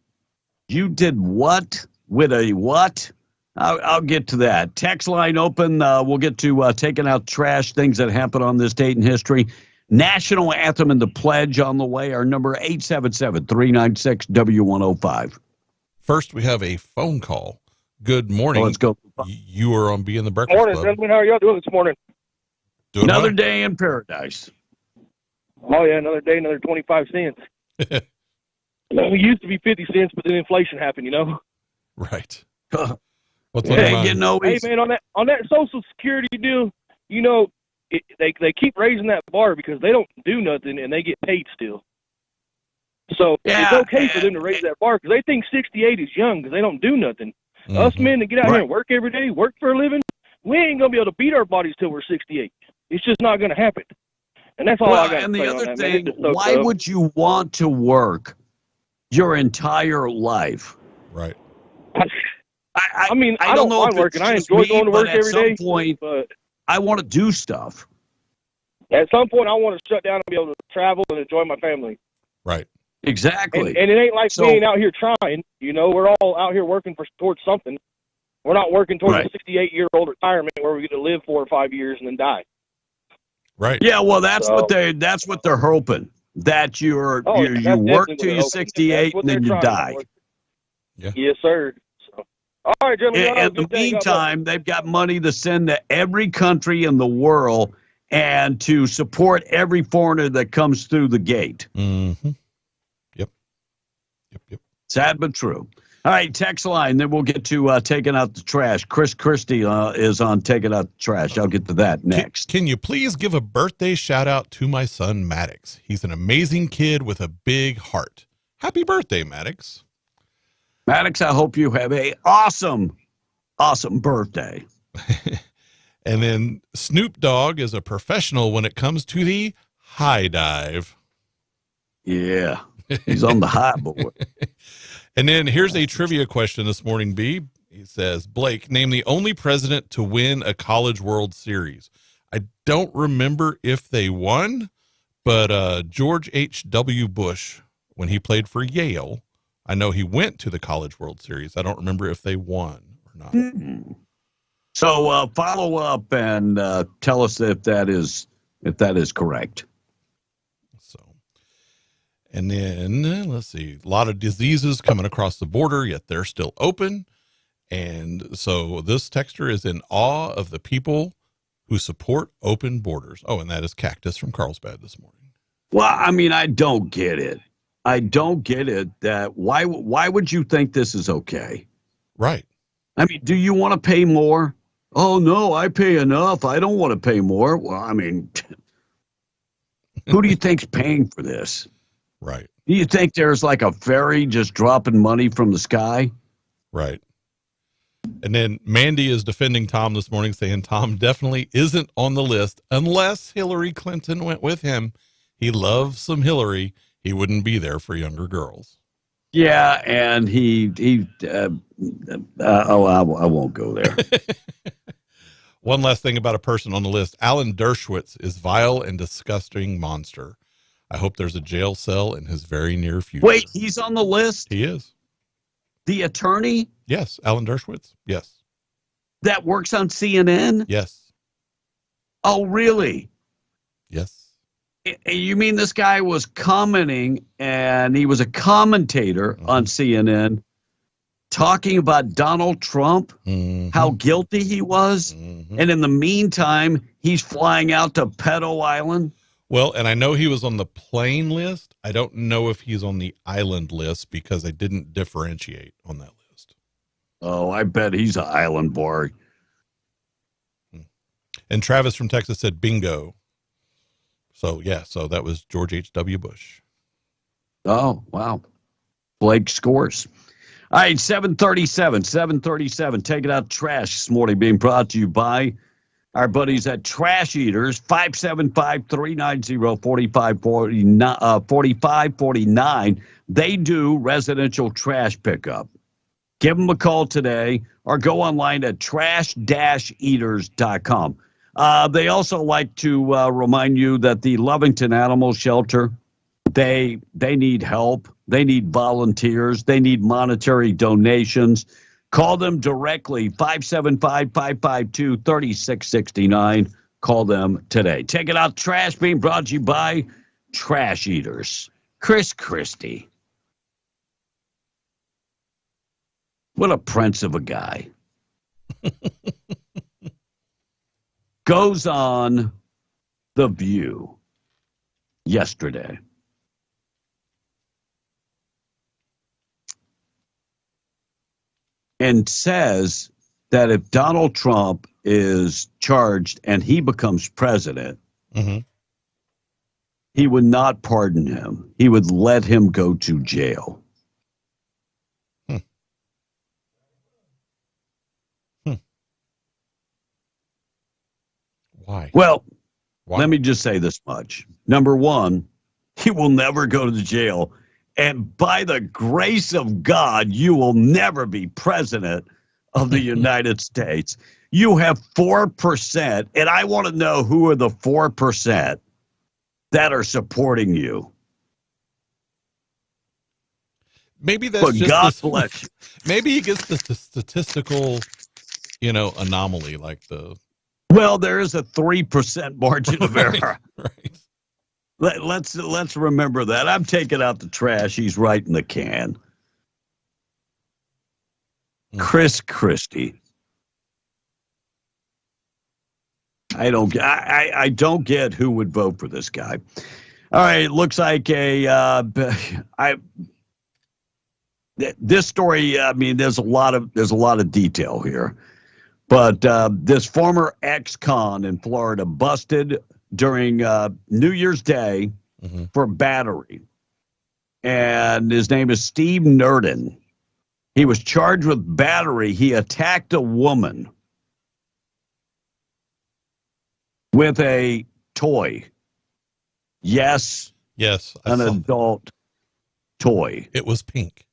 You did what with a what? I'll get to that. Text line open. We'll get to taking out trash, things that happen on this date in history. National anthem and the pledge on the way. Our number 877-396-W105. First, we have a phone call. Good morning. Let's go. You are on Being the Breakfast Morning, Club. gentlemen. How are y'all doing this morning? Doing another well. day in paradise. Oh, yeah, another day, another 25 cents. We used to be 50 cents, but then inflation happened, Right. What's on your mind? Hey, man, on that Social Security deal, they keep raising that bar because they don't do nothing and they get paid still. So it's okay for them to raise that bar because they think 68 is young because they don't do nothing. Us men that get out here and work every day, work for a living, we ain't going to be able to beat our bodies till we're 68. It's just not going to happen. And that's all I got to say on that. And the other thing, why would you want to work your entire life? Right. I mean, I don't mind working. I enjoy going to work every day. At some point, I want to do stuff. At some point, I want to shut down and be able to travel and enjoy my family. Right. Exactly. And it ain't like we ain't out here trying. We're all out here working towards something. We're not working towards a 68-year-old retirement where we get to live 4 or 5 years and then die. Right. Yeah. Well, that's what they're hoping, that you work till you're 68 and then you die. Yeah. Yes, sir. So, all right, gentlemen. In the meantime, they've got money to send to every country in the world and to support every foreigner that comes through the gate. Mm-hmm. Yep. Sad but true. All right, text line. Then we'll get to taking out the trash. Chris Christie is on taking out the trash. I'll get to that next. Can you please give a birthday shout out to my son, Maddox? He's an amazing kid with a big heart. Happy birthday, Maddox. Maddox, I hope you have a awesome birthday. And then Snoop Dogg is a professional when it comes to the high dive. Yeah, he's on the high board. And then here's a trivia question this morning, B. He says, Blake, name the only president to win a College World Series. I don't remember if they won, but George H.W. Bush, when he played for Yale, I know he went to the College World Series. I don't remember if they won or not. Mm-hmm. So follow up and tell us if that is correct. And then, let's see, a lot of diseases coming across the border, yet they're still open. And so this texter is in awe of the people who support open borders. Oh, and that is Cactus from Carlsbad this morning. Well, I mean, I don't get it. I don't get it. That why would you think this is okay? Right. I mean, do you want to pay more? Oh, no, I pay enough. I don't want to pay more. Well, I mean, who do you think's paying for this? Right. Do you think there's like a fairy just dropping money from the sky? Right. And then Mandy is defending Tom this morning, saying Tom definitely isn't on the list unless Hillary Clinton went with him. He loves some Hillary. He wouldn't be there for younger girls. Yeah, and I won't go there. One last thing about a person on the list. Alan Dershowitz is vile and disgusting monster. I hope there's a jail cell in his very near future. Wait, he's on the list? He is. The attorney? Yes, Alan Dershowitz. Yes. That works on CNN? Yes. Oh, really? Yes. You mean this guy was commenting, and he was a commentator on CNN talking about Donald Trump, how guilty he was, and in the meantime, he's flying out to Pedo Island? Well, and I know he was on the plane list. I don't know if he's on the island list because they didn't differentiate on that list. Oh, I bet he's an island boy. And Travis from Texas said bingo. So, yeah, so that was George H.W. Bush. Oh, wow. Blake scores. All right, 737. Take it out trash this morning, being brought to you by our buddies at Trash Eaters, 575-390-4549. They do residential trash pickup. Give them a call today or go online at trash-eaters.com. They also like to remind you that the Lovington Animal Shelter, they need help. They need volunteers. They need monetary donations. Call them directly, 575-552-3669. Call them today. Take it out trash, being brought to you by Trash Eaters. Chris Christie. What a prince of a guy. Goes on The View yesterday. And says that if Donald Trump is charged and he becomes president, he would not pardon him. He would let him go to jail. Why? Well, let me just say this much. Number one, he will never go to the jail. And by the grace of God, you will never be president of the United States. You have 4%, and I want to know who are the 4% that are supporting you. Maybe that's but just God bless you. Maybe he gets the statistical, anomaly like the. Well, there is a 3% margin of error. Right. Let's remember that. I'm taking out the trash. He's right in the can. Chris Christie. I don't get who would vote for this guy. All right, it looks like this story. I mean, there's a lot of detail here, but this former ex-con in Florida busted during New Year's Day for battery, and his name is Steve Nurdin. He was charged with battery. He attacked a woman with a toy. Yes, an adult toy. It was pink.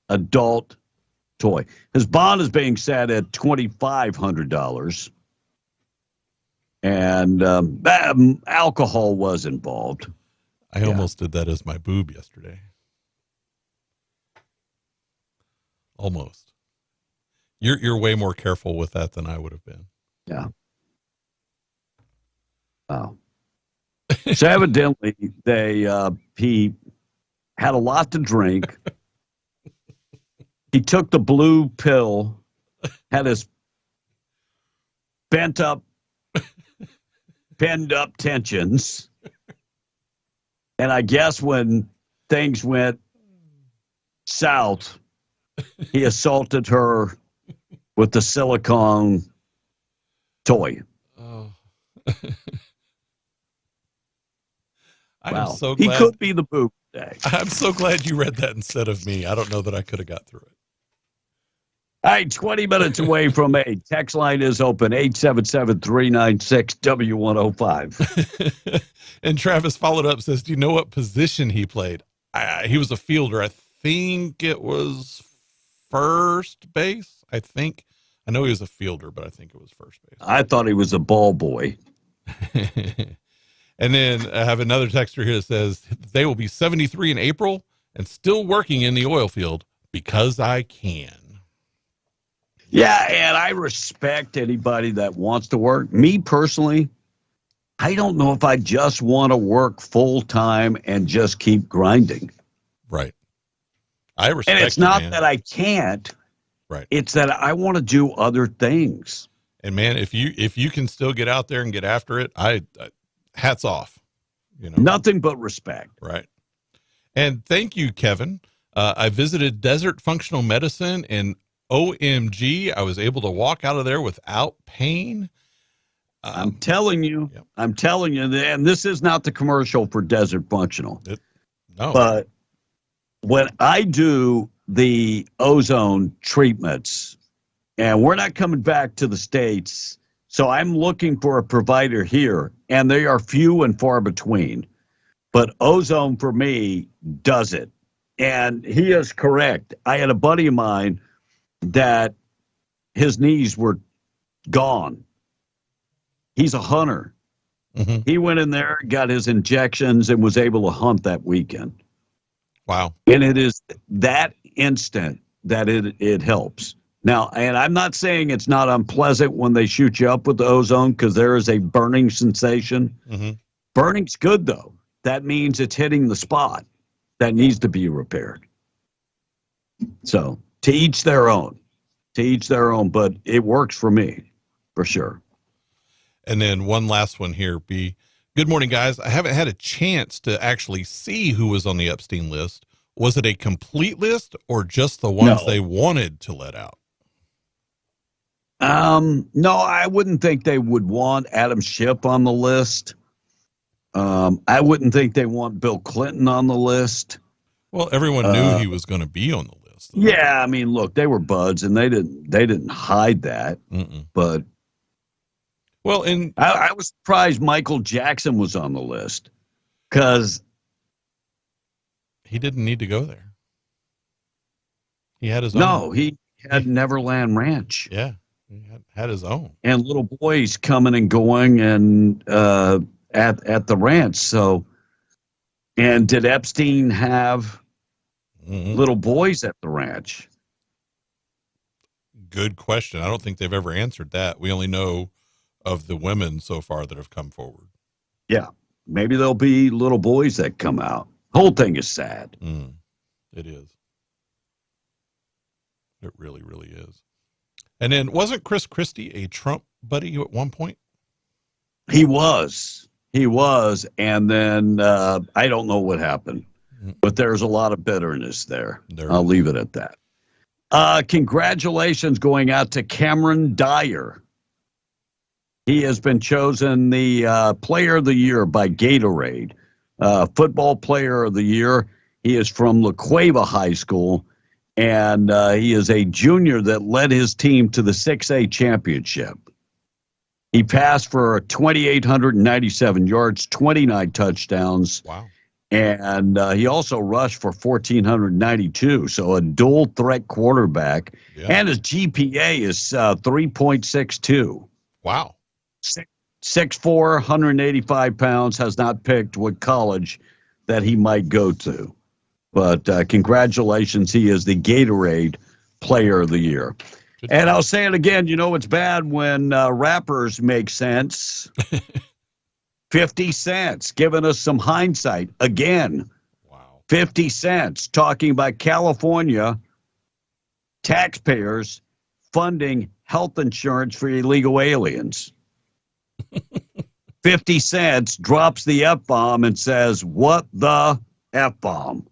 Adult toy. His bond is being set at $2,500. And alcohol was involved. I almost did that as my boob yesterday. Almost. You're way more careful with that than I would have been. Yeah. Wow. So evidently he had a lot to drink. He took the blue pill, had his pinned up tensions. And I guess when things went south, he assaulted her with the silicone toy. Oh. Wow. I'm so glad. He could be the boob today. I'm so glad you read that instead of me. I don't know that I could have got through it. All right, 20 minutes away from 8. Text line is open, 877-396-W105. And Travis followed up, says, do you know what position he played? He was a fielder. I think it was first base. I know he was a fielder, but I think it was first base. I thought he was a ball boy. And then I have another texter here that says, they will be 73 in April and still working in the oil field because I can. Yeah, and I respect anybody that wants to work. Me personally, I don't know if I just want to work full time and just keep grinding. Right. I respect. And it's not that I can't. Right. It's that I want to do other things. And man, if you can still get out there and get after it, I hats off. You know, nothing but respect. Right. And thank you, Kevin. I visited Desert Functional Medicine, and OMG, I was able to walk out of there without pain. I'm telling you, and this is not the commercial for Desert Functional. No. But when I do the ozone treatments, and we're not coming back to the States, so I'm looking for a provider here, and they are few and far between. But ozone, for me, does it. And he is correct. I had a buddy of mine that his knees were gone. He's a hunter. Mm-hmm. He went in there, got his injections, and was able to hunt that weekend. Wow. And it is that instant that it helps. Now, and I'm not saying it's not unpleasant when they shoot you up with the ozone, because there is a burning sensation. Mm-hmm. Burning's good, though. That means it's hitting the spot that needs to be repaired. So, to each their own. To each their own, but it works for me, for sure. And then one last one here, B. Good morning, guys. I haven't had a chance to actually see who was on the Epstein list. Was it a complete list or just the ones they wanted to let out? No, I wouldn't think they would want Adam Schiff on the list. I wouldn't think they want Bill Clinton on the list. Well, everyone knew he was going to be on the list. Yeah, I mean, look, they were buds, and they didn't hide that. Mm-mm. But well, and I was surprised Michael Jackson was on the list, because he didn't need to go there. He had his own. No, he had Neverland Ranch. Yeah, he had his own. And little boys coming and going and at the ranch. So, and did Epstein have little boys at the ranch? Good question. I don't think they've ever answered that. We only know of the women so far that have come forward. Yeah, maybe there'll be little boys that come out. Whole thing is sad. It is. It really, really is. And then wasn't Chris Christie a Trump buddy at one point? He was. And then I don't know what happened, but there's a lot of bitterness there. I'll leave it at that. Congratulations going out to Cameron Dyer. He has been chosen the Player of the Year by Gatorade. Football Player of the Year. He is from La Cueva High School, and he is a junior that led his team to the 6A championship. He passed for 2,897 yards, 29 touchdowns. Wow. And he also rushed for 1,492, so a dual threat quarterback. Yeah. And his GPA is 3.62. Wow. 6'4", 185 pounds, has not picked what college that he might go to. But congratulations, he is the Gatorade Player of the Year. And I'll say it again, it's bad when rappers make sense. 50 Cent giving us some hindsight again. Wow. 50 Cent talking about California taxpayers funding health insurance for illegal aliens. 50 Cent drops the F-bomb and says, what the F-bomb?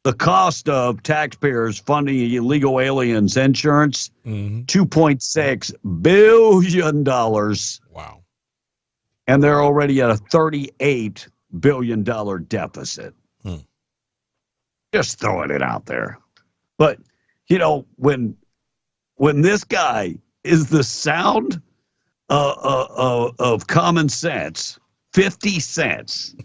The cost of taxpayers funding illegal aliens insurance, $2.6 billion. Wow. And they're already at a $38 billion deficit. Just throwing it out there. But, you know, when this guy is the sound of common sense, 50 cents.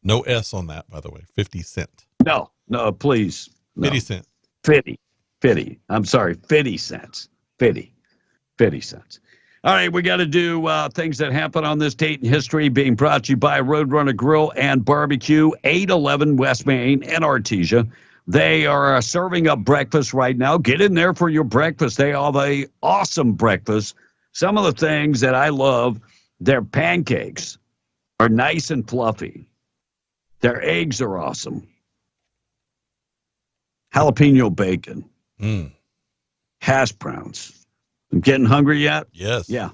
No S on that, by the way. 50 cent. No, please. No. 50 cent. 50. I'm sorry, 50 cents. 50 cents. All right, we got to do things that happen on this date in history, being brought to you by Roadrunner Grill and Barbecue, 811 West Main in Artesia. They are serving up breakfast right now. Get in there for your breakfast. They have an awesome breakfast. Some of the things that I love, their pancakes are nice and fluffy. Their eggs are awesome. Jalapeno bacon. Hash browns. I'm getting hungry yet? Yes. Yeah.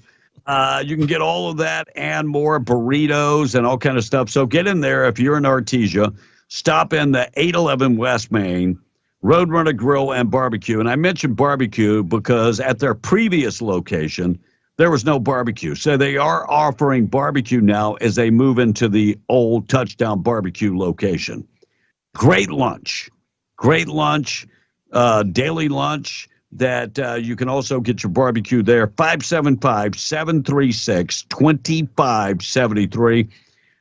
You can get all of that and more, burritos and all kind of stuff. So get in there if you're in Artesia. Stop in the 811 West Main, Roadrunner Grill and Barbecue. And I mentioned barbecue because at their previous location, there was no barbecue. So they are offering barbecue now as they move into the old Touchdown Barbecue location. Great lunch, daily lunch that you can also get your barbecue there. 575-736-2573.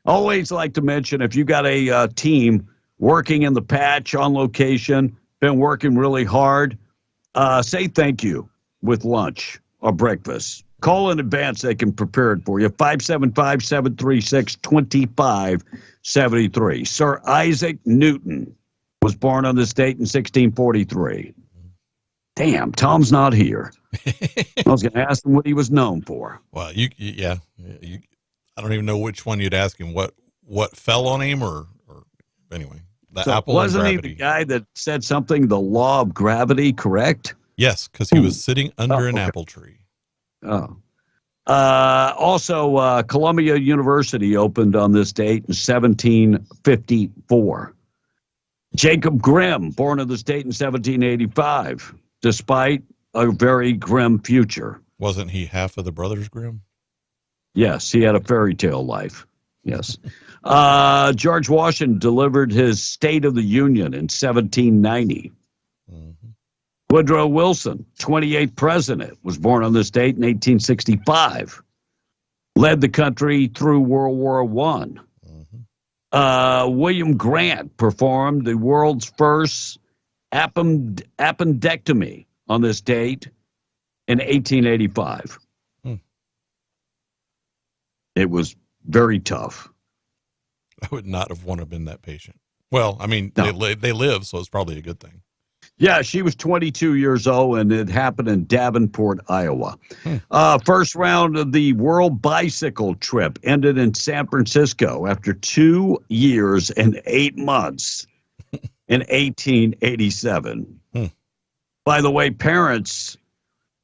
Always like to mention, if you got a team working in the patch on location, been working really hard, say thank you with lunch or breakfast. Call in advance. They can prepare it for you. 575-736-2573. Sir Isaac Newton was born on this date in 1643. Damn, Tom's not here. I was going to ask him what he was known for. Well, I don't even know which one you'd ask him. What fell on him, or anyway, the apple. Wasn't he the guy that said something? The law of gravity, correct? Yes, because he was sitting under an apple tree. Oh. Also, Columbia University opened on this date in 1754. Jacob Grimm, born on this date in 1785, despite a very grim future. Wasn't he half of the Brothers Grimm? Yes, he had a fairy tale life. Yes. George Washington delivered his State of the Union in 1790. Woodrow Wilson, 28th president, was born on this date in 1865. Led the country through World War I. William Grant performed the world's first appendectomy on this date in 1885. It was very tough. I would not have wanted to have been that patient. Well, I mean, no. They live, so it's probably a good thing. Yeah, she was 22 years old, and it happened in Davenport, Iowa. First round of the World Bicycle Trip ended in San Francisco after 2 years and 8 months in 1887. By the way, parents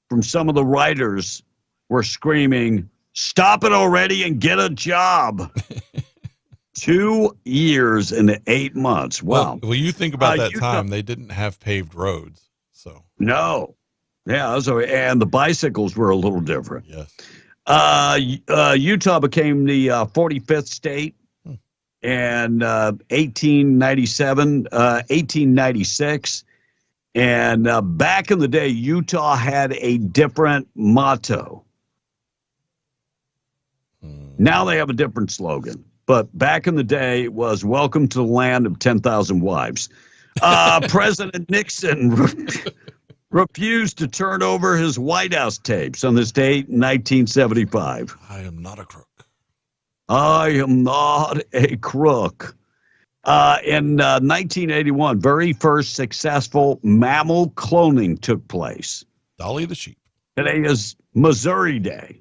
from some of the riders were screaming, "Stop it already and get a job." 2 years and 8 months. Wow. Well, you think about that time, they didn't have paved roads. So no. Yeah, and the bicycles were a little different. Yes. Utah became the 45th state in 1896. And back in the day, Utah had a different motto. Now they have a different slogan. But back in the day, it was "Welcome to the land of 10,000 wives." President Nixon refused to turn over his White House tapes on this date in 1975. I am not a crook. I am not a crook. In 1981, very first successful mammal cloning took place. Dolly the sheep. Today is Missouri Day,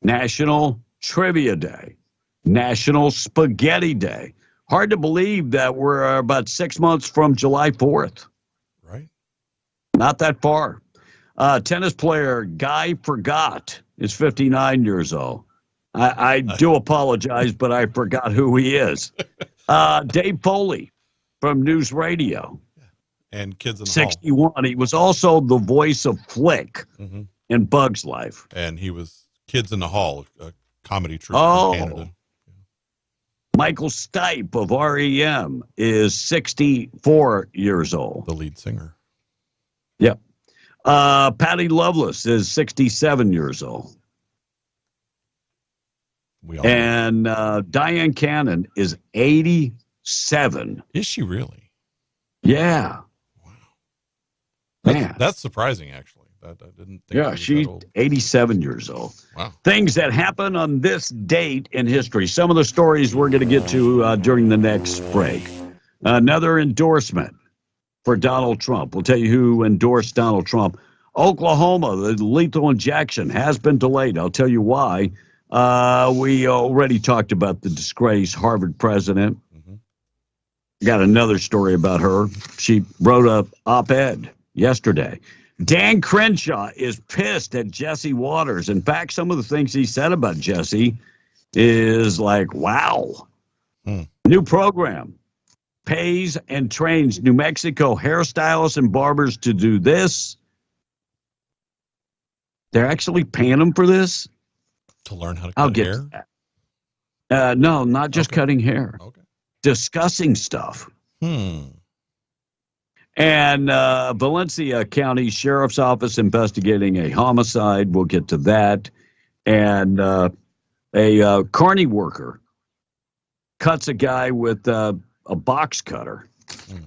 National Trivia Day, National Spaghetti Day. Hard to believe that we're about 6 months from July 4th. Right. Not that far. Tennis player Guy Forgot is 59 years old. I do apologize, but I forgot who he is. Dave Foley from News Radio. And Kids in the 61. Hall. He was also the voice of Flick in Bug's Life. And he was Kids in the Hall, a comedy troupe from Canada. Michael Stipe of REM is 64 years old. The lead singer. Yep. Patty Loveless is 67 years old. And Diane Cannon is 87. Is she really? Yeah. Man. That's surprising, actually. I didn't think yeah, she's 87 years old. Wow. Things that happen on this date in history. Some of the stories we're going to get to during the next break. Another endorsement for Donald Trump. We'll tell you who endorsed Donald Trump. Oklahoma, the lethal injection has been delayed. I'll tell you why. We already talked about the disgraced Harvard president. Got another story about her. She wrote a op-ed yesterday. Dan Crenshaw is pissed at Jesse Waters. In fact, some of the things he said about Jesse is like, wow. New program pays and trains New Mexico hairstylists and barbers to do this. They're actually paying them for this? To learn how to cut hair? To that. No, not just cutting hair. Okay. Discussing stuff. And Valencia County Sheriff's Office investigating a homicide. We'll get to that. And a carny worker cuts a guy with a box cutter.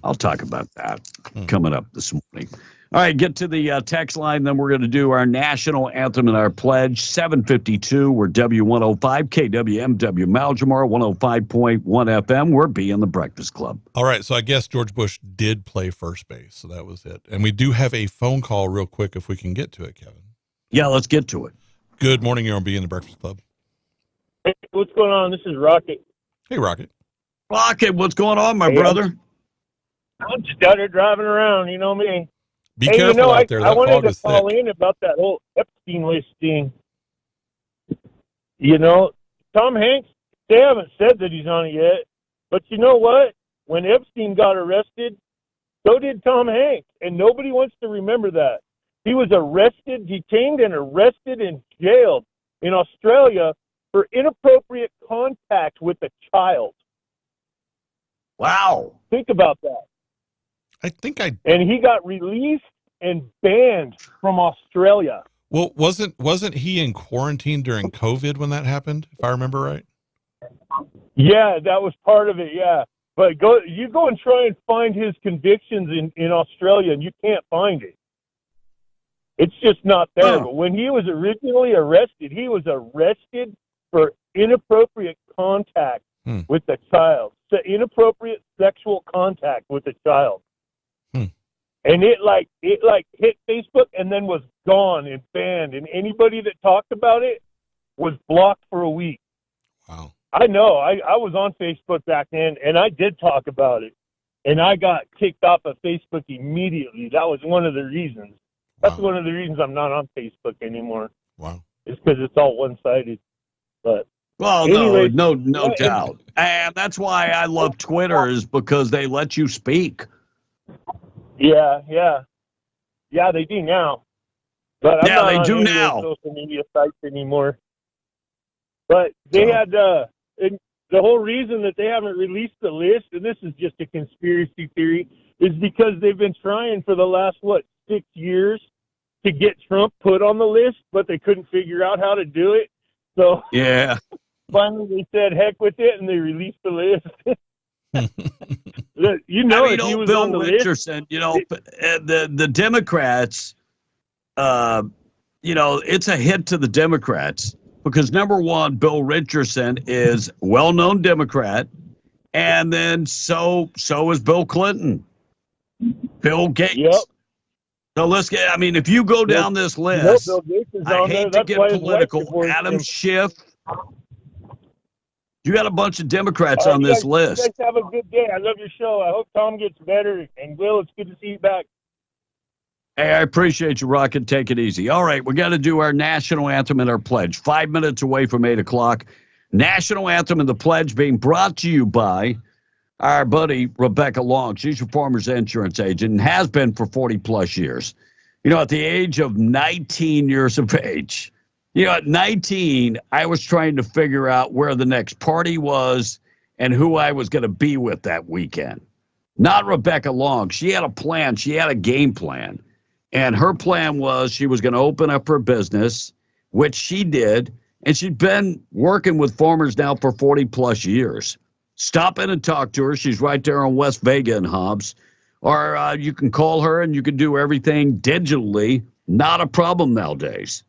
I'll talk about that coming up this morning. All right, get to the text line. Then we're going to do our national anthem and our pledge. 752, we're W105, KWMW Maljamar, 105.1 FM. We're being the Breakfast Club. All right, so I guess George Bush did play first base, so that was it. And we do have a phone call real quick if we can get to it, Kevin. Yeah, let's get to it. Good morning, you're on Being the Breakfast Club. Hey, what's going on? This is Rocket. Hey, Rocket. Rocket, what's going on, my brother? I'm just out here driving around, you know me. Be careful out there. I wanted to call thick. in about that whole Epstein list thing. You know, Tom Hanks, they haven't said that he's on it yet. But you know what? When Epstein got arrested, so did Tom Hanks. And nobody wants to remember that. He was arrested, detained, and arrested and jailed in Australia for inappropriate contact with a child. Wow. Think about that. And he got released and banned from Australia. Well, wasn't he in quarantine during COVID when that happened, if I remember right? Yeah, that was part of it, yeah. But you go and try and find his convictions in Australia, and you can't find it. It's just not there. Oh. But when he was originally arrested, he was arrested for inappropriate contact with a child. So inappropriate sexual contact with a child. And it hit Facebook and then was gone and banned. And anybody that talked about it was blocked for a week. Wow. I know. I was on Facebook back then, and I did talk about it. And I got kicked off of Facebook immediately. That was one of the reasons. That's one of the reasons I'm not on Facebook anymore. Wow. It's because it's all one-sided. But well, anyway, no doubt. And that's why I love Twitter, is because they let you speak. Yeah, they do now. But I'm not they on do any now. of those social media sites anymore. But they had the whole reason that they haven't released the list, and this is just a conspiracy theory, is because they've been trying for the last 6 years to get Trump put on the list, but they couldn't figure out how to do it. So yeah, finally they said heck with it, and they released the list. You know, if he was Bill on the Richardson, list, the Democrats, it's a hit to the Democrats because, number one, Bill Richardson is well-known Democrat, and then so is Bill Clinton, Bill Gates. Yep. So let's get, if you go down this list, Bill Gates is I on hate there. to That's why get his political. wife divorced Adam him. Schiff. You got a bunch of Democrats All right, on this list. You guys have a good day. I love your show. I hope Tom gets better. And Will, it's good to see you back. Hey, I appreciate you, Rocket. Take it easy. All right, we got to do our national anthem and our pledge. 5 minutes away from 8 o'clock. National anthem and the pledge being brought to you by our buddy Rebecca Long. She's your Farmers Insurance agent and has been for 40-plus years. You know, at the age of 19 years of age, at 19, I was trying to figure out where the next party was and who I was going to be with that weekend. Not Rebecca Long. She had a plan. She had a game plan. And her plan was she was going to open up her business, which she did. And she'd been working with farmers now for 40-plus years. Stop in and talk to her. She's right there on West Vega and Hobbs. Or you can call her and you can do everything digitally. Not a problem nowadays.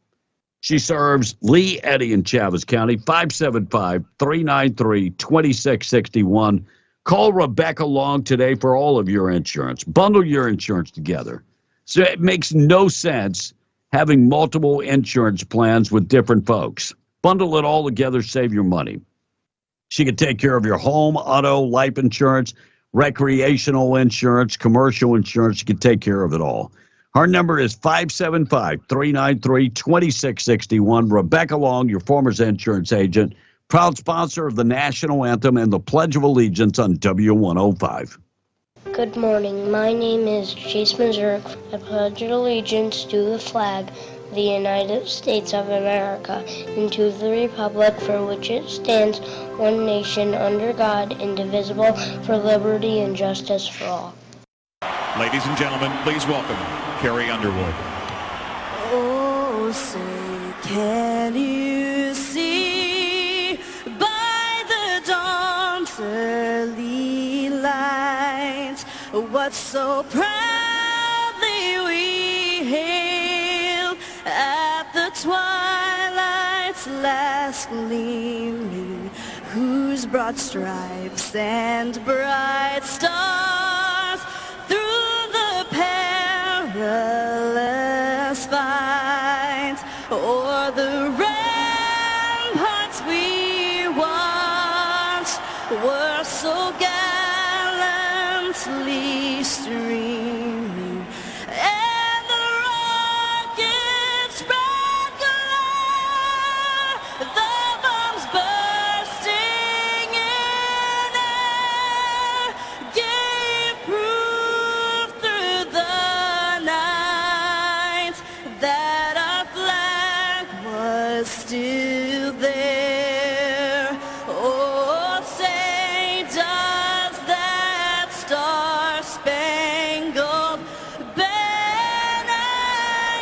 She serves Lee, Eddy, and Chaves County, 575-393-2661. Call Rebecca Long today for all of your insurance. Bundle your insurance together. So it makes no sense having multiple insurance plans with different folks. Bundle it all together, save your money. She can take care of your home, auto, life insurance, recreational insurance, commercial insurance. She can take care of it all. Her number is 575-393-2661. Rebecca Long, your Farmers Insurance agent, proud sponsor of the National Anthem and the Pledge of Allegiance on W105. Good morning. My name is Chase Mazurek. I pledge allegiance to the flag of the United States of America and to the republic for which it stands, one nation under God, indivisible, for liberty and justice for all. Ladies and gentlemen, please welcome Carrie Underwood. Oh, say, can you see by the dawn's early light what so proudly we hailed at the twilight's last gleaming, whose broad stripes and bright stars through the perilous fight o'er the ramparts we watched were so gallantly streaming, and the rockets spread glare, the bombs bursting in air gave proof through the night that our flag was still there. Oh, say, does that star-spangled banner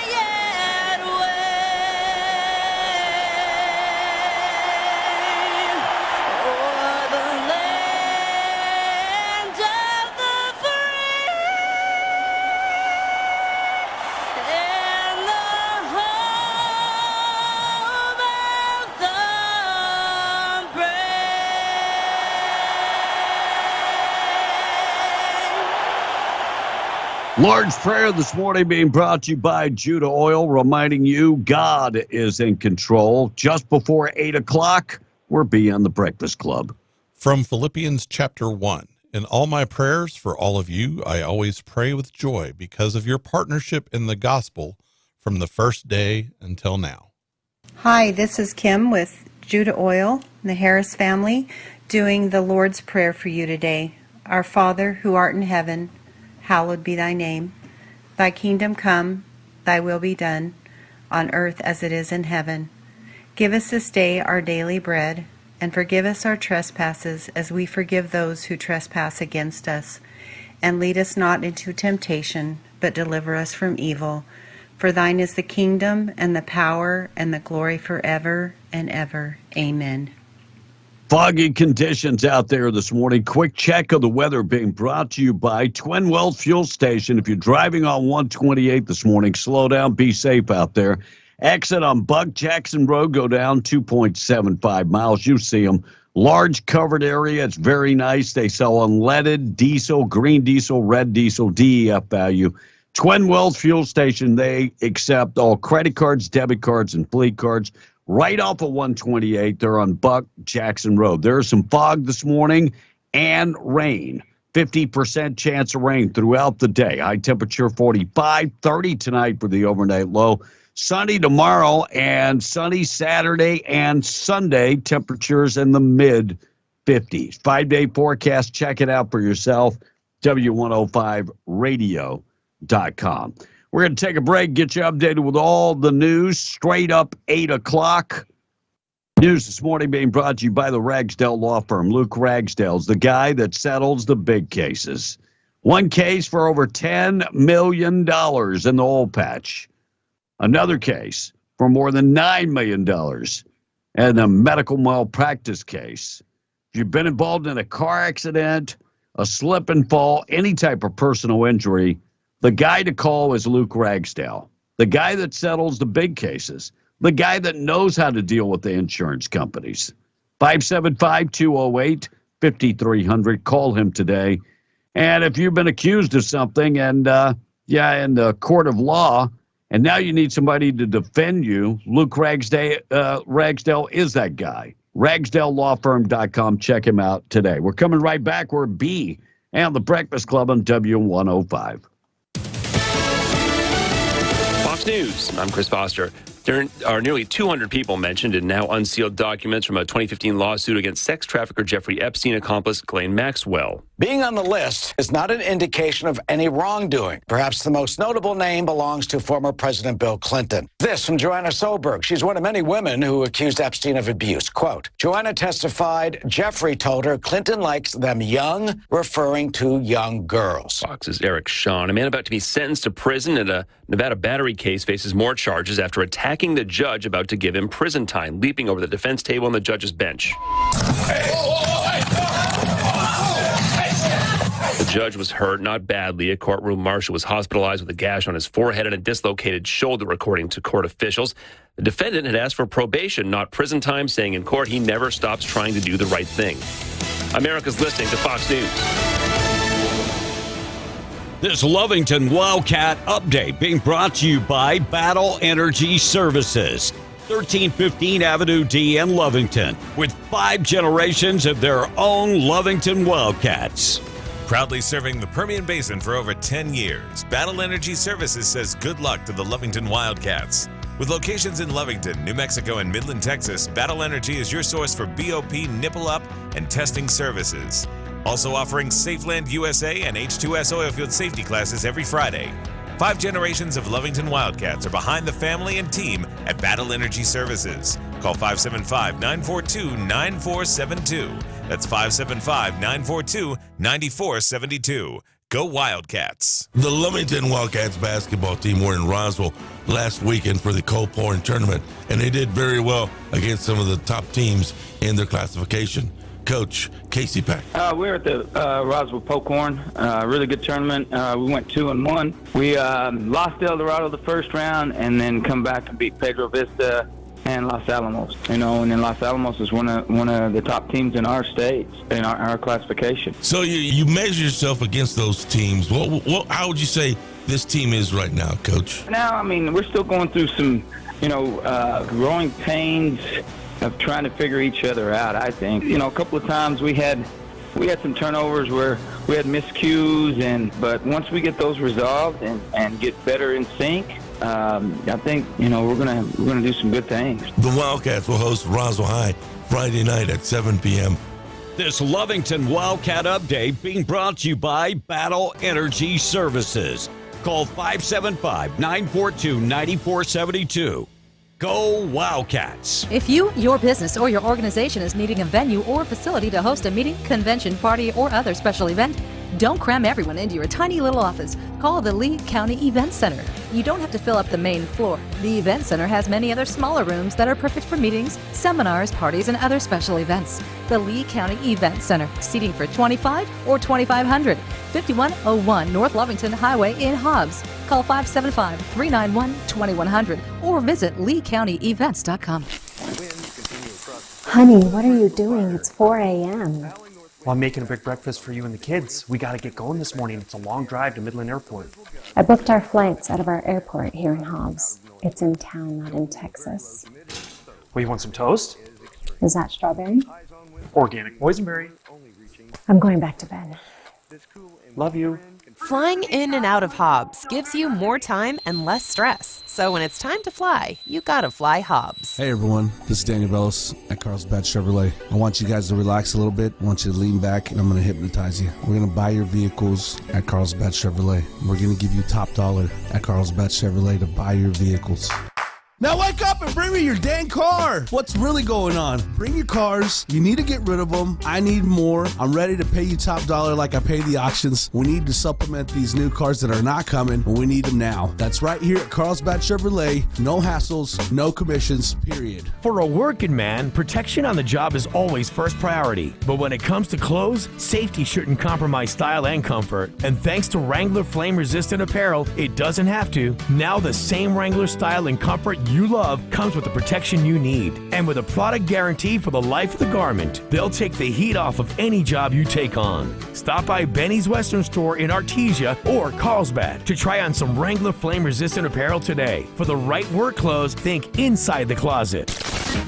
yet wave o'er the land of the free and the home of the Lord's Prayer this morning being brought to you by Judah Oil, reminding you God is in control. Just before 8 o'clock, we're Beyond the Breakfast Club. From Philippians chapter 1. In all my prayers for all of you, I always pray with joy because of your partnership in the gospel from the first day until now. Hi, this is Kim with Judah Oil and the Harris family doing the Lord's Prayer for you today. Our Father, who art in heaven, hallowed be thy name. Thy kingdom come, thy will be done, on earth as it is in heaven. Give us this day our daily bread, and forgive us our trespasses as we forgive those who trespass against us. And lead us not into temptation, but deliver us from evil. For thine is the kingdom, and the power, and the glory forever and ever. Amen. Foggy conditions out there this morning. Quick check of the weather being brought to you by Twin Wells Fuel Station. If you're driving on 128 this morning, slow down, be safe out there. Exit on Buck Jackson Road, go down 2.75 miles. You see them. Large covered area. It's very nice. They sell unleaded diesel, green diesel, red diesel, DEF value. Twin Wells Fuel Station, they accept all credit cards, debit cards, and fleet cards. right off of 128. They're on Buck Jackson Road. There's some fog this morning and rain. 50% chance of rain throughout the day. High temperature 45, 30 tonight for the overnight low. Sunny tomorrow and sunny Saturday and Sunday. Temperatures in the mid 50s. 5-day forecast. Check it out for yourself. W105radio.com. We're going to take a break, get you updated with all the news straight up 8 o'clock. News this morning being brought to you by the Ragsdale Law Firm. Luke Ragsdale's the guy that settles the big cases. One case for over $10 million in the oil patch. Another case for more than $9 million and a medical malpractice case. If you've been involved in a car accident, a slip and fall, any type of personal injury, the guy to call is Luke Ragsdale, the guy that settles the big cases, the guy that knows how to deal with the insurance companies. 575-208-5300. Call him today. And if you've been accused of something and, in the court of law, and now you need somebody to defend you, Luke Ragsdale is that guy. RagsdaleLawFirm.com. Check him out today. We're coming right back. We're B and the Breakfast Club on W105. Fox News, I'm Chris Foster. There are nearly 200 people mentioned in now unsealed documents from a 2015 lawsuit against sex trafficker Jeffrey Epstein accomplice Ghislaine Maxwell. Being on the list is not an indication of any wrongdoing. Perhaps the most notable name belongs to former President Bill Clinton. This from Joanna Soberg. She's one of many women who accused Epstein of abuse. Quote, Joanna testified Jeffrey told her Clinton likes them young, referring to young girls. Fox's Eric Shawn, a man about to be sentenced to prison in a Nevada battery case, faces more charges after attacking the judge about to give him prison time, leaping over the defense table on the judge's bench. The judge was hurt, not badly. A courtroom marshal was hospitalized with a gash on his forehead and a dislocated shoulder, according to court officials. The defendant had asked for probation, not prison time, saying in court he never stops trying to do the right thing. America's listening to Fox News. This Lovington Wildcat update being brought to you by Battle Energy Services. 1315 Avenue D in Lovington, with 5 generations of their own Lovington Wildcats. Proudly serving the Permian Basin for over 10 years, Battle Energy Services says good luck to the Lovington Wildcats. With locations in Lovington, New Mexico, and Midland, Texas, Battle Energy is your source for BOP, nipple up, and testing services. Also offering Safeland USA and H2S oilfield safety classes every Friday. 5 generations of Lovington Wildcats are behind the family and team at Battle Energy Services. Call 575-942-9472. That's 575-942-9472. Go Wildcats. The Lovington Wildcats basketball team were in Roswell last weekend for the Cold Pouring Tournament, and they did very well against some of the top teams in their classification. Coach Casey Pack. We're at the Roswell Pokhorn, really good tournament. We went 2-1. We lost El Dorado the first round, and then come back and beat Pedro Vista and Los Alamos. And then Los Alamos is one of the top teams in our states in our classification. So you measure yourself against those teams. How would you say this team is right now, Coach? Now, we're still going through some, growing pains of trying to figure each other out, I think. A couple of times we had some turnovers where we had miscues, but once we get those resolved and get better in sync, I think we're gonna do some good things. The Wildcats will host Roswell High Friday night at 7 p.m. This Lovington Wildcat update being brought to you by Battle Energy Services. Call 575-942-9472. Go Wildcats. If you, your business, or your organization is needing a venue or facility to host a meeting, convention, party, or other special event, don't cram everyone into your tiny little office. Call the Lee County Event Center. You don't have to fill up the main floor. The Event Center has many other smaller rooms that are perfect for meetings, seminars, parties, and other special events. The Lee County Event Center, seating for 25 or 2,500, 5101 North Lovington Highway in Hobbs. Call 575-391-2100 or visit LeeCountyEvents.com. Honey, what are you doing? It's 4 a.m. Well, I'm making a big breakfast for you and the kids. We got to get going this morning. It's a long drive to Midland Airport. I booked our flights out of our airport here in Hobbs. It's in town, not in Texas. Well, you want some toast? Is that strawberry? Organic boysenberry. I'm going back to bed. Love you. Flying in and out of Hobbs gives you more time and less stress. So when it's time to fly, you gotta fly Hobbs. Hey everyone, this is Daniel Bellis at Carlsbad Chevrolet. I want you guys to relax a little bit. I want you to lean back and I'm going to hypnotize you. We're going to buy your vehicles at Carlsbad Chevrolet. We're going to give you top dollar at Carlsbad Chevrolet to buy your vehicles. Now wake up and bring me your dang car. What's really going on? Bring your cars. You need to get rid of them. I need more. I'm ready to pay you top dollar like I pay the auctions. We need to supplement these new cars that are not coming, and we need them now. That's right here at Carlsbad Chevrolet. No hassles, no commissions, period. For a working man, protection on the job is always first priority. But when it comes to clothes, safety shouldn't compromise style and comfort. And thanks to Wrangler flame-resistant apparel, it doesn't have to. Now the same Wrangler style and comfort you love comes with the protection you need. And with a product guarantee for the life of the garment, they'll take the heat off of any job you take on. Stop by Benny's Western Store in Artesia or Carlsbad to try on some Wrangler flame-resistant apparel today. For the right work clothes, think inside the closet.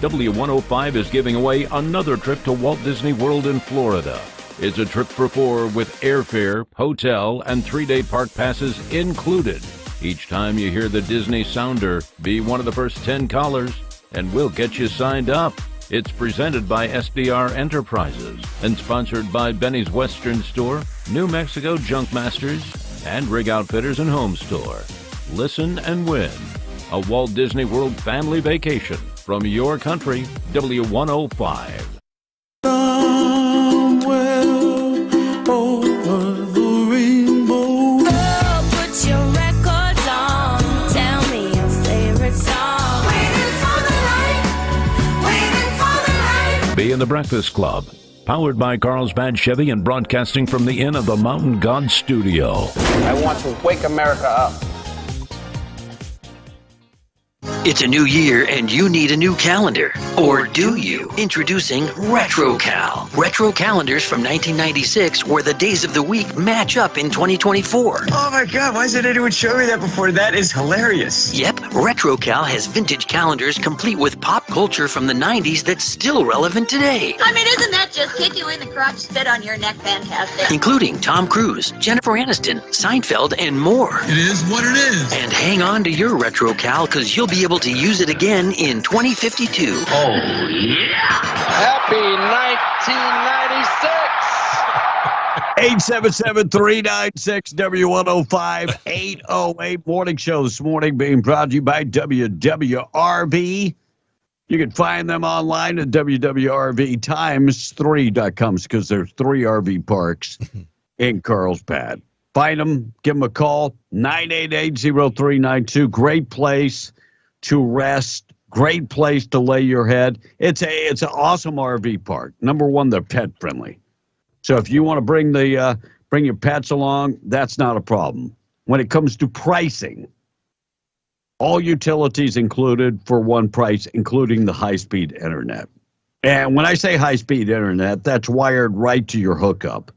W105 is giving away another trip to Walt Disney World in Florida. It's a trip for four with airfare, hotel, and 3-day park passes included. Each time you hear the Disney sounder, be one of the first 10 callers, and we'll get you signed up. It's presented by SDR Enterprises and sponsored by Benny's Western Store, New Mexico Junk Masters, and Rig Outfitters and Home Store. Listen and win. A Walt Disney World family vacation from your country, W105. Be in the Breakfast Club, powered by Carlsbad Chevy and broadcasting from the Inn of the Mountain God Studio. I want to wake America up. It's a new year and you need a new calendar. Or do you? Introducing RetroCal. Retro calendars from 1996 where the days of the week match up in 2024. Oh my God, why hasn't anyone shown me that before? That is hilarious. Yep, RetroCal has vintage calendars complete with pop culture from the 90s that's still relevant today. I mean, isn't that just kick you in the crotch, spit on your neck fantastic? Including Tom Cruise, Jennifer Aniston, Seinfeld, and more. It is what it is. And hang on to your RetroCal because you'll be able to use it again in 2052. Oh, yeah. Happy 1996. 877-396-W105, 808 morning show this morning being brought to you by WWRB. You can find them online at WWRVtimes3.com because there's 3 RV parks in Carlsbad. Find them, give them a call, 988-0392. Great place to rest, great place to lay your head. It's an awesome RV park. Number one, they're pet friendly. So if you want to bring your pets along, that's not a problem. When it comes to pricing, all utilities included for one price, including the high-speed internet. And when I say high-speed internet, that's wired right to your hookup.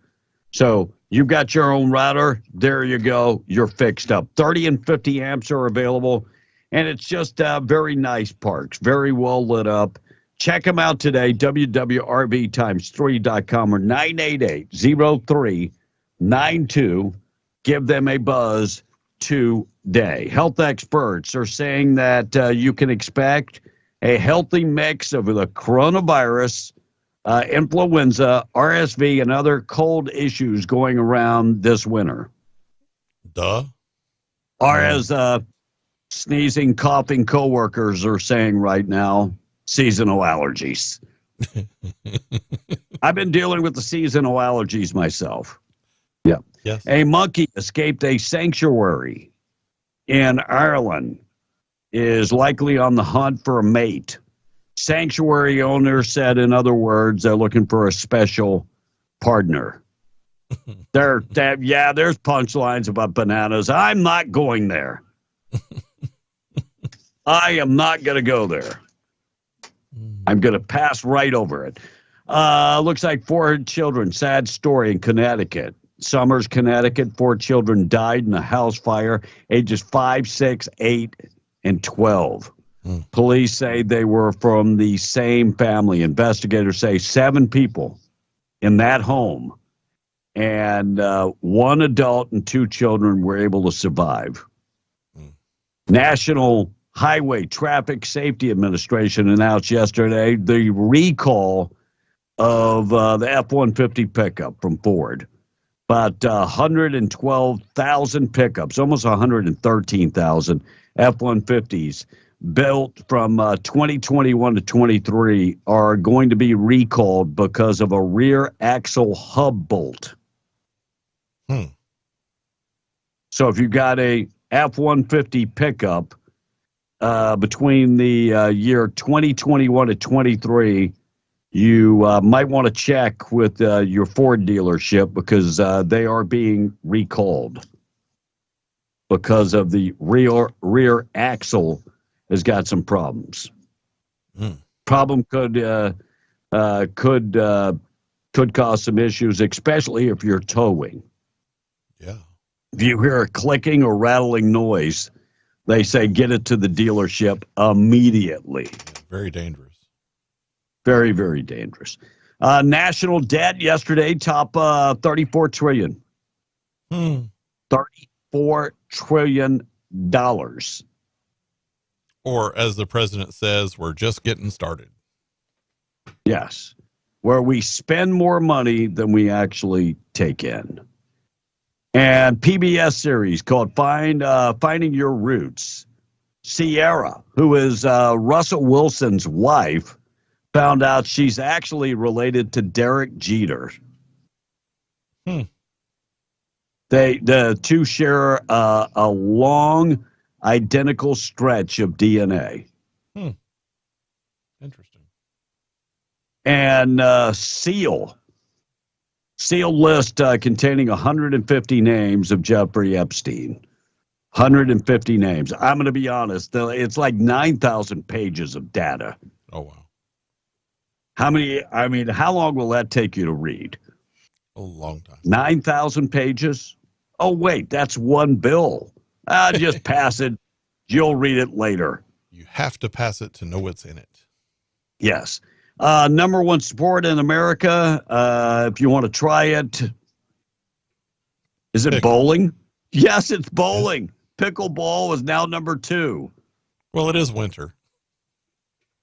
So you've got your own router. There you go. You're fixed up. 30 and 50 amps are available. And it's just very nice parks, very well lit up. Check them out today, WWRVtimes3.com or 988-0392. Give them a buzz today. Health experts are saying that you can expect a healthy mix of the coronavirus, influenza, RSV, and other cold issues going around this winter. Duh. Or as sneezing, coughing coworkers are saying right now, seasonal allergies. I've been dealing with the seasonal allergies myself. Yeah. Yes. A monkey escaped a sanctuary in Ireland, is likely on the hunt for a mate. Sanctuary owner said, in other words, they're looking for a special partner. There's punchlines about bananas. I'm not going there. I am not going to go there. I'm going to pass right over it. Looks like 4 children, sad story in Connecticut. Somers, Connecticut, 4 children died in a house fire, ages 5, 6, 8, and 12. Police say they were from the same family. Investigators say 7 people in that home, and 1 adult and 2 children were able to survive. National Highway Traffic Safety Administration announced yesterday the recall of the F-150 pickup from Ford. About 112,000 pickups, almost 113,000 F-150s built from 2021 to 23 are going to be recalled because of a rear axle hub bolt. So if you got a F-150 pickup between the year 2021 to 23, you might want to check with your Ford dealership because they are being recalled because of the rear axle has got some problems. Problem could cause some issues, especially if you're towing. Yeah. If you hear a clicking or rattling noise, they say get it to the dealership immediately. Very dangerous. Very, very dangerous. National debt yesterday, top 34 trillion. $34 trillion. Or as the president says, we're just getting started. Yes. Where we spend more money than we actually take in. And PBS series called Finding Your Roots. Sierra, who is Russell Wilson's wife, found out she's actually related to Derek Jeter. The two share a long, identical stretch of DNA. Interesting. And Seal list containing 150 names of Jeffrey Epstein. 150 names. I'm going to be honest. It's like 9,000 pages of data. Oh, wow. How long will that take you to read? A long time. 9,000 pages? Oh, wait, that's one bill. Just pass it. You'll read it later. You have to pass it to know what's in it. Yes. Number 1 sport in America, if you want to try it. Is it bowling? Yes, it's bowling. Pickleball is now number 2. Well, it is winter.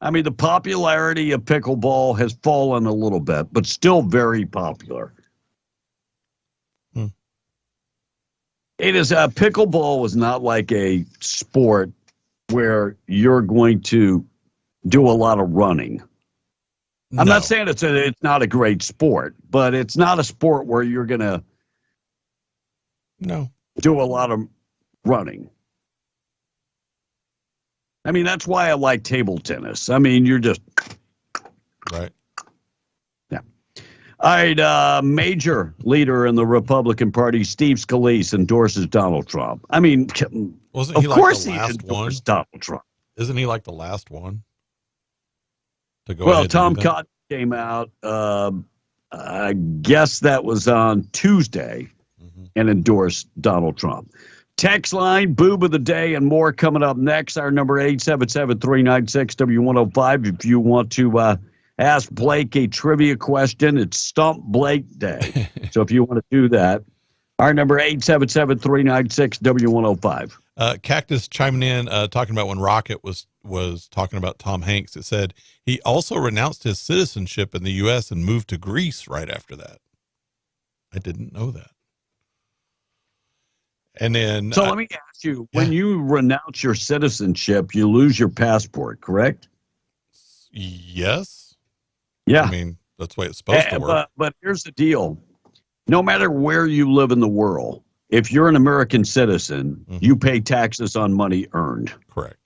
I mean, the popularity of pickleball has fallen a little bit, but still very popular. It is pickleball was not like a sport where you're going to do a lot of running. I'm not saying it's not a great sport, but it's not a sport where you're going to do a lot of running. I mean, that's why I like table tennis. I mean, you're just right. Yeah. All right. Major leader in the Republican Party, Steve Scalise, endorses Donald Trump. I mean, Wasn't of he like course the he last endorsed one? Donald Trump. Isn't he like the last one to go Well, ahead Tom and do that? Cotton came out, I guess that was on Tuesday, and endorsed Donald Trump. Text line, boob of the day, and more coming up next. Our number 877-396-W105. If you want to ask Blake a trivia question, it's Stump Blake Day. So if you want to do that, our number 877-396-W105. Cactus chiming in, talking about when Rocket was talking about Tom Hanks. It said he also renounced his citizenship in the U.S. and moved to Greece right after that. I didn't know that. And then, so let me ask you: when you renounce your citizenship, you lose your passport, correct? Yes. Yeah. I mean, that's the way it's supposed to work. But here's the deal: no matter where you live in the world, if you're an American citizen, you pay taxes on money earned. Correct.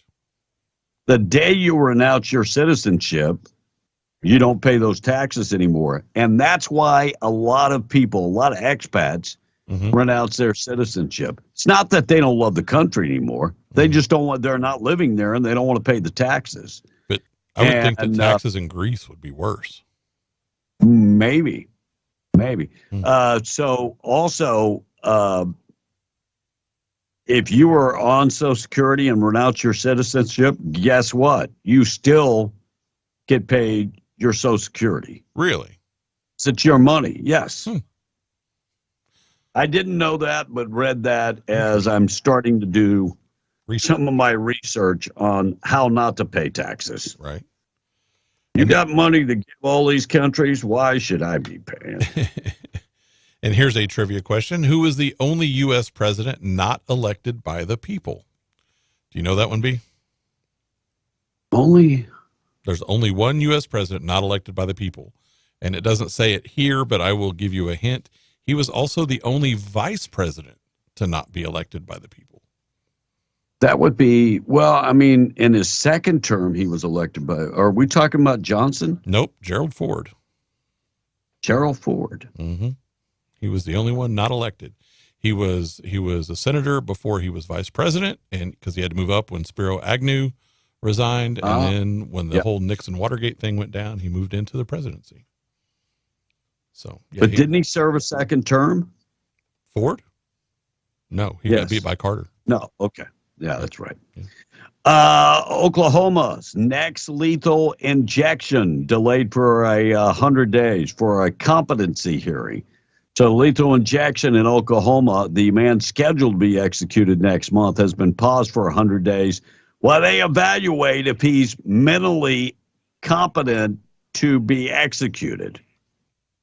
The day you renounce your citizenship, you don't pay those taxes anymore. And that's why a lot of people, a lot of expats, renounce their citizenship. It's not that they don't love the country anymore. They just don't want, they're not living there and they don't want to pay the taxes. But I would think the taxes in Greece would be worse. Maybe. So also, if you were on Social Security and renounce your citizenship, guess what? You still get paid your Social Security. Really? It's your money. Yes. I didn't know that, but read that as I'm starting to do some of my research on how not to pay taxes. Right. You got money to give all these countries. Why should I be paying? And here's a trivia question. Who was the only U.S. president not elected by the people? Do you know that one, B? There's only one U.S. president not elected by the people. And it doesn't say it here, but I will give you a hint. He was also the only vice president to not be elected by the people. That would be, well, I mean, in his second term, he was elected by, are we talking about Johnson? Nope, Gerald Ford. Gerald Ford. Mm-hmm. He was the only one not elected. He was a senator before he was vice president, and because he had to move up when Spiro Agnew resigned, and then when the whole Nixon Watergate thing went down, he moved into the presidency. So, yeah, but didn't he serve a second term? Ford? No, he got beat by Carter. No, okay. Yeah, that's right. Oklahoma's next lethal injection delayed for 100 days for a competency hearing. So lethal injection in Oklahoma, the man scheduled to be executed next month, has been paused for 100 days while they evaluate if he's mentally competent to be executed.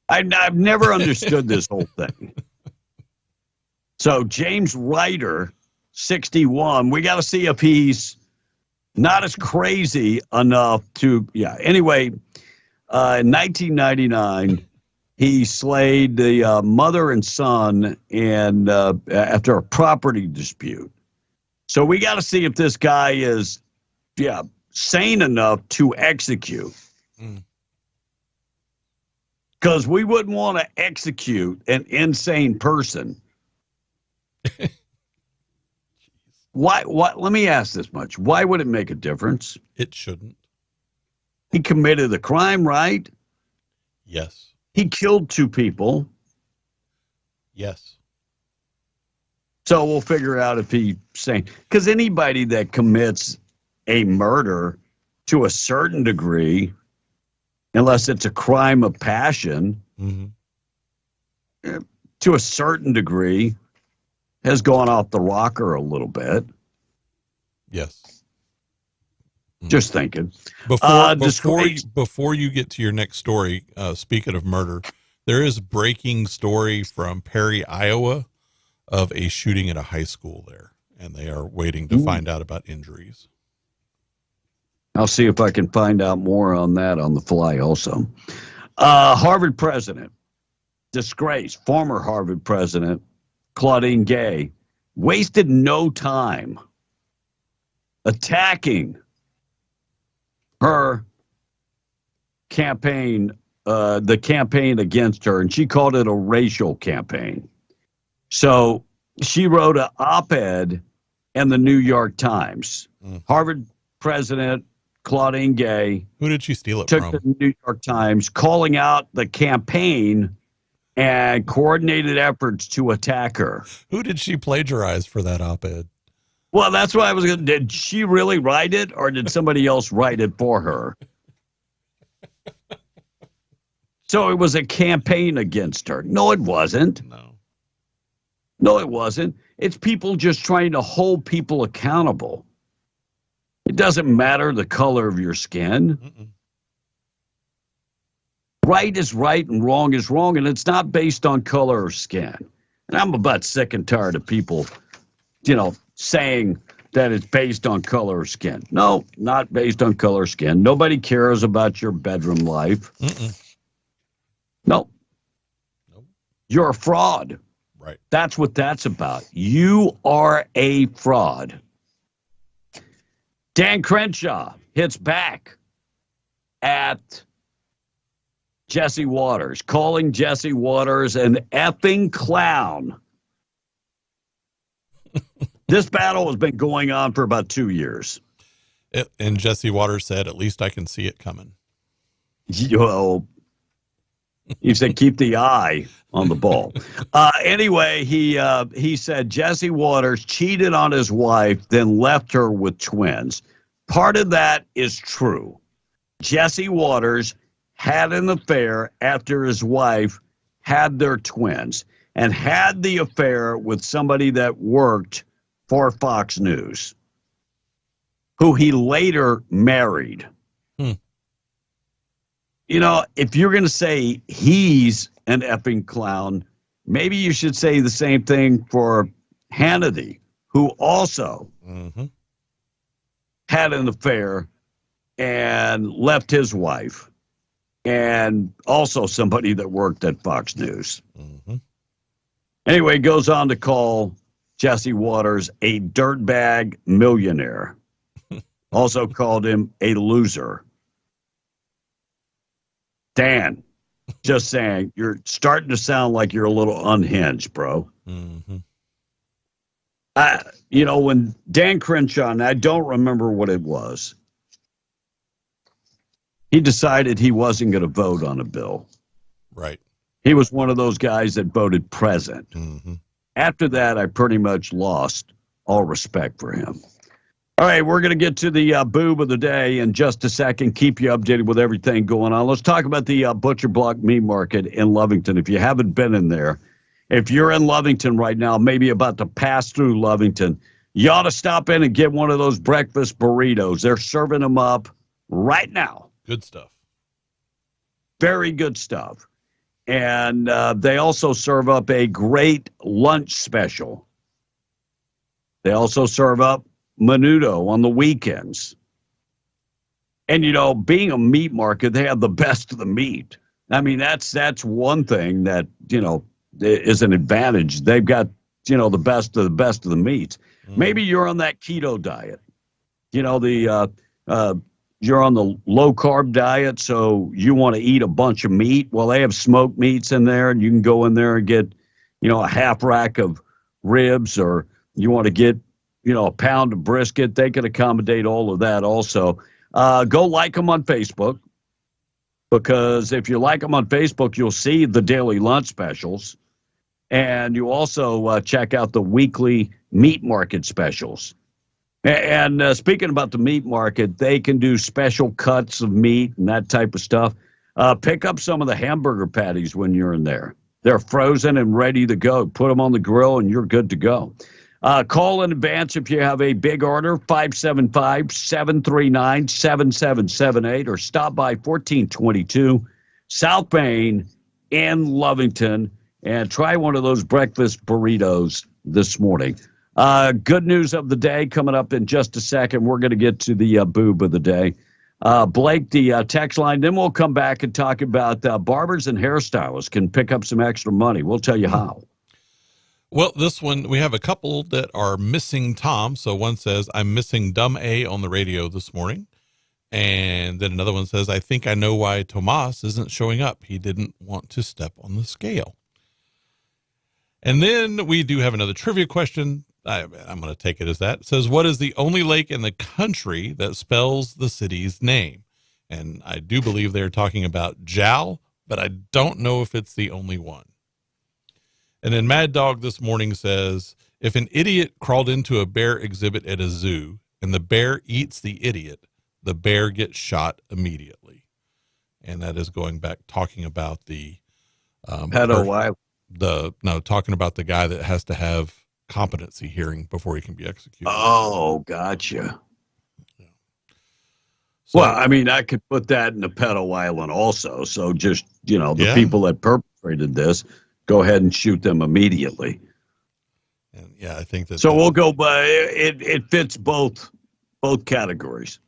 I've never understood this whole thing. So James Ryder, 61, we got to see if he's not as crazy enough to, Anyway, in 1999, he slayed the mother and son and after a property dispute. So we got to see if this guy is, sane enough to execute. Because we wouldn't want to execute an insane person. Why? Let me ask this much. Why would it make a difference? It shouldn't. He committed the crime, right? Yes. He killed 2 people. Yes. So we'll figure out if he's sane. Because anybody that commits a murder to a certain degree, unless it's a crime of passion, to a certain degree, has gone off the rocker a little bit. Yes. Just thinking. Before you get to your next story, speaking of murder, there is breaking story from Perry, Iowa, of a shooting at a high school there, and they are waiting to find out about injuries. I'll see if I can find out more on that on the fly also. Harvard president, disgraced, former Harvard president, Claudine Gay, wasted no time attacking her campaign, the campaign against her, and she called it a racial campaign. So she wrote an op-ed in the New York Times. Harvard president Claudine Gay. Who did she steal it took from? the New York Times, calling out the campaign and coordinated efforts to attack her. Who did she plagiarize for that op-ed? Well, that's why I was going to. Did she really write it, or did somebody else write it for her? So it was a campaign against her. No, it wasn't. No, it wasn't. It's people just trying to hold people accountable. It doesn't matter the color of your skin. Right is right and wrong is wrong, and it's not based on color or skin. And I'm about sick and tired of people, saying that it's based on color or skin. No, not based on color or skin. Nobody cares about your bedroom life. No. You're a fraud. Right. That's what that's about. You are a fraud. Dan Crenshaw hits back at Jesse Waters, calling Jesse Waters an effing clown. This battle has been going on for about 2 years. And Jesse Waters said, at least I can see it coming. He said, keep the eye on the ball. Anyway, he said Jesse Waters cheated on his wife, then left her with twins. Part of that is true. Jesse Waters had an affair after his wife had their twins and had the affair with somebody that worked for Fox News, who he later married. You know, if you're going to say he's an effing clown, maybe you should say the same thing for Hannity, who also had an affair and left his wife, and also somebody that worked at Fox News. Anyway, goes on to call Jesse Waters a dirtbag millionaire. Also called him a loser. Dan, just saying, you're starting to sound like you're a little unhinged, bro. You know, when Dan Crenshaw, and I don't remember what it was, he decided he wasn't going to vote on a bill. Right. He was one of those guys that voted present. After that, I pretty much lost all respect for him. All right, we're going to get to the boob of the day in just a second, keep you updated with everything going on. Let's talk about the Butcher Block Meat Market in Lovington. If you haven't been in there, if you're in Lovington right now, maybe about to pass through Lovington, you ought to stop in and get one of those breakfast burritos. They're serving them up right now. Good stuff. Very good stuff. And they also serve up a great lunch special. They also serve up menudo on the weekends. And, you know, being a meat market, they have the best of the meat. I mean, that's one thing that, you know, is an advantage. They've got, you know, the best of the meats. Maybe you're on that keto diet. You know, you're on the low-carb diet, so you want to eat a bunch of meat. Well, they have smoked meats in there, and you can go in there and get, you know, a half rack of ribs, or you want to get, you know, a pound of brisket. They can accommodate all of that also. Go like them on Facebook, because if you like them on Facebook, you'll see the daily lunch specials. And you also check out the weekly meat market specials. And speaking about the meat market, they can do special cuts of meat and that type of stuff. Pick up some of the hamburger patties when you're in there. They're frozen and ready to go. Put them on the grill and you're good to go. Call in advance if you have a big order, 575-739-7778, or stop by 1422 South Main in Lovington and try one of those breakfast burritos this morning. Good news of the day coming up in just a second. We're going to get to the boob of the day. Blake, the text line. Then we'll come back and talk about barbers and hairstylists can pick up some extra money. We'll tell you how. Well, this one, we have a couple that are missing Tom. So one says, I'm missing Dumb A on the radio this morning. And then another one says, I think I know why Tomas isn't showing up. He didn't want to step on the scale. And then we do have another trivia question. I'm going to take it as that. It says, what is the only lake in the country that spells the city's name? And I do believe they're talking about Jowl, but I don't know if it's the only one. And then Mad Dog this morning says, if an idiot crawled into a bear exhibit at a zoo and the bear eats the idiot, the bear gets shot immediately. And that is going back, talking about the talking about the guy that has to have competency hearing before he can be executed. Oh, gotcha. Yeah. So, well, I mean, I could put that in the pedo island also. So just, you know, the people that perpetrated this, go ahead and shoot them immediately. And yeah, I think that. So we'll go by it fits both categories.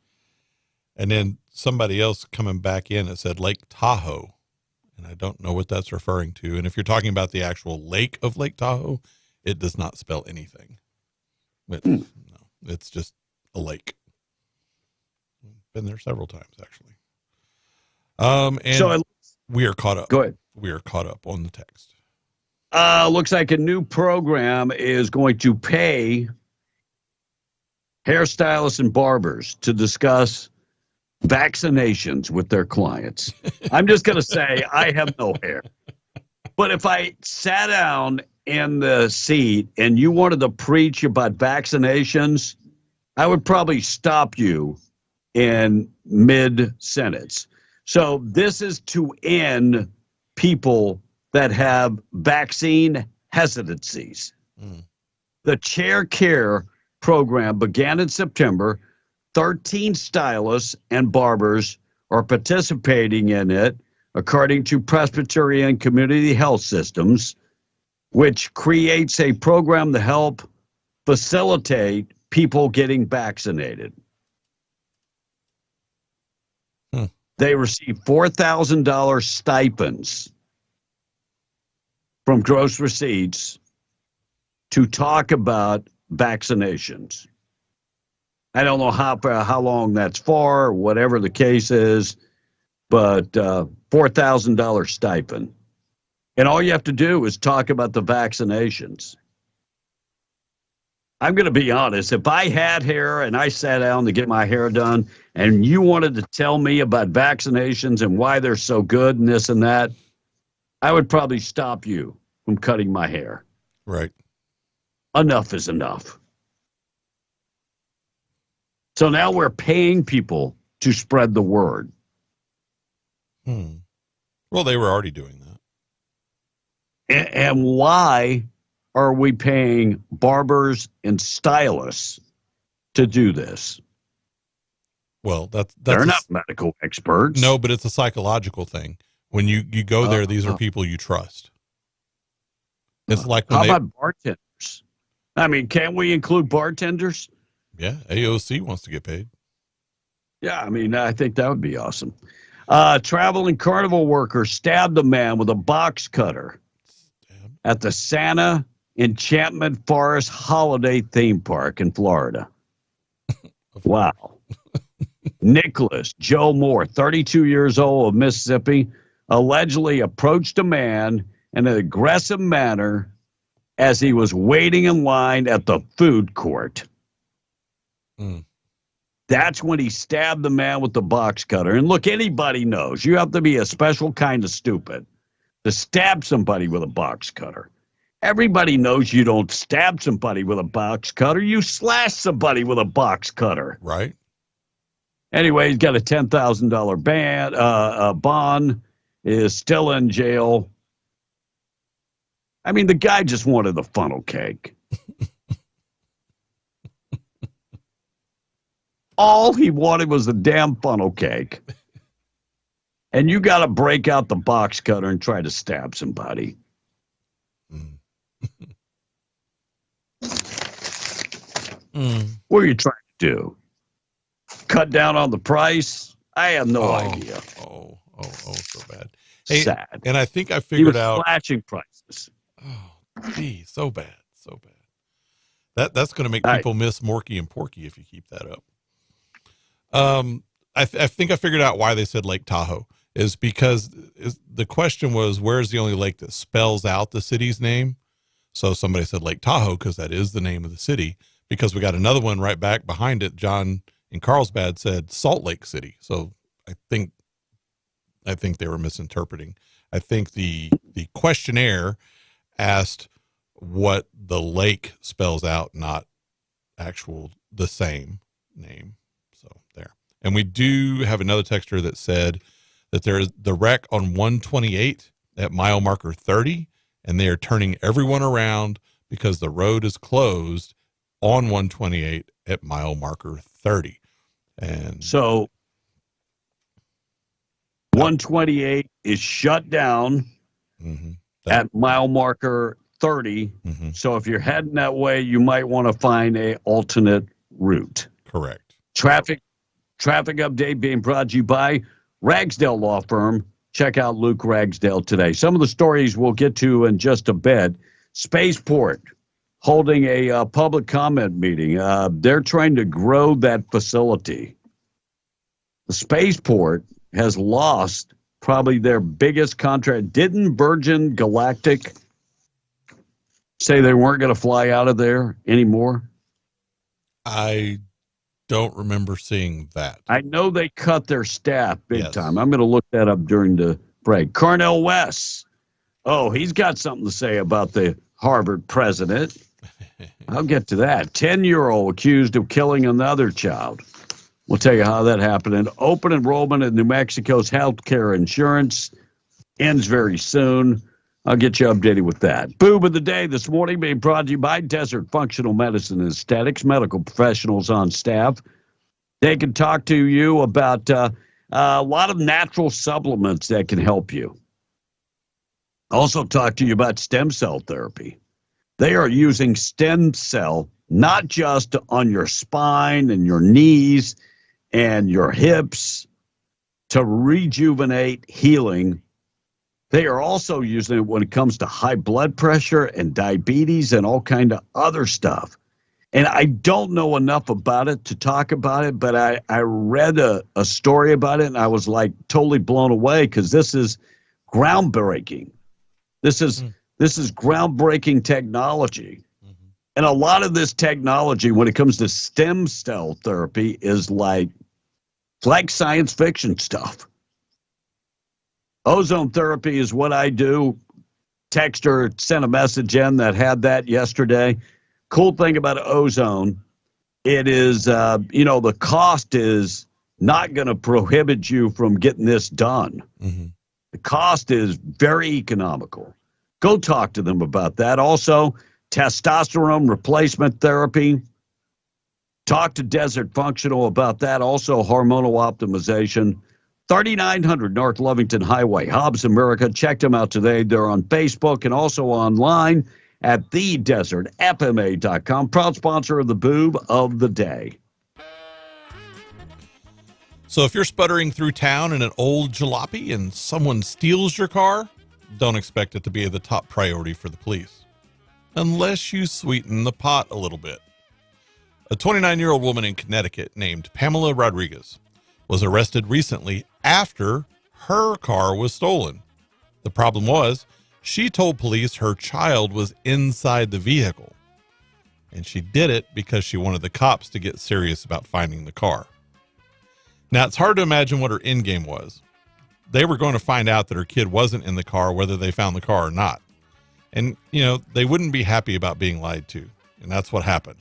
And then somebody else coming back in, it said Lake Tahoe. And I don't know what that's referring to. And if you're talking about the actual lake of Lake Tahoe, it does not spell anything. But no, it's just a lake. Been there several times, actually. And so we are caught up. Go ahead. We are caught up on the text. Looks like a new program is going to pay hairstylists and barbers to discuss vaccinations with their clients. I'm just going to say I have no hair. But if I sat down in the seat and you wanted to preach about vaccinations, I would probably stop you in mid-sentence. So this is to end people that have vaccine hesitancies. The Chair Care program began in September. 13 stylists and barbers are participating in it, according to Presbyterian Community Health Systems, which creates a program to help facilitate people getting vaccinated. They receive $4,000 stipends from gross receipts to talk about vaccinations. I don't know how long that's for, whatever the case is, but $4,000 stipend. And all you have to do is talk about the vaccinations. I'm going to be honest. If I had hair and I sat down to get my hair done and you wanted to tell me about vaccinations and why they're so good and this and that, I would probably stop you from cutting my hair. Right. Enough is enough. So now we're paying people to spread the word. Well, they were already doing that. And why are we paying barbers and stylists to do this? Well, that's they're not medical experts. No, but it's a psychological thing. When you go there, these are people you trust. It's like when how about bartenders? I mean, can't we include bartenders? Yeah, AOC wants to get paid. Yeah, I mean, I think that would be awesome. Traveling carnival worker stabbed a man with a box cutter at the Santa Enchantment Forest Holiday Theme Park in Florida. Wow. Nicholas Joe Moore, 32 years old, of Mississippi, allegedly approached a man in an aggressive manner as he was waiting in line at the food court. That's when he stabbed the man with the box cutter. And look, anybody knows you have to be a special kind of stupid to stab somebody with a box cutter. Everybody knows you don't stab somebody with a box cutter. You slash somebody with a box cutter. Right. Anyway, he's got a $10,000 bond, is still in jail. I mean, the guy just wanted the funnel cake. All he wanted was the damn funnel cake. And you got to break out the box cutter and try to stab somebody. What are you trying to do? Cut down on the price? I have no idea. Oh, so bad. Hey, sad. And I think I figured out slashing prices. Gee, so bad. That's going to make people miss Morky and Porky if you keep that up. I think I figured out why they said Lake Tahoe is because the question was, where's the only lake that spells out the city's name? So somebody said Lake Tahoe because that is the name of the city, because we got another one right back behind it. John in Carlsbad said Salt Lake City. So I think they were misinterpreting. I think the questionnaire asked what the lake spells out, not the same name. So there. And we do have another texter that said that there's the wreck on 128 at mile marker 30, and they are turning everyone around because the road is closed on 128 at mile marker 30. And so 128 is shut down at mile marker 30. So if you're heading that way, you might want to find a alternate route. Correct. Traffic update being brought to you by Ragsdale Law Firm. Check out Luke Ragsdale today. Some of the stories we'll get to in just a bit. Spaceport holding a public comment meeting. They're trying to grow that facility. The Spaceport has lost probably their biggest contract. Didn't Virgin Galactic say they weren't going to fly out of there anymore? I don't remember seeing that. I know they cut their staff big Yes. time. I'm going to look that up during the break. Cornel West. Oh, he's got something to say about the Harvard president. I'll get to that. 10-year-old accused of killing another child. We'll tell you how that happened. And open enrollment in New Mexico's health care insurance ends very soon. I'll get you updated with that. Boob of the day this morning being brought to you by Desert Functional Medicine and Aesthetics, medical professionals on staff. They can talk to you about a lot of natural supplements that can help you. Also talk to you about stem cell therapy. They are using stem cell not just on your spine and your knees and your hips to rejuvenate healing. They are also using it when it comes to high blood pressure and diabetes and all kind of other stuff. And I don't know enough about it to talk about it, but I read a story about it, and I was like totally blown away because this is groundbreaking. This is groundbreaking technology. And a lot of this technology, when it comes to stem cell therapy, is like science fiction stuff. Ozone therapy is what I do. Texter sent a message in that had that yesterday. Cool thing about ozone, it is, the cost is not going to prohibit you from getting this done. Mm-hmm. The cost is very economical. Go talk to them about that. Also, testosterone replacement therapy. Talk to Desert Functional about that. Also, hormonal optimization. 3900 North Lovington Highway, Hobbs, America. Check them out today. They're on Facebook and also online at thedesertfma.com. Proud sponsor of the Boob of the Day. So if you're sputtering through town in an old jalopy and someone steals your car, don't expect it to be the top priority for the police, unless you sweeten the pot a little bit. A 29-year-old woman in Connecticut named Pamela Rodriguez was arrested recently after her car was stolen. The problem was she told police her child was inside the vehicle, and she did it because she wanted the cops to get serious about finding the car. Now, it's hard to imagine what her end game was. They were going to find out that her kid wasn't in the car, whether they found the car or not. And, they wouldn't be happy about being lied to, and that's what happened.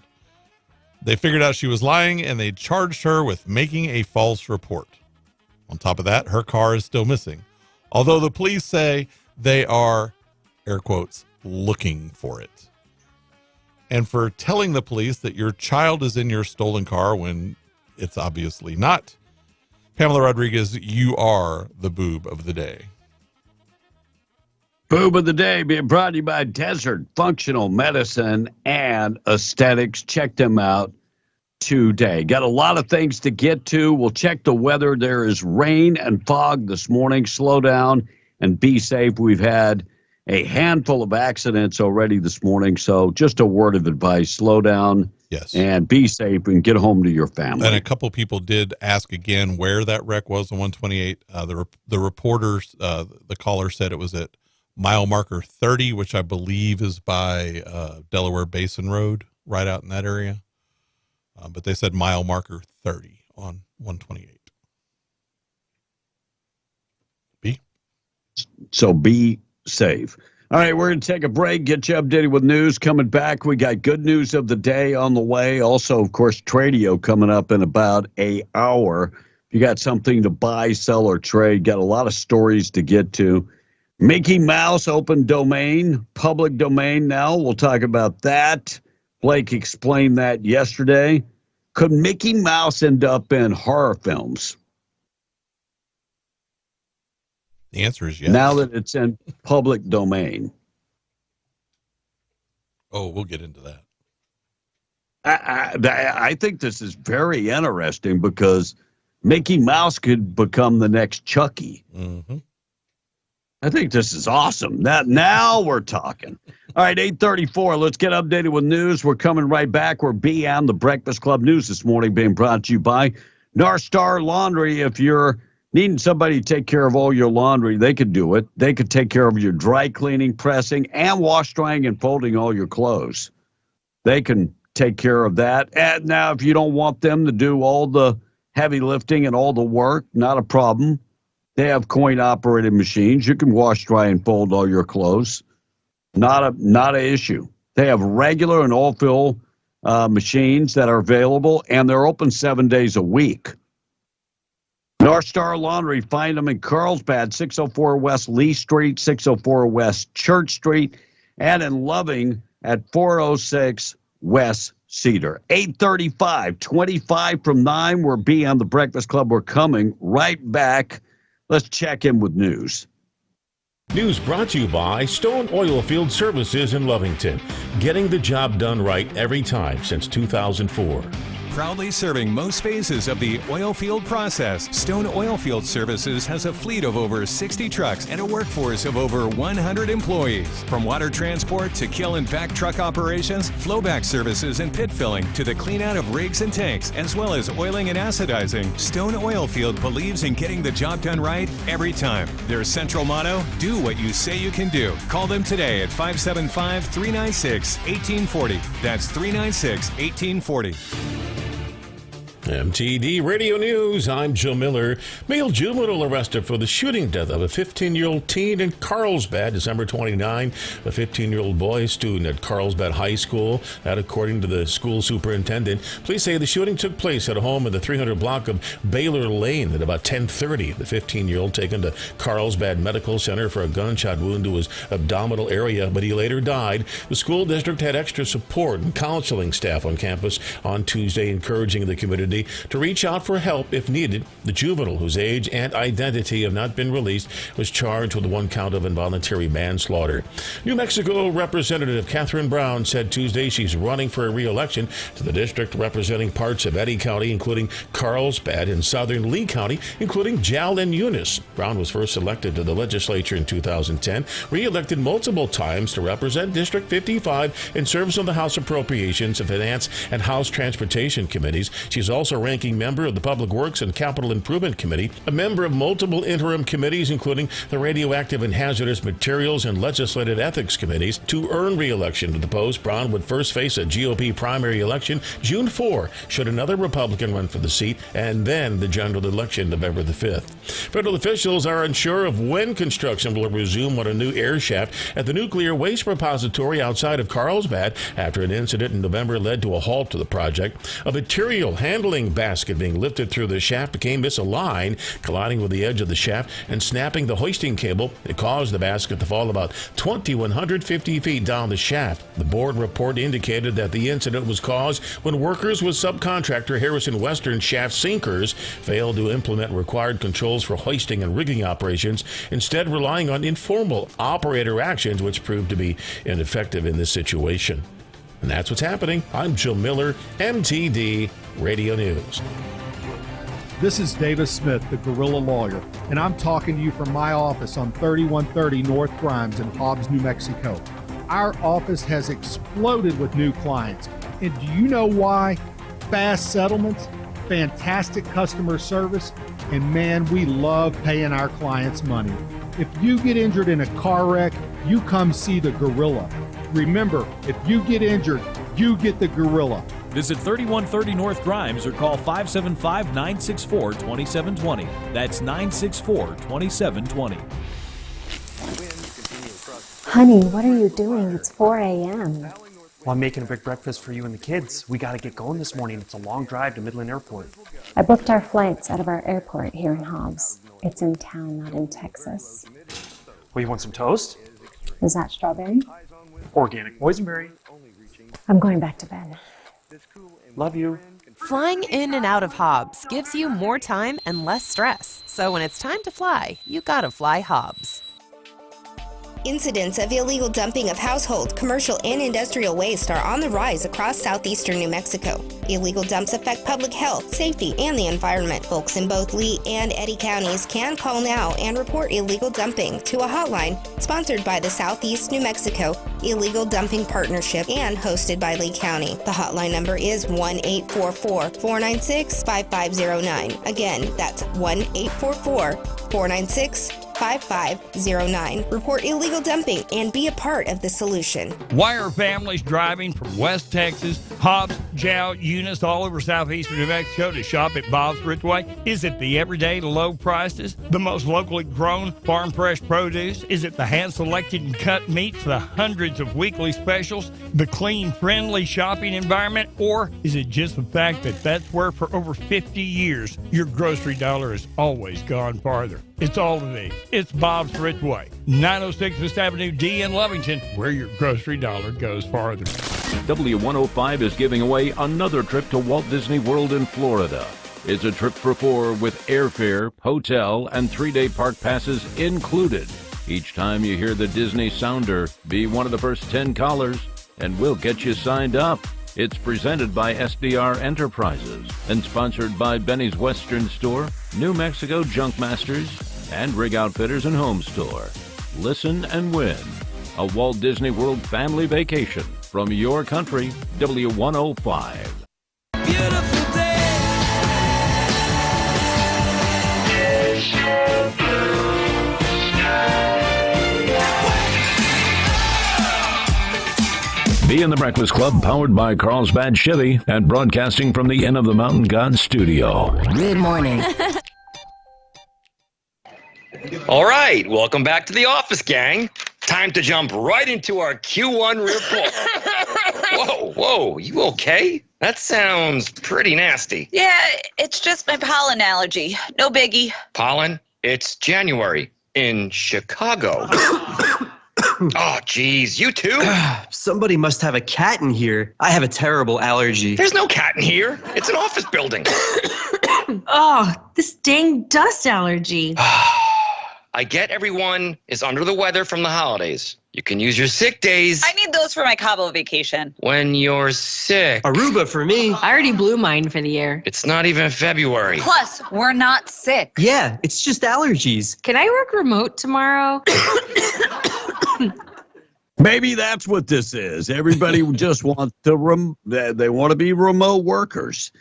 They figured out she was lying, and they charged her with making a false report. On top of that, her car is still missing, although the police say they are, air quotes, looking for it. And for telling the police that your child is in your stolen car when it's obviously not, Pamela Rodriguez, you are the boob of the day. Boob of the Day being brought to you by Desert Functional Medicine and Aesthetics. Check them out today. Got a lot of things to get to. We'll check the weather. There is rain and fog this morning. Slow down and be safe. We've had a handful of accidents already this morning, so just a word of advice. Slow down. Yes. And be safe and get home to your family. And a couple people did ask again where that wreck was on 128. The reporters, the caller said it was at mile marker 30, which I believe is by Delaware Basin Road, right out in that area. But they said mile marker 30 on 128. So be safe. All right, we're going to take a break, get you updated with news. Coming back, we got good news of the day on the way. Also, of course, Tradio coming up in about an hour. If you got something to buy, sell, or trade, got a lot of stories to get to. Mickey Mouse open domain, public domain now. We'll talk about that. Blake explained that yesterday. Could Mickey Mouse end up in horror films? The answer is yes. Now that it's in public domain. Oh, we'll get into that. I think this is very interesting because Mickey Mouse could become the next Chucky. Mm-hmm. I think this is awesome. Now we're talking. All right, 8:34. Let's get updated with news. We're coming right back. We're beyond the Breakfast Club news this morning being brought to you by North Star Laundry. If you're needing somebody to take care of all your laundry, they could do it. They could take care of your dry cleaning, pressing, and wash, drying, and folding all your clothes. They can take care of that. And now, if you don't want them to do all the heavy lifting and all the work, not a problem. They have coin-operated machines. You can wash, dry, and fold all your clothes. Not an issue. They have regular and all-fill machines that are available, and they're open 7 days a week. North Star Laundry, find them in Carlsbad, 604 West Lee Street, 604 West Church Street, and in Loving at 406 West Cedar. 8:35, 25 from 9. We're beyond the Breakfast Club. We're coming right back. Let's check in with news. News brought to you by Stone Oilfield Services in Lovington. Getting the job done right every time since 2004. Proudly serving most phases of the oil field process, Stone Oilfield Services has a fleet of over 60 trucks and a workforce of over 100 employees. From water transport to kill and vac truck operations, flowback services and pit filling to the clean out of rigs and tanks, as well as oiling and acidizing, Stone Oilfield believes in getting the job done right every time. Their central motto, do what you say you can do. Call them today at 575-396-1840. That's 396-1840. MTD Radio News, I'm Joe Miller. Male juvenile arrested for the shooting death of a 15-year-old teen in Carlsbad, December 29. A 15-year-old boy student at Carlsbad High School. That according to the school superintendent. Police say the shooting took place at a home in the 300 block of Baylor Lane at about 10:30. The 15-year-old taken to Carlsbad Medical Center for a gunshot wound to his abdominal area, but he later died. The school district had extra support and counseling staff on campus on Tuesday, encouraging the community to reach out for help if needed. The juvenile, whose age and identity have not been released, was charged with 1 count of involuntary manslaughter. New Mexico Representative Catherine Brown said Tuesday she's running for a re-election to the district representing parts of Eddy County, including Carlsbad, and southern Lee County, including Jal and Eunice. Brown was first elected to the legislature in 2010, re-elected multiple times to represent District 55 and serves on the House Appropriations and Finance and House Transportation Committees. She's also a ranking member of the Public Works and Capital Improvement Committee, a member of multiple interim committees, including the Radioactive and Hazardous Materials and Legislative Ethics Committees. To earn re-election to the post, Brown would first face a GOP primary election June 4, should another Republican run for the seat, and then the general election November the 5th. Federal officials are unsure of when construction will resume on a new air shaft at the nuclear waste repository outside of Carlsbad after an incident in November led to a halt to the project. A material handling basket being lifted through the shaft became misaligned, colliding with the edge of the shaft and snapping the hoisting cable. It caused the basket to fall about 2,150 feet down the shaft. The board report indicated that the incident was caused when workers with subcontractor Harrison Western Shaft Sinkers failed to implement required controls for hoisting and rigging operations, instead relying on informal operator actions, which proved to be ineffective in this situation. And that's what's happening. I'm Joe Miller, MTD Radio News. This is Davis Smith, the Guerrilla Lawyer, and I'm talking to you from my office on 3130 North Grimes in Hobbs, New Mexico. Our office has exploded with new clients. And do you know why? Fast settlements, fantastic customer service, and man, we love paying our clients money. If you get injured in a car wreck, you come see the Gorilla. Remember, if you get injured, you get the Gorilla. Visit 3130 North Grimes or call 575-964-2720. That's 964-2720. Honey, what are you doing? It's 4 a.m. Well, I'm making a big breakfast for you and the kids. We gotta get going this morning. It's a long drive to Midland Airport. I booked our flights out of our airport here in Hobbs. It's in town, not in Texas. Well, you want some toast? Is that strawberry? Organic boysenberry. I'm going back to bed. Love you. Flying in and out of Hobbs gives you more time and less stress. So when it's time to fly, you gotta fly Hobbs. Incidents of illegal dumping of household, commercial, and industrial waste are on the rise across southeastern New Mexico. Illegal dumps affect public health, safety, and the environment. Folks in both Lee and Eddy counties can call now and report illegal dumping to a hotline sponsored by the Southeast New Mexico Illegal Dumping Partnership and hosted by Lee County. The hotline number is 1-844-496-5509. Again, that's 1-844-496-5509. 888-785-5509. Report illegal dumping and be a part of the solution. Why are families driving from West Texas, Hobbs, Jow, Eunice, all over southeastern New Mexico to shop at Bob's Ridgeway? Is it the everyday low prices, the most locally grown farm fresh produce? Is it the hand-selected and cut meats, the hundreds of weekly specials, the clean, friendly shopping environment? Or is it just the fact that that's where for over 50 years your grocery dollar has always gone farther? It's all of these. It's Bob's Ridgeway, 906 West Avenue D in Lovington, where your grocery dollar goes farther. W105 is giving away another trip to Walt Disney World in Florida. It's a trip for 4 with airfare, hotel, and 3-day park passes included. Each time you hear the Disney sounder, be one of the first 10 callers, and we'll get you signed up. It's presented by SDR Enterprises and sponsored by Benny's Western Store, New Mexico Junk Masters, and Rig Outfitters and Home Store. Listen and win a Walt Disney World family vacation from your country, W105. Beautiful day. Be in the Breakfast Club, powered by Carlsbad Chevy and broadcasting from the Inn of the Mountain God studio. Good morning. All right, welcome back to the office, gang. Time to jump right into our Q1 report. Whoa, you okay? That sounds pretty nasty. Yeah, it's just my pollen allergy. No biggie. Pollen? It's January in Chicago. Oh, geez, you too? Somebody must have a cat in here. I have a terrible allergy. There's no cat in here. It's an office building. Oh, this dang dust allergy. I get everyone is under the weather from the holidays. You can use your sick days. I need those for my Cabo vacation. When you're sick. Aruba for me. I already blew mine for the year. It's not even February. Plus, we're not sick. Yeah, it's just allergies. Can I work remote tomorrow? Maybe that's what this is. Everybody just wants to they want to be remote workers.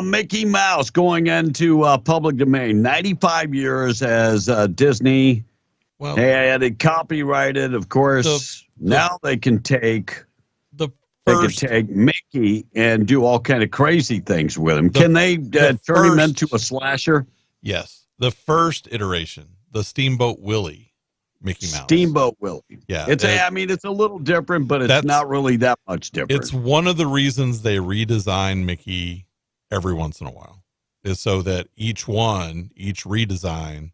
Mickey Mouse going into public domain. 95 years as Disney. Well, they had it copyrighted, of course. Now they can take Mickey and do all kind of crazy things with him. Can they turn him into a slasher? Yes. The first iteration, the Steamboat Willie Mickey Mouse. Steamboat Willie. Yeah. It's a little different, but it's not really that much different. It's one of the reasons they redesign Mickey every once in a while, is so that each redesign,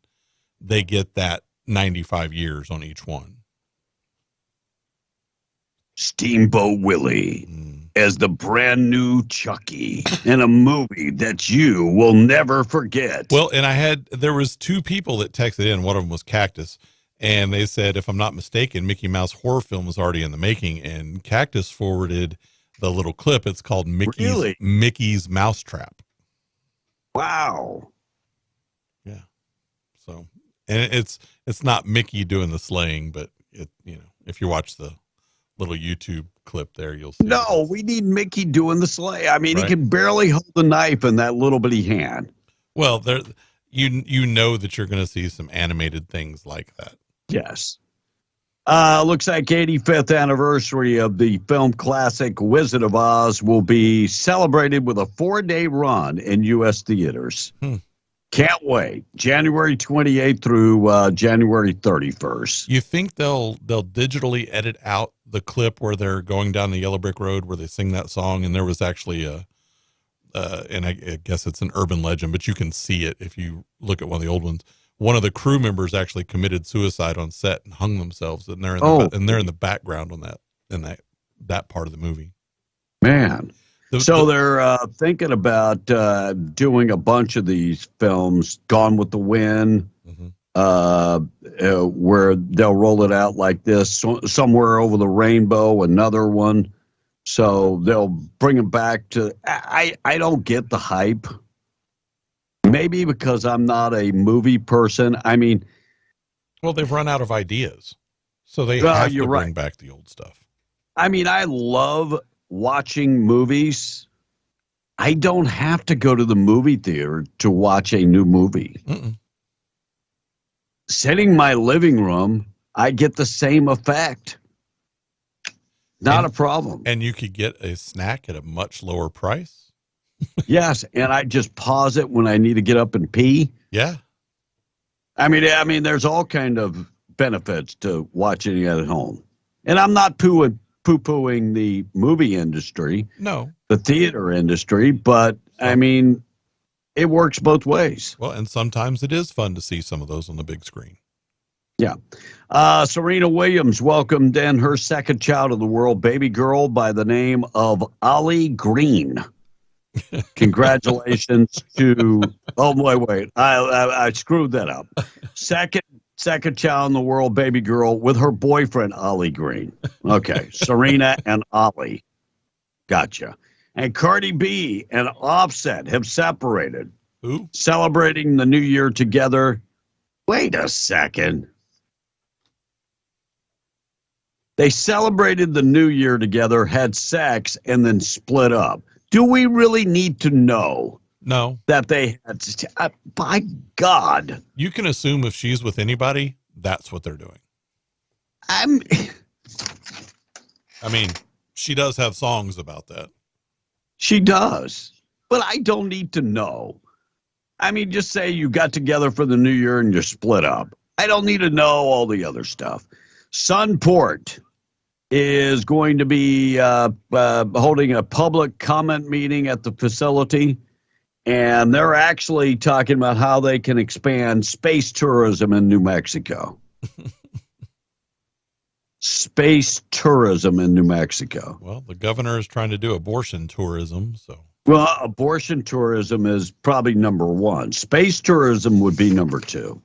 they get that 95 years on each one. Steamboat Willie as the brand new Chucky in a movie that you will never forget. Well, and there was two people that texted in. One of them was Cactus, and they said, if I'm not mistaken, Mickey Mouse horror film was already in the making, and Cactus forwarded the little clip. It's called Mickey's Mousetrap. Wow. Yeah. So, and it's not Mickey doing the slaying, but if you watch the little YouTube clip there, you'll see. No, we need Mickey doing the slay. I mean, He can barely hold the knife in that little bitty hand. Well, you know that you're going to see some animated things like that. Yes. Looks like 85th anniversary of the film classic Wizard of Oz will be celebrated with a 4-day run in U.S. theaters. Can't wait. January 28th through January 31st. You think they'll digitally edit out the clip where they're going down the yellow brick road where they sing that song? And there was actually and I guess it's an urban legend, but you can see it if you look at one of the old ones. One of the crew members actually committed suicide on set and hung themselves, and they're in the background on that part of the movie. Man. So they're thinking about doing a bunch of these films, Gone with the Wind, where they'll roll it out like this, Somewhere Over the Rainbow, another one. So they'll bring them back to. I don't get the hype. Maybe because I'm not a movie person. I mean, well, they've run out of ideas, so they have to bring back the old stuff. I mean, I love watching movies. I don't have to go to the movie theater to watch a new movie. sitting in my living room, I get the same effect. Not a problem. And you could get a snack at a much lower price. Yes, and I just pause it when I need to get up and pee. Yeah. I mean, there's all kind of benefits to watching it at home. And I'm not poo-pooing the movie industry. No. The theater industry, but I mean, it works both ways. Well, and sometimes it is fun to see some of those on the big screen. Yeah. Serena Williams welcomed in her second child of the world, baby girl by the name of Ollie Green. Congratulations to, wait. I screwed that up. Second child in the world, baby girl with her boyfriend, Ollie Green. Okay. Serena and Ollie. Gotcha. And Cardi B and Offset have separated. Who? Celebrating the new year together. Wait a second. They celebrated the new year together, had sex, and then split up. Do we really need to know? No. That they had, by God. You can assume if she's with anybody, that's what they're doing. I mean, she does have songs about that. She does. But I don't need to know. I mean, just say you got together for the new year and you split up. I don't need to know all the other stuff. Sunport is going to be holding a public comment meeting at the facility, and they're actually talking about how they can expand space tourism in New Mexico. Space tourism in New Mexico. Well, the governor is trying to do abortion tourism, so. Well, abortion tourism is probably number one. Space tourism would be number two.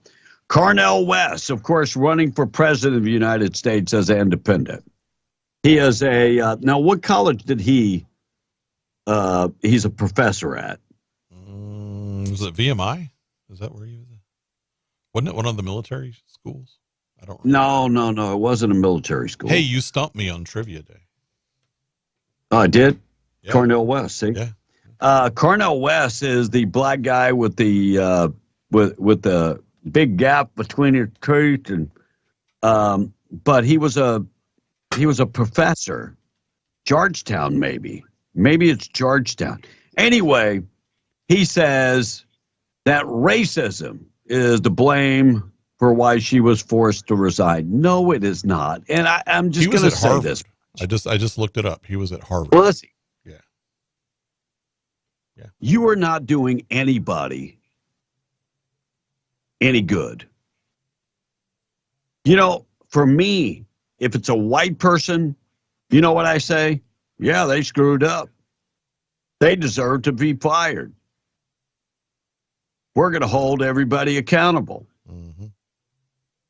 Cornel West, of course, running for president of the United States as an independent. He is now what college did he's a professor at? Was it VMI? Is that where he was at? Wasn't it one of the military schools? I don't remember. No. It wasn't a military school. Hey, you stumped me on Trivia Day. Oh, I did? Yeah. Cornel West, see? Yeah. Cornel West is the black guy with the with the big gap between his teeth, and but he was a professor. Georgetown, maybe it's Georgetown. Anyway, he says that racism is to blame for why she was forced to resign. No, it is not. And I'm just going to say Harvard. this. I just looked it up. He was at Harvard. Well, listen. Yeah. You are not doing anybody any good. You know, for me, if it's a white person, you know what I say? Yeah, they screwed up. They deserve to be fired. We're going to hold everybody accountable. Mm-hmm.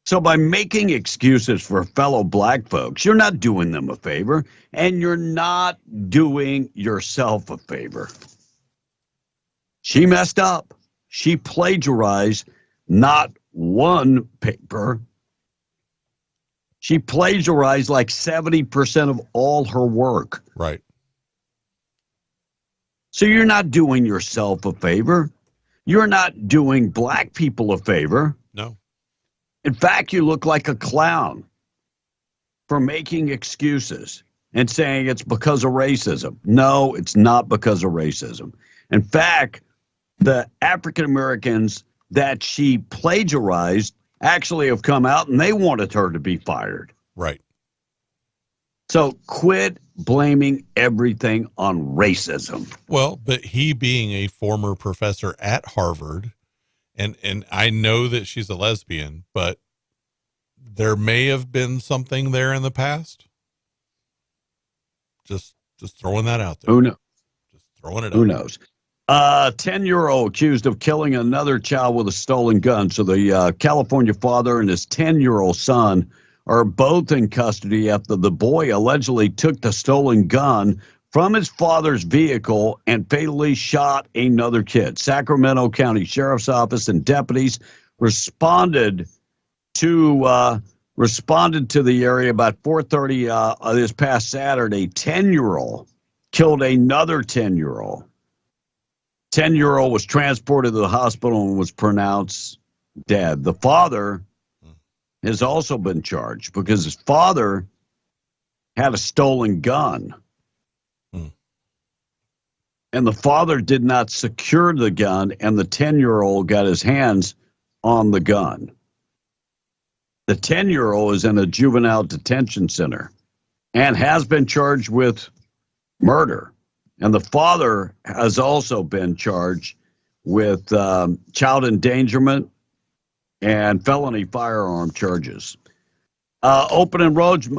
So by making excuses for fellow black folks, you're not doing them a favor, and you're not doing yourself a favor. She messed up. She plagiarized not one paper. She plagiarized like 70% of all her work. Right. So you're not doing yourself a favor. You're not doing black people a favor. No. In fact, you look like a clown for making excuses and saying it's because of racism. No, it's not because of racism. In fact, the African Americans that she plagiarized actually have come out and they wanted her to be fired. Right. So quit blaming everything on racism. Well, but he being a former professor at Harvard, and I know that she's a lesbian, but there may have been something there in the past. Just throwing that out there. Who knows? Just throwing it out. Who knows? 10-year-old accused of killing another child with a stolen gun. So the California father and his 10-year-old son are both in custody after the boy allegedly took the stolen gun from his father's vehicle and fatally shot another kid. Sacramento County Sheriff's Office and deputies responded to the area about 4:30 this past Saturday. 10-year-old killed another 10-year-old. 10-year-old was transported to the hospital and was pronounced dead. The father has also been charged because his father had a stolen gun. And the father did not secure the gun, and the 10-year-old got his hands on the gun. The 10-year-old is in a juvenile detention center and has been charged with murder. And the father has also been charged with child endangerment and felony firearm charges. Open enrollment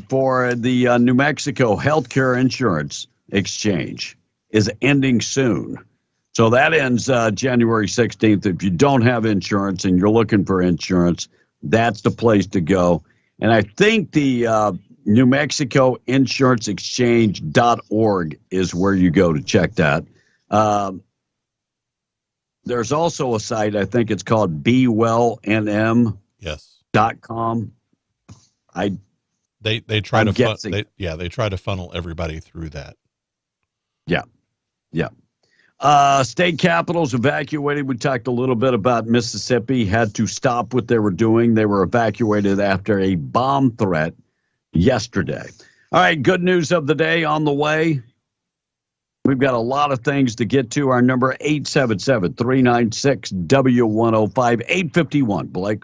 for the New Mexico Healthcare Insurance Exchange is ending soon. So that ends January 16th. If you don't have insurance and you're looking for insurance, that's the place to go. And I think the New Mexico Insurance Exchange.org is where you go to check that. There's also a site, I think it's called BeWellNM.com. They try they try to funnel everybody through that. Yeah. State capitals evacuated. We talked a little bit about Mississippi, had to stop what they were doing. They were evacuated after a bomb threat yesterday. All right, good news of the day on the way. We've got a lot of things to get to. Our number 877-396-W105, 851. Blake.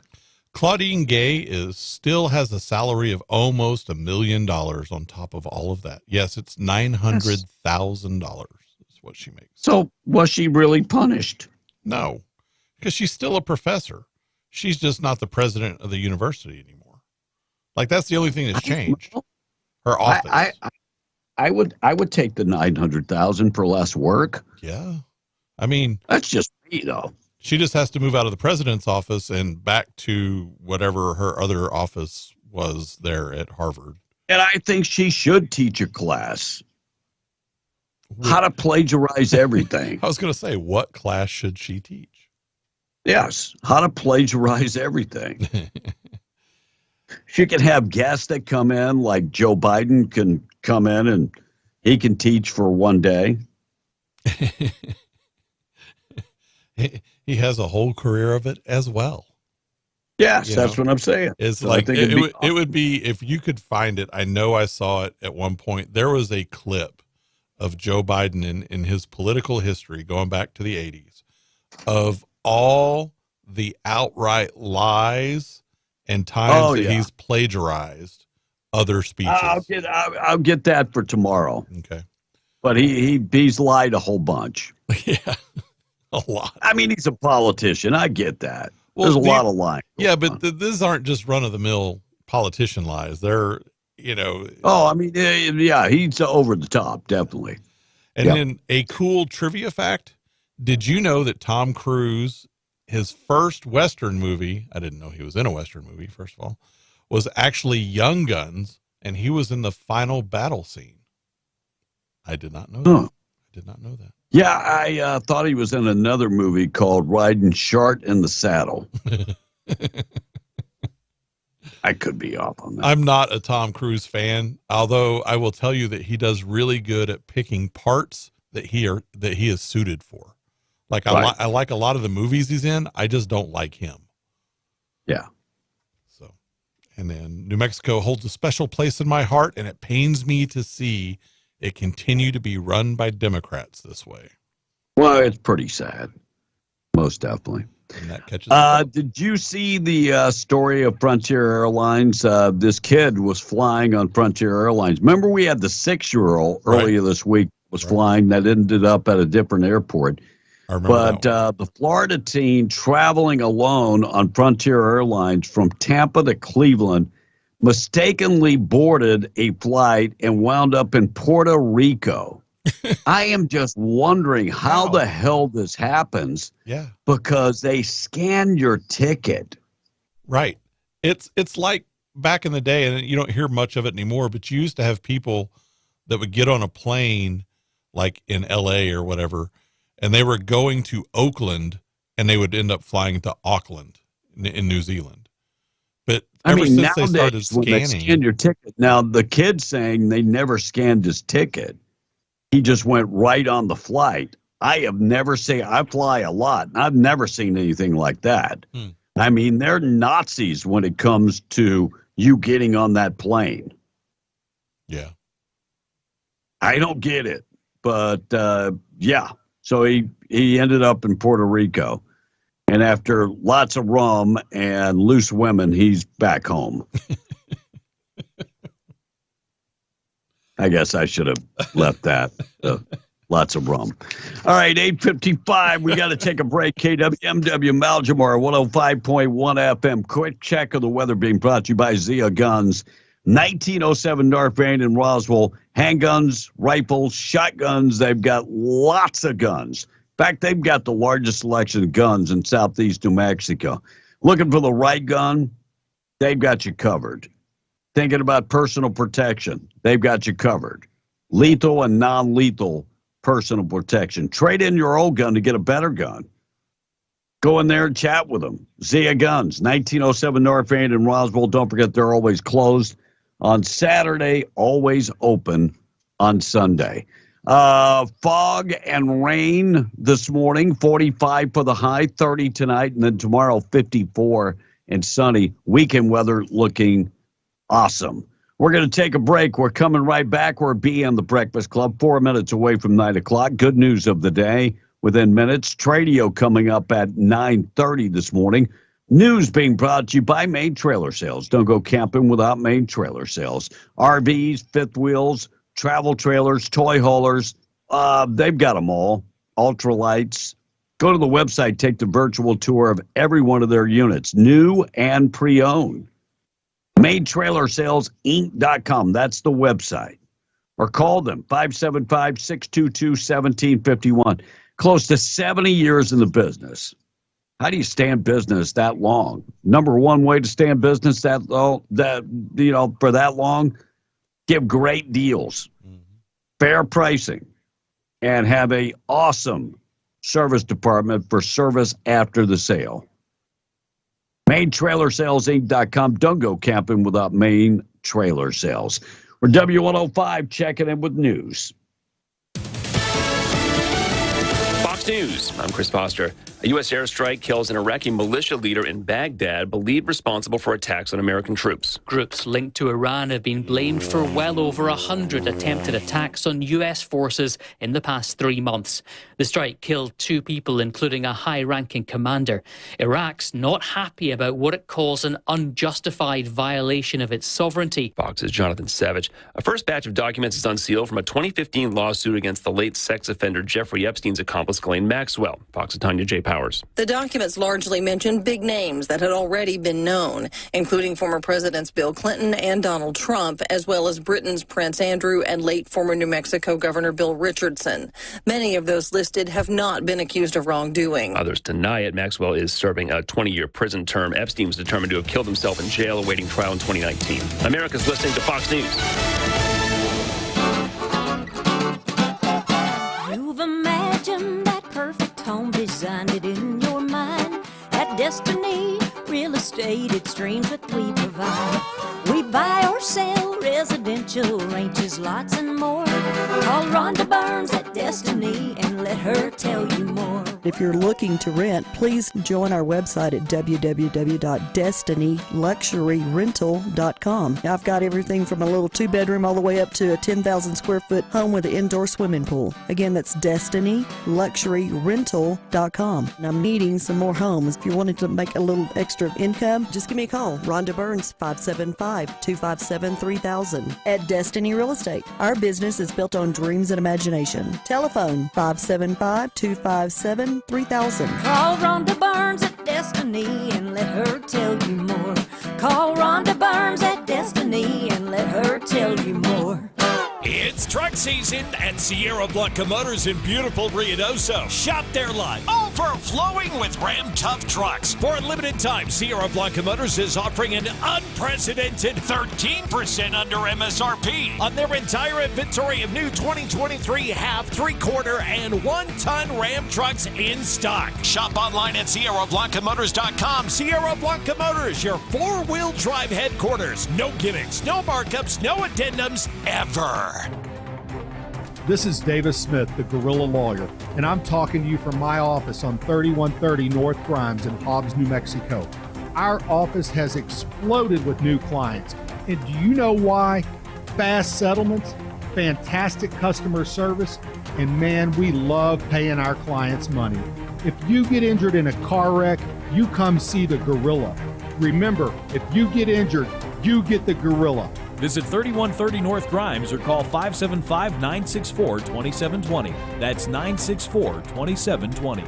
Claudine Gay still has a salary of almost $1 million on top of all of that. Yes, it's $900,000 is what she makes. So was she really punished? No, because she's still a professor. She's just not the president of the university anymore. Like, that's the only thing that's changed. Her office. I would take the $900,000 for less work. Yeah. I mean, that's just me, though. She just has to move out of the president's office and back to whatever her other office was there at Harvard. And I think she should teach a class. How to plagiarize everything. I was going to say, what class should she teach? Yes, how to plagiarize everything. She can have guests that come in, like Joe Biden can come in and he can teach for one day. He has a whole career of it as well. Yes, that's what I'm saying. It's So like, I think it would be, if you could find it, I know I saw it at one point. There was a clip of Joe Biden in his political history going back to the 80s of all the outright lies and times that he's plagiarized other speeches. I'll get that for tomorrow. Okay. But he's lied a whole bunch. Yeah, a lot. I mean, he's a politician. I get that. There's a lot of lying. Yeah, but these aren't just run-of-the-mill politician lies. They're, Oh, I mean, yeah, he's over the top, definitely. And then a cool trivia fact. Did you know that Tom Cruise, his first Western movie, I didn't know he was in a Western movie, first of all, was actually Young Guns, and he was in the final battle scene. I did not know that. I did not know that. Yeah, I thought he was in another movie called Riding Short in the Saddle. I could be off on that. I'm not a Tom Cruise fan, although I will tell you that he does really good at picking parts that he is suited for. Like, Right. I like a lot of the movies he's in. I just don't like him. Yeah. So, and then New Mexico holds a special place in my heart, and it pains me to see it continue to be run by Democrats this way. Well, it's pretty sad. Most definitely. And that catches did you see the story of Frontier Airlines? This kid was flying on Frontier Airlines. Remember, we had the 6-year-old earlier this week was flying that ended up at a different airport. I remember But the Florida teen traveling alone on Frontier Airlines from Tampa to Cleveland mistakenly boarded a flight and wound up in Puerto Rico. I am just wondering how the hell this happens. Yeah. Because they scan your ticket. Right. It's like back in the day, and you don't hear much of it anymore, but you used to have people that would get on a plane like in LA or whatever, and they were going to Oakland and they would end up flying to Auckland in New Zealand. But ever since they started nowadays, when they scanning scan your ticket, now the kid's saying they never scanned his ticket. He just went right on the flight. I have never seen, I fly a lot, and I've never seen anything like that. I mean, they're Nazis when it comes to you getting on that plane. Yeah. I don't get it. But, yeah. So he ended up in Puerto Rico. And after lots of rum and loose women, he's back home. I guess I should have left that. Lots of rum. All right, 8:55. We got to take a break. KWMW Maljamore, 105.1 FM. Quick check of the weather being brought to you by Zia Guns. 1907 North Main in Roswell. Handguns, rifles, shotguns. They've got lots of guns. In fact, they've got the largest selection of guns in southeast New Mexico. Looking for the right gun? They've got you covered. Thinking about personal protection? They've got you covered. Lethal and non-lethal personal protection. Trade in your old gun to get a better gun. Go in there and chat with them. Zia Guns, 1907 North Main in Roswell. Don't forget they're always closed on Saturday, always open on Sunday. Fog and rain this morning, 45 for the high, 30 tonight, and then tomorrow 54 and sunny. Weekend weather looking awesome. We're going to take a break. We're coming right back. We're BM the Breakfast Club, 4 minutes away from 9 o'clock. Good news of the day within minutes. Tradio coming up at 9:30 this morning. News being brought to you by Main Trailer Sales. Don't go camping without Main Trailer Sales. RVs, fifth wheels, travel trailers, toy haulers. They've got them all. Ultralights. Go to the website, take the virtual tour of every one of their units, new and pre-owned. MainTrailerSalesInc.com. That's the website. Or call them, 575-622-1751. Close to 70 years in the business. How do you stay in business that long? Number one way to stay in business for that long, give great deals, fair pricing, and have a awesome service department for service after the sale. MainTrailerSalesInc.com. Don't go camping without Main Trailer Sales. We're W105 checking in with news. Fox News, I'm Chris Foster. A U.S. airstrike kills an Iraqi militia leader in Baghdad, believed responsible for attacks on American troops. Groups linked to Iran have been blamed for well over 100 attempted attacks on U.S. forces in the past 3 months. The strike killed 2 people, including a high-ranking commander. Iraq's not happy about what it calls an unjustified violation of its sovereignty. Fox's Jonathan Savage. A first batch of documents is unsealed from a 2015 lawsuit against the late sex offender Jeffrey Epstein's accomplice Ghislaine Maxwell. Fox's Tanya J. Powers. The documents largely mentioned big names that had already been known, including former Presidents Bill Clinton and Donald Trump, as well as Britain's Prince Andrew and late former New Mexico Governor Bill Richardson. Many of those listed have not been accused of wrongdoing. Others deny it. Maxwell is serving a 20-year prison term. Epstein was determined to have killed himself in jail awaiting trial in 2019. America's listening to Fox News. You've imagined that perfect home, designed it in your mind. At Destiny Real Estate, it's dreams that we provide. We buy or sell residential ranches, lots and more. Call Rhonda Burns at Destiny and let her tell you more. If you're looking to rent, please join our website at www.destinyluxuryrental.com. I've got everything from a little 2-bedroom all the way up to a 10,000 square foot home with an indoor swimming pool. Again, that's destinyluxuryrental.com. And I'm needing some more homes. If you wanted to make a little extra income, just give me a call. Rhonda Burns, 575-257-3000. At Destiny Real Estate, our business is built on dreams and imagination. Telephone 575-257-3000. Call Rhonda Burns at Destiny and let her tell you more. Call Rhonda Burns at Destiny and let her tell you more. It's truck season at Sierra Blanca Motors in beautiful Ruidoso. Shop their lot, overflowing with Ram Tough trucks. For a limited time, Sierra Blanca Motors is offering an unprecedented 13% under MSRP on their entire inventory of new 2023 half, 3/4, and 1-ton Ram trucks in stock. Shop online at SierraBlancaMotors.com. Sierra Blanca Motors, your 4-wheel drive headquarters. No gimmicks, no markups, no addendums, ever. This is Davis Smith, the Guerrilla Lawyer, and I'm talking to you from my office on 3130 North Grimes in Hobbs, New Mexico. Our office has exploded with new clients. And do you know why? Fast settlements, fantastic customer service, and man, we love paying our clients money. If you get injured in a car wreck, you come see the Gorilla. Remember, if you get injured, you get the Gorilla. Visit 3130 North Grimes or call 575-964-2720. That's 964-2720.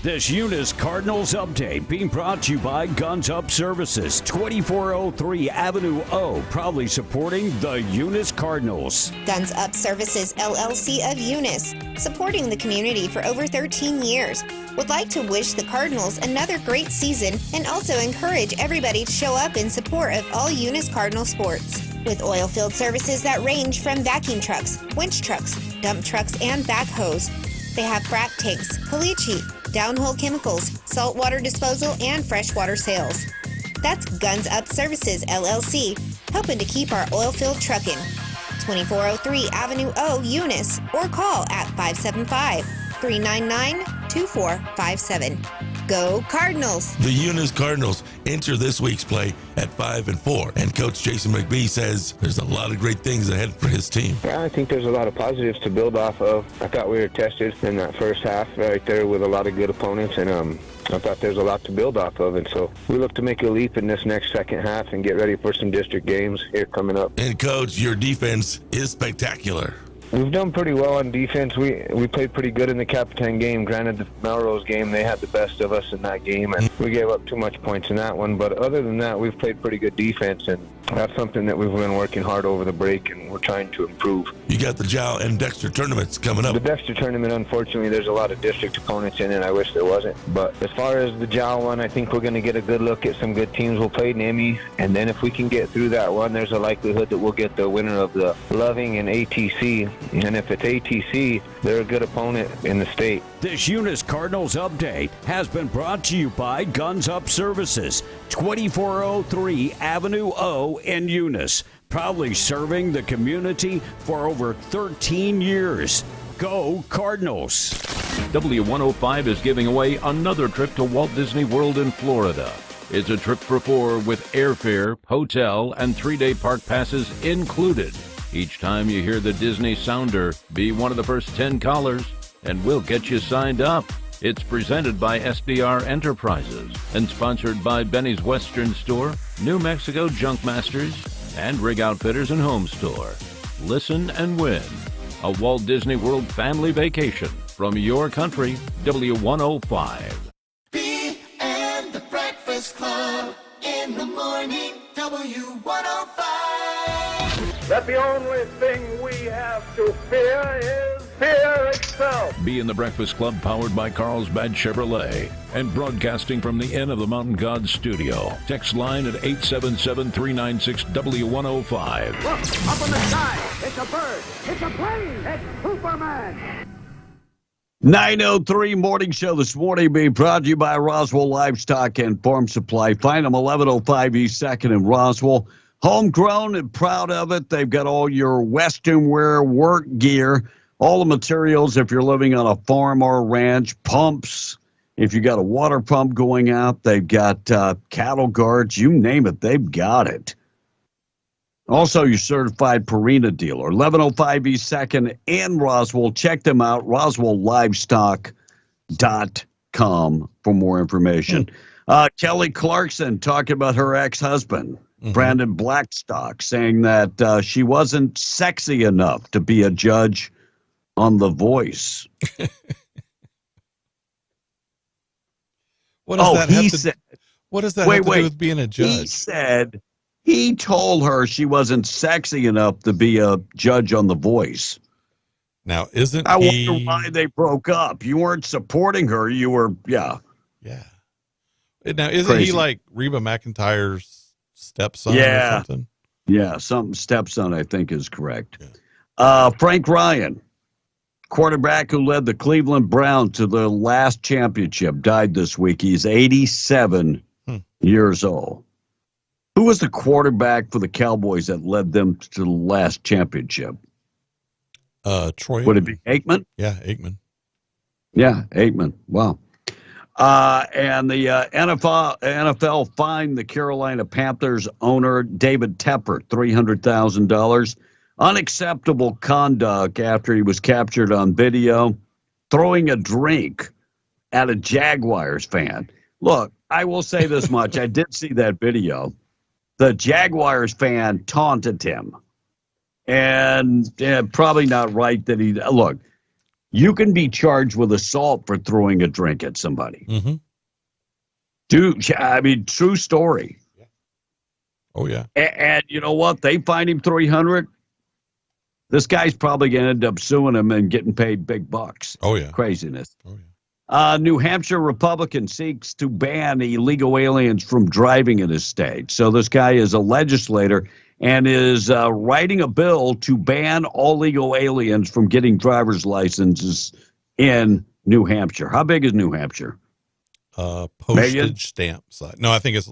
This Eunice Cardinals update being brought to you by Guns Up Services, 2403 Avenue O, proudly supporting the Eunice Cardinals. Guns Up Services LLC of Eunice, supporting the community for over 13 years. Would like to wish the Cardinals another great season and also encourage everybody to show up in support of all Eunice Cardinal sports. With oil field services that range from vacuum trucks, winch trucks, dump trucks, and backhoes. They have frac tanks, caliche, downhole chemicals, saltwater disposal, and freshwater sales. That's Guns Up Services LLC, helping to keep our oil field trucking. 2403 Avenue O, Eunice, or call at 575-399-2457. Go Cardinals! The Eunice Cardinals enter this week's play at 5-4, and Coach Jason McBee says there's a lot of great things ahead for his team. I think there's a lot of positives to build off of. I thought we were tested in that first half right there with a lot of good opponents, and I thought there's a lot to build off of, and so we look to make a leap in this next second half and get ready for some district games here coming up. And Coach, your defense is spectacular. We've done pretty well on defense. We played pretty good in the Capitan game. Granted, the Melrose game, they had the best of us in that game, and we gave up too much points in that one. But other than that, we've played pretty good defense, and that's something that we've been working hard over the break, and we're trying to improve. You got the Jow and Dexter tournaments coming up. The Dexter tournament, unfortunately, there's a lot of district opponents in it. I wish there wasn't. But as far as the Jow one, I think we're going to get a good look at some good teams. We'll play NIMI, and then if we can get through that one, there's a likelihood that we'll get the winner of the Loving and ATC. And if it's ATC, they're a good opponent in the state. This Eunice Cardinals update has been brought to you by Guns Up Services, 2403 Avenue O in Eunice, proudly serving the community for over 13 years. Go Cardinals! W105 is giving away another trip to Walt Disney World in Florida. It's a trip for four with airfare, hotel, and 3-day park passes included. Each time you hear the Disney sounder, be one of the first 10 callers, and we'll get you signed up. It's presented by SDR Enterprises and sponsored by Benny's Western Store, New Mexico Junk Masters, and Rig Outfitters and Home Store. Listen and win. A Walt Disney World family vacation from your country, W105. B and the Breakfast Club in the morning, W105. That the only thing we have to fear is fear itself. Be in the Breakfast Club, powered by Carlsbad Chevrolet, and broadcasting from the Inn of the Mountain Gods studio. Text line at 877-396-W105. Look, up in the sky, it's a bird, it's a plane, it's Superman. 903 Morning Show this morning being brought to you by Roswell Livestock and Farm Supply. Find them 1105 East 2nd in Roswell. Homegrown and proud of it. They've got all your Western wear, work gear, all the materials if you're living on a farm or a ranch, pumps. If you got a water pump going out, they've got cattle guards, you name it, they've got it. Also, your certified Purina dealer, 1105 East 2nd in Roswell. Check them out, roswelllivestock.com for more information. Kelly Clarkson talking about her ex-husband. Brandon Blackstock, saying that she wasn't sexy enough to be a judge on The Voice. What does that have to do with being a judge? He said he told her she wasn't sexy enough to be a judge on The Voice. Now, I wonder why they broke up. You weren't supporting her. You were, yeah. Now, isn't he like Reba McEntire's stepson or something? Yeah, something stepson, I think, is correct. Yeah. Frank Ryan, quarterback who led the Cleveland Browns to the last championship, died this week. He's 87 years old. Who was the quarterback for the Cowboys that led them to the last championship? Troy. Would it be Aikman? Yeah, Aikman. Yeah, Aikman. Wow. And the NFL fined the Carolina Panthers owner, David Tepper, $300,000. Unacceptable conduct after he was captured on video throwing a drink at a Jaguars fan. Look, I will say this much. I did see that video. The Jaguars fan taunted him. And probably not right that he... Look, you can be charged with assault for throwing a drink at somebody. Mm-hmm. Dude, I mean, true story. Oh, yeah. And you know what? They fined him $300. This guy's probably going to end up suing him and getting paid big bucks. Oh, yeah. Craziness. Oh, yeah. New Hampshire Republican seeks to ban illegal aliens from driving in his state. So this guy is a legislator and is writing a bill to ban all legal aliens from getting driver's licenses in New Hampshire. How big is New Hampshire? Postage stamp size. No, I think it's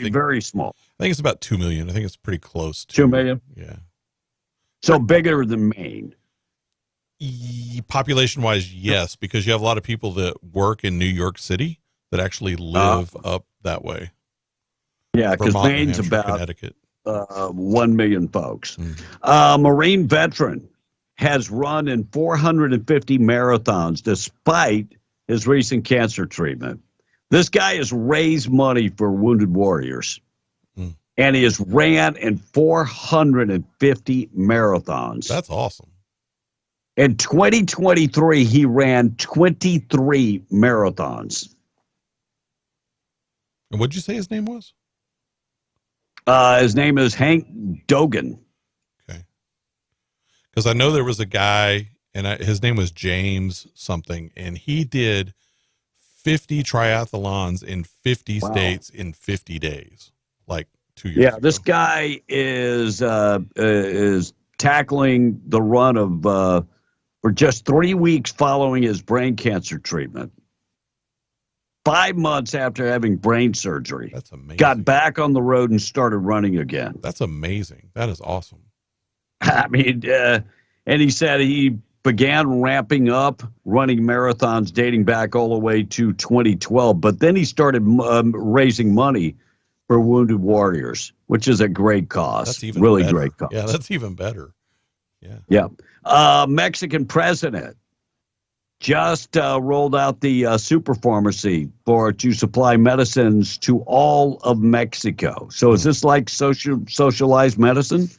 very small. I think it's about 2 million. I think it's pretty close to 2 million. Yeah. So bigger than Maine. Population wise, yes, because you have a lot of people that work in New York City that actually live up that way. Yeah, because Maine's about Connecticut. 1 million folks. Marine veteran has run in 450 marathons despite his recent cancer treatment. This guy has raised money for wounded warriors. And he has ran in 450 marathons. That's awesome. In 2023, he ran 23 marathons. And what'd you say his name was? His name is Hank Dogan. Okay. Because I know there was a guy, and his name was James something, and he did 50 triathlons in 50 states in 50 days, like 2 years ago. This guy is tackling the run of for just 3 weeks following his brain cancer treatment. 5 months after having brain surgery. That's amazing. Got back on the road and started running again. That's amazing. That is awesome. I mean, and he said he began ramping up running marathons dating back all the way to 2012, but then he started raising money for wounded warriors, which is a great cause. That's even really better. Great cause. Yeah, that's even better. Yeah. Mexican president just rolled out the super pharmacy to supply medicines to all of Mexico. So is this like socialized medicine?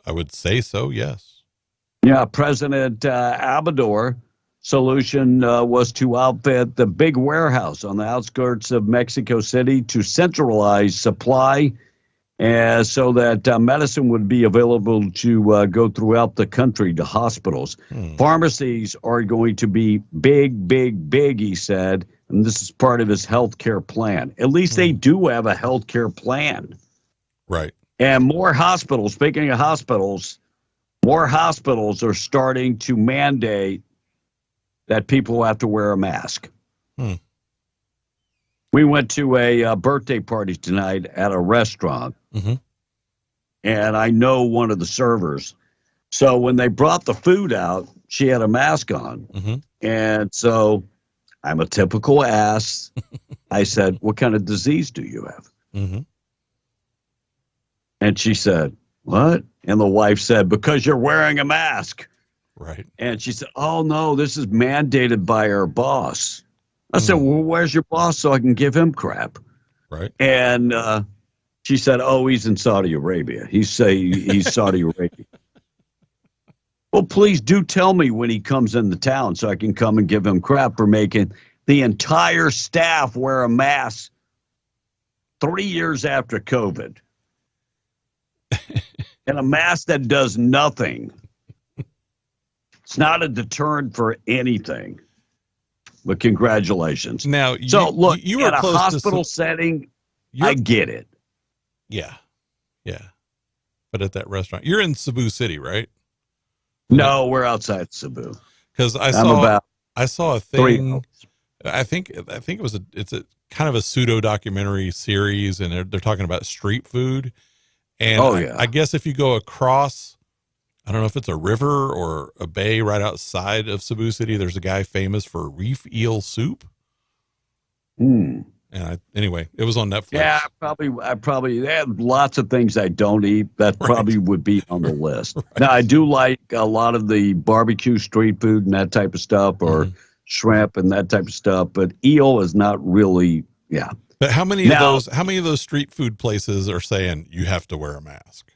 I would say so, yes. Yeah, President Abador solution was to outfit the big warehouse on the outskirts of Mexico City to centralize supply so that medicine would be available to go throughout the country to hospitals. Pharmacies are going to be big, he said, and this is part of his health care plan. At least they do have a health care plan. Right. And more hospitals, speaking of hospitals, more hospitals are starting to mandate that people have to wear a mask. We went to a birthday party tonight at a restaurant, and I know one of the servers. So when they brought the food out, she had a mask on. And so I'm a typical ass. I said, "What kind of disease do you have?" And she said, "What?" And the wife said, "Because you're wearing a mask." Right. And she said, "Oh, no, this is mandated by our boss." I said, "Well, where's your boss so I can give him crap?" Right. And she said, "Oh, he's in Saudi Arabia. He's Saudi Arabia." Well, please do tell me when he comes into town so I can come and give him crap for making the entire staff wear a mask 3 years after COVID. And a mask that does nothing. It's not a deterrent for anything. But congratulations. Now, look, you were at a close hospital to setting, I get it. Yeah. But at that restaurant, you're in Cebu City, right? No, we're outside Cebu. Because I saw a thing. I think it was it's a kind of a pseudo documentary series, and they're talking about street food. And I guess if you go across, I don't know if it's a river or a bay right outside of Cebu City, there's a guy famous for reef eel soup. And anyway, it was on Netflix. Yeah, I probably they have lots of things I don't eat that probably would be on the list. Now, I do like a lot of the barbecue street food and that type of stuff, or shrimp and that type of stuff, but eel is not really, yeah. But how many of those street food places are saying you have to wear a mask?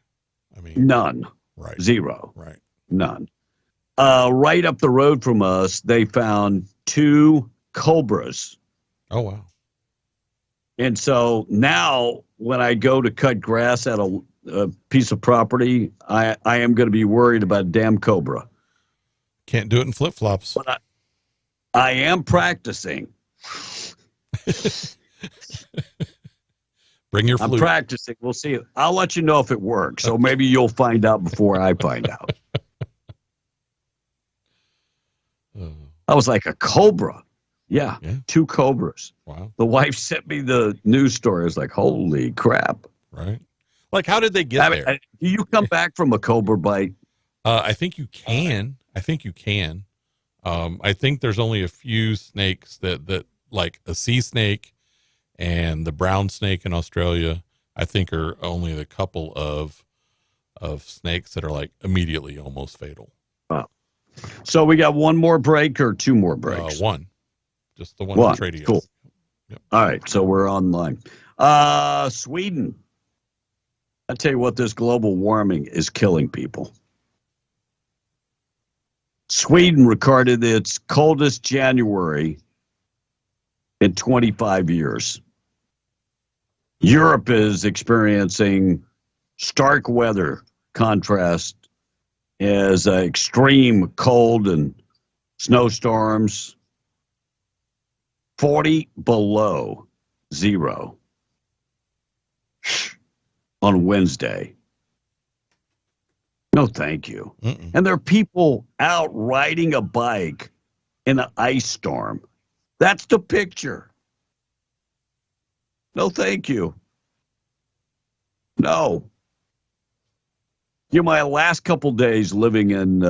I mean, none. Right. Zero. Right. None. Right up the road from us, they found 2 cobras. Oh, wow. And so now when I go to cut grass at a piece of property, I am going to be worried about a damn cobra. Can't do it in flip-flops. But I am practicing. Bring your flute. I'm practicing. We'll see. I'll let you know if it works. So maybe you'll find out before I find out. I was like, a cobra. Yeah, 2 cobras. Wow. The wife sent me the news story. I was like, holy crap. Right. Like, how did they get there? Do you come back from a cobra bite? I think you can. I think there's only a few snakes that like a sea snake and the brown snake in Australia, I think are only the couple of snakes that are like immediately almost fatal. Wow. So we got one more break or 2 more breaks? One. Just the one trading. Cool. Yep. All right, so we're online. Sweden. I tell you what, this global warming is killing people. Sweden recorded its coldest January in 25 years. Europe is experiencing stark weather contrast as extreme cold and snowstorms. 40 below zero on Wednesday. No, thank you. And there are people out riding a bike in an ice storm. That's the picture. No, thank you. No. You know, my last couple days living in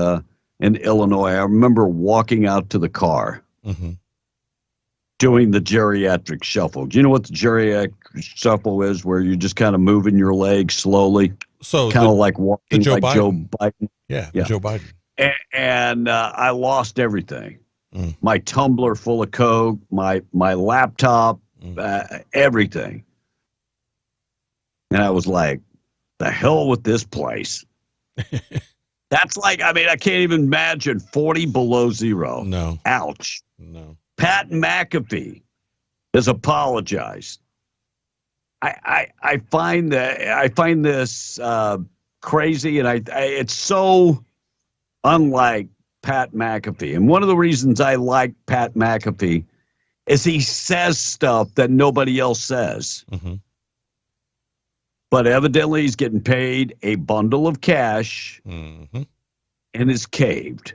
Illinois, I remember walking out to the car. Doing the geriatric shuffle. Do you know what the geriatric shuffle is, where you're just kind of moving your legs slowly? So kind of like walking Joe like Biden. Joe Biden. Yeah. Joe Biden. And I lost everything. My tumbler full of Coke, my laptop, everything. And I was like, the hell with this place. That's like, I mean, I can't even imagine 40 below zero. No. Ouch. No. Pat McAfee has apologized. I find this crazy, and it's so unlike Pat McAfee. And one of the reasons I like Pat McAfee is he says stuff that nobody else says. But evidently he's getting paid a bundle of cash and is caved.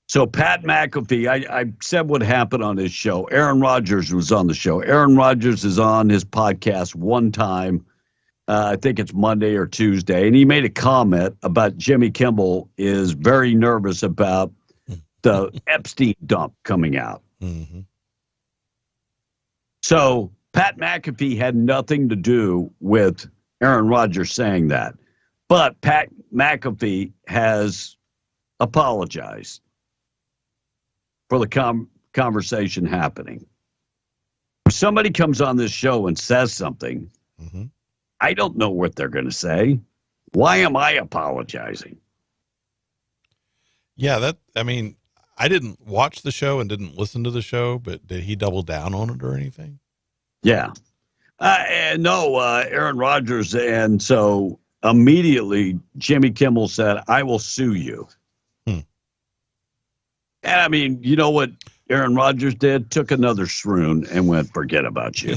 So Pat McAfee, I said what happened on his show. Aaron Rodgers was on the show. Aaron Rodgers is on his podcast one time. I think it's Monday or Tuesday. And he made a comment about Jimmy Kimmel is very nervous about the Epstein dump coming out. So Pat McAfee had nothing to do with Aaron Rodgers saying that. But Pat McAfee has apologized for the conversation happening. If somebody comes on this show and says something, I don't know what they're going to say. Why am I apologizing? Yeah, I mean, I didn't watch the show and didn't listen to the show, but did he double down on it or anything? Yeah. No, Aaron Rodgers. And so immediately Jimmy Kimmel said, I will sue you. And I mean, you know what Aaron Rodgers did? Took another shroon and went, forget about you.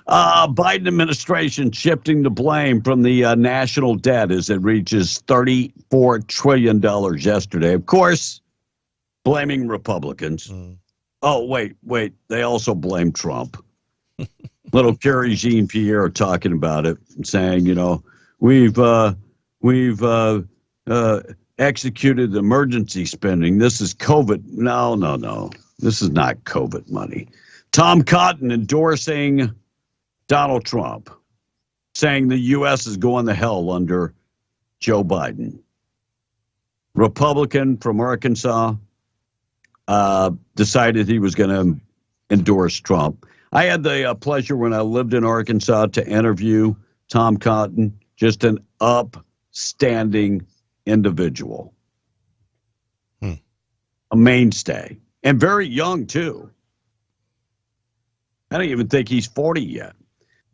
Biden administration shifting the blame from the national debt as it reaches $34 trillion yesterday. Of course, blaming Republicans. Oh, wait. They also blame Trump. Little Kerry Jean-Pierre talking about it and saying, you know, we've executed emergency spending. This is COVID. No. This is not COVID money. Tom Cotton endorsing Donald Trump, saying the U.S. is going to hell under Joe Biden. Republican from Arkansas decided he was going to endorse Trump. I had the pleasure when I lived in Arkansas to interview Tom Cotton, just an upstanding individual. A mainstay. And very young, too. I don't even think he's 40 yet.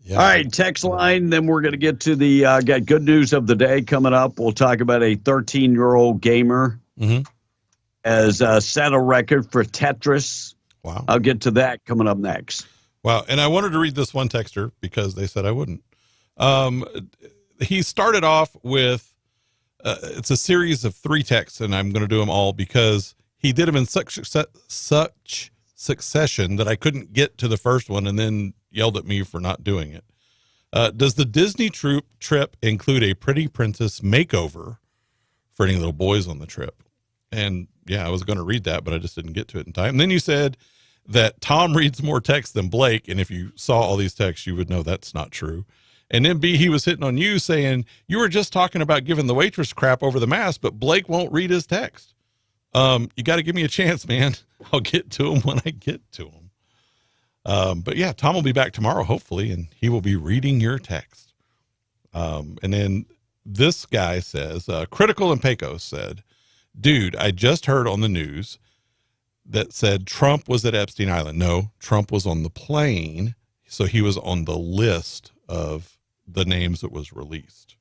Yeah. All right, text line. Then we're going to get to the got good news of the day coming up. We'll talk about a 13-year-old gamer has set a record for Tetris. Wow. I'll get to that coming up next. Wow. And I wanted to read this one texter because they said I wouldn't. He started off with, it's a series of 3 texts, and I'm going to do them all because he did them in such succession that I couldn't get to the first one and then yelled at me for not doing it. Does the Disney trip include a pretty princess makeover for any little boys on the trip? And yeah, I was going to read that, but I just didn't get to it in time. And then you said that Tom reads more text than Blake. And if you saw all these texts, you would know that's not true. And then B, he was hitting on you saying you were just talking about giving the waitress crap over the mask, but Blake won't read his text. You got to give me a chance, man. I'll get to him when I get to him. But yeah, Tom will be back tomorrow, hopefully, and he will be reading your text. And then this guy says, Critical and Pecos said, dude, I just heard on the news that said Trump was at Epstein Island. No, Trump was on the plane. So he was on the list of the names that was released.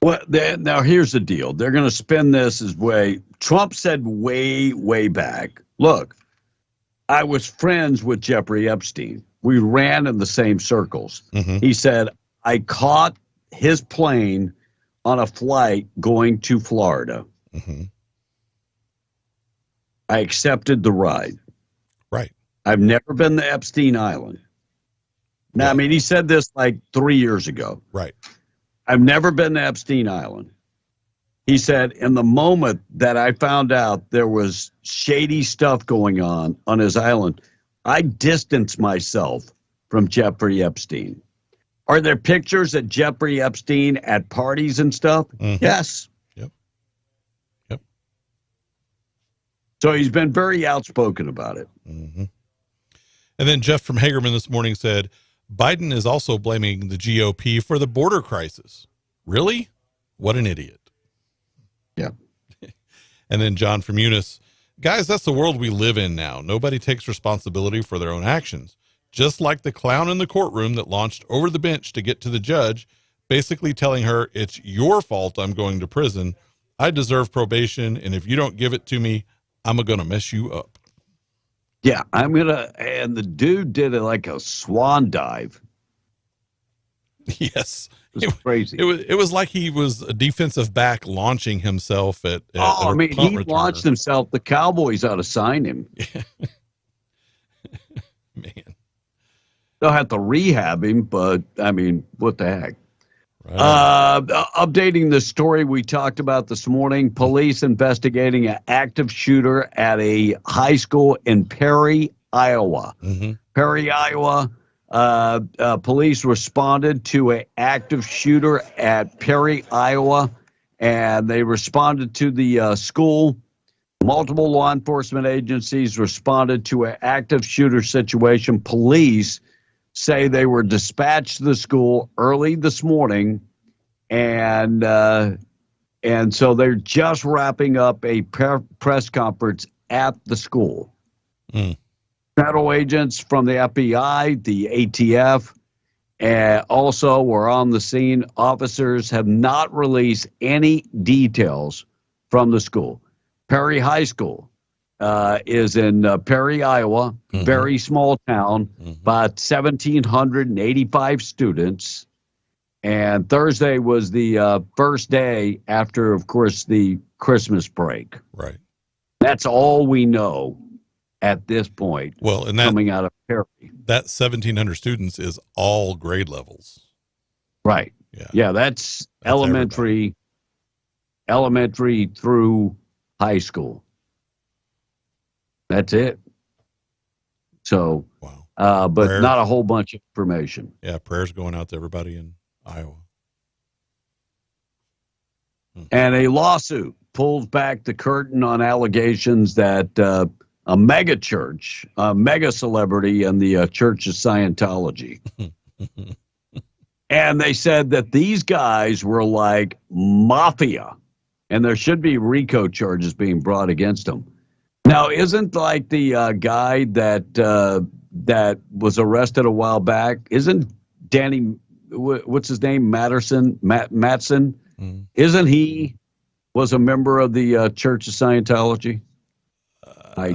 Well, now here's the deal. They're going to spin this as way. Trump said way back, look, I was friends with Jeffrey Epstein. We ran in the same circles. He said, I caught his plane on a flight going to Florida. I accepted the ride. Right. I've never been to Epstein Island. Now, I mean, he said this like 3 years ago. Right. I've never been to Epstein Island. He said, in the moment that I found out there was shady stuff going on his island, I distanced myself from Jeffrey Epstein. Are there pictures of Jeffrey Epstein at parties and stuff? Yes. Yep. So he's been very outspoken about it. And then Jeff from Hagerman this morning said, Biden is also blaming the GOP for the border crisis. Really? What an idiot. Yeah. And then John from Eunice, guys, that's the world we live in now. Nobody takes responsibility for their own actions. Just like the clown in the courtroom that launched over the bench to get to the judge, basically telling her, it's your fault I'm going to prison. I deserve probation, and if you don't give it to me, I'm going to mess you up. Yeah, and the dude did it like a swan dive. Yes. It was crazy. It was like he was a defensive back launching himself at he launched himself. The Cowboys ought to sign him. Man. They'll have to rehab him, but, I mean, what the heck? Right. Updating the story we talked about this morning, police investigating an active shooter at a high school in Perry, Iowa. Perry, Iowa. Police responded to an active shooter at Perry, Iowa, and they responded to the school. Multiple law enforcement agencies responded to an active shooter situation. Police say they were dispatched to the school early this morning, and so they're just wrapping up a press conference at the school. Federal agents from the FBI, the ATF, also were on the scene. Officers have not released any details from the school. Perry High School is in Perry, Iowa, very small town, about 1,785 students. And Thursday was the first day after, of course, the Christmas break. Right. That's all we know at this point. Well, and coming out of Perry, that 1,700 students is all grade levels. Right. Yeah. That's elementary through high school. That's it. So, wow. but Prayer. not a whole bunch of information. Yeah, prayers going out to everybody in Iowa. And a lawsuit pulls back the curtain on allegations that a mega church, a mega celebrity in the Church of Scientology. And they said that these guys were like mafia, and there should be RICO charges being brought against them. Now, isn't like the guy that was arrested a while back, isn't Danny, what's his name, Matson? Isn't he was a member of the Church of Scientology? I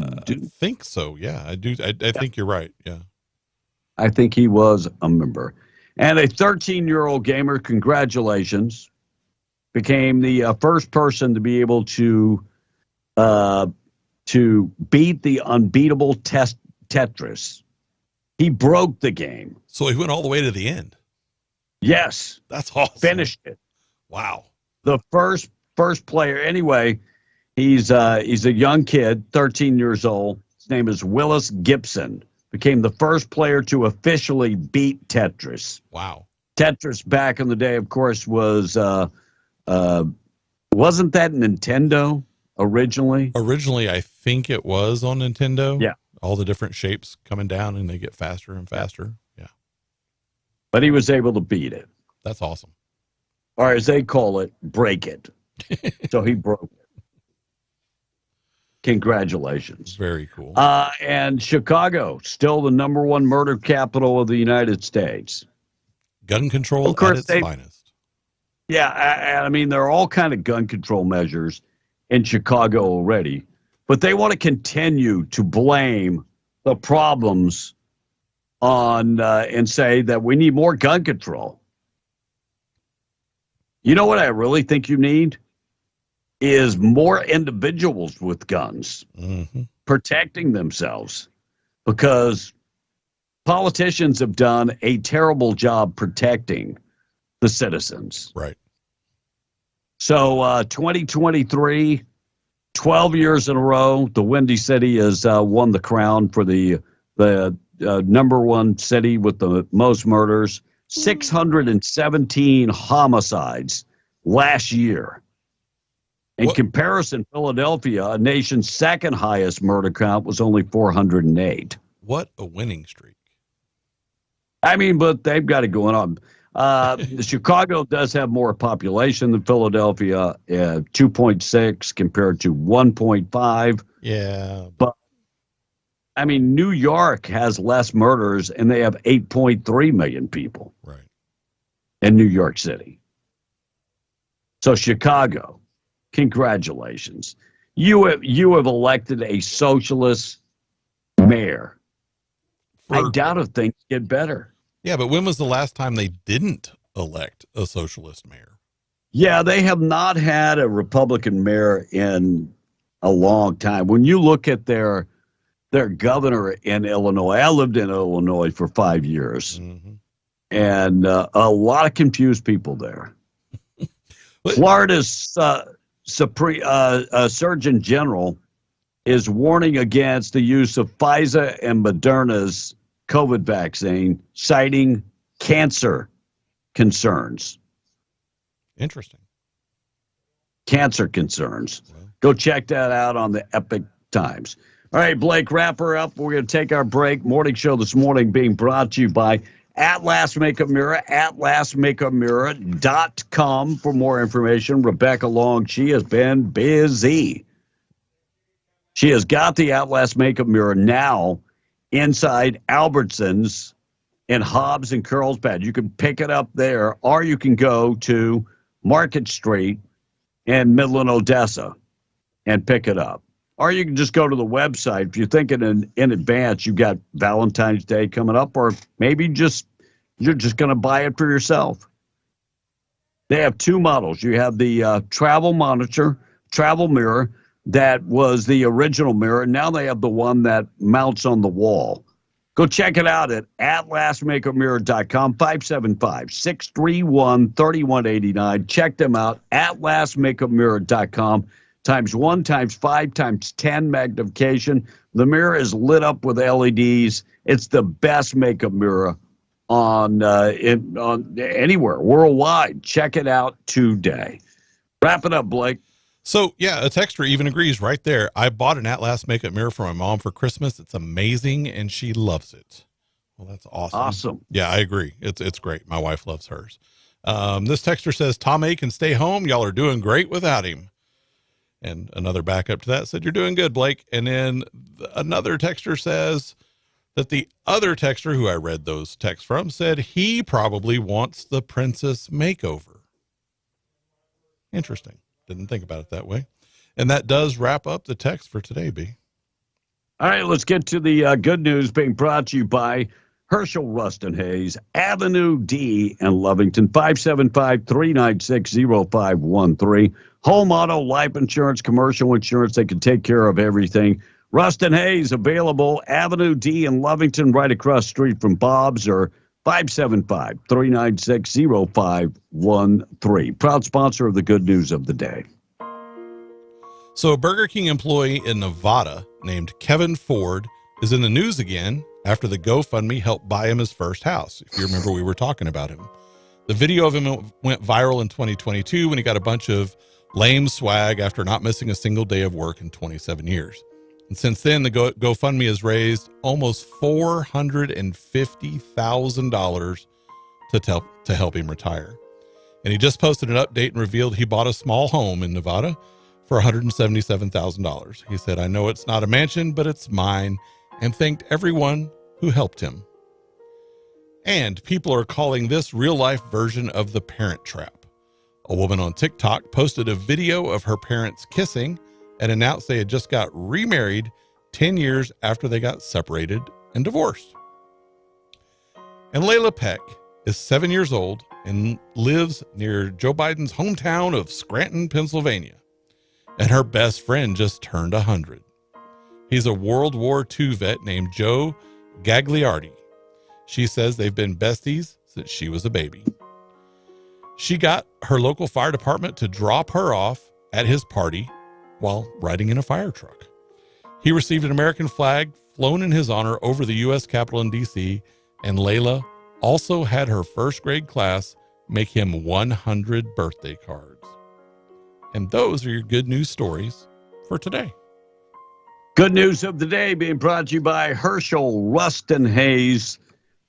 think so. Yeah, I do. I think you're right. Yeah. I think he was a member. And a 13-year-old gamer, congratulations, became the first person to be able to beat the unbeatable Tetris. He broke the game. So he went all the way to the end. Yes. That's awesome. Finished it. Wow. The first player. Anyway, he's a young kid, 13 years old. His name is Willis Gibson. Became the first player to officially beat Tetris. Wow. Tetris back in the day, of course, was wasn't that Nintendo originally? Originally, I think it was on Nintendo. Yeah. All the different shapes coming down and they get faster and faster. Yeah. But he was able to beat it. That's awesome. Or as they call it, break it. So he broke it. Congratulations. Very cool. And Chicago, still the number one murder capital of the United States. Gun control at its finest. Yeah, I mean, there are all kind of gun control measures in Chicago already, but they want to continue to blame the problems on and say that we need more gun control. You know what I really think you need? Is more individuals with guns protecting themselves, because politicians have done a terrible job protecting the citizens. Right. So 2023, 12 years in a row, the Windy City has won the crown for the number one city with the most murders, 617 homicides last year. In comparison, Philadelphia, a nation's second highest murder count, was only 408. What a winning streak. I mean, but they've got it going on. Chicago does have more population than Philadelphia, 2.6 compared to 1.5. Yeah. But, I mean, New York has less murders, and they have 8.3 million people. Right. In New York City. So Chicago, congratulations. You have elected a socialist mayor. I doubt if things get better. Yeah, but when was the last time they didn't elect a socialist mayor? Yeah, they have not had a Republican mayor in a long time. When you look at their governor in Illinois, I lived in Illinois for 5 years, and a lot of confused people there. Florida's Surgeon General is warning against the use of Pfizer and Moderna's COVID vaccine, citing cancer concerns. Interesting. Cancer concerns. Go check that out on the Epic Times. All right, Blake, wrap her up. We're going to take our break. Morning show this morning being brought to you by Atlas Makeup Mirror, atlasmakeupmirror.com for more information. Rebecca Long, she has been busy. She has got the Atlas Makeup Mirror now inside Albertsons in Hobbs and Carlsbad. You can pick it up there, or you can go to Market Street in Midland, Odessa and pick it up. Or you can just go to the website. If you're thinking in advance, you've got Valentine's Day coming up, or maybe you're just going to buy it for yourself. They have two models. You have the travel mirror that was the original mirror. Now they have the one that mounts on the wall. Go check it out at atlasmakeupmirror.com, 575-631-3189. Check them out, atlasmakeupmirror.com. times 1, times 5, times 10 magnification. The mirror is lit up with LEDs. It's the best makeup mirror on anywhere worldwide. Check it out today. Wrap it up, Blake. So, yeah, a texter even agrees right there. I bought an Atlas makeup mirror for my mom for Christmas. It's amazing, and she loves it. Well, that's awesome. Awesome. Yeah, I agree. It's great. My wife loves hers. This texter says, Tom A can stay home. Y'all are doing great without him. And another backup to that said, you're doing good, Blake. And then another texter says that the other texter who I read those texts from said he probably wants the princess makeover. Interesting. Didn't think about it that way. And that does wrap up the text for today, B. All right, let's get to the good news being brought to you by Herschel Rustin Hayes, Avenue D in Lovington, 575-396-0513. Home, auto, life insurance, commercial insurance, they can take care of everything. Rustin Hayes available, Avenue D in Lovington, right across the street from Bob's, or 575-396-0513. Proud sponsor of the good news of the day. So a Burger King employee in Nevada named Kevin Ford is in the news again after the GoFundMe helped buy him his first house. If you remember, we were talking about him. The video of him went viral in 2022 when he got a bunch of lame swag after not missing a single day of work in 27 years. And since then, the GoFundMe has raised almost $450,000 to help him retire. And he just posted an update and revealed he bought a small home in Nevada for $177,000. He said, I know it's not a mansion, but it's mine, and thanked everyone who helped him. And people are calling this real-life version of the Parent Trap. A woman on TikTok posted a video of her parents kissing and announced they had just got remarried 10 years after they got separated and divorced. And Layla Peck is 7 years old and lives near Joe Biden's hometown of Scranton, Pennsylvania. And her best friend just turned 100. He's a World War II vet named Joe Gagliardi. She says they've been besties since she was a baby. She got her local fire department to drop her off at his party while riding in a fire truck. He received an American flag flown in his honor over the U.S. Capitol in D.C., and Layla also had her first grade class make him 100 birthday cards. And those are your good news stories for today. Good news of the day being brought to you by Herschel Rustin Hayes.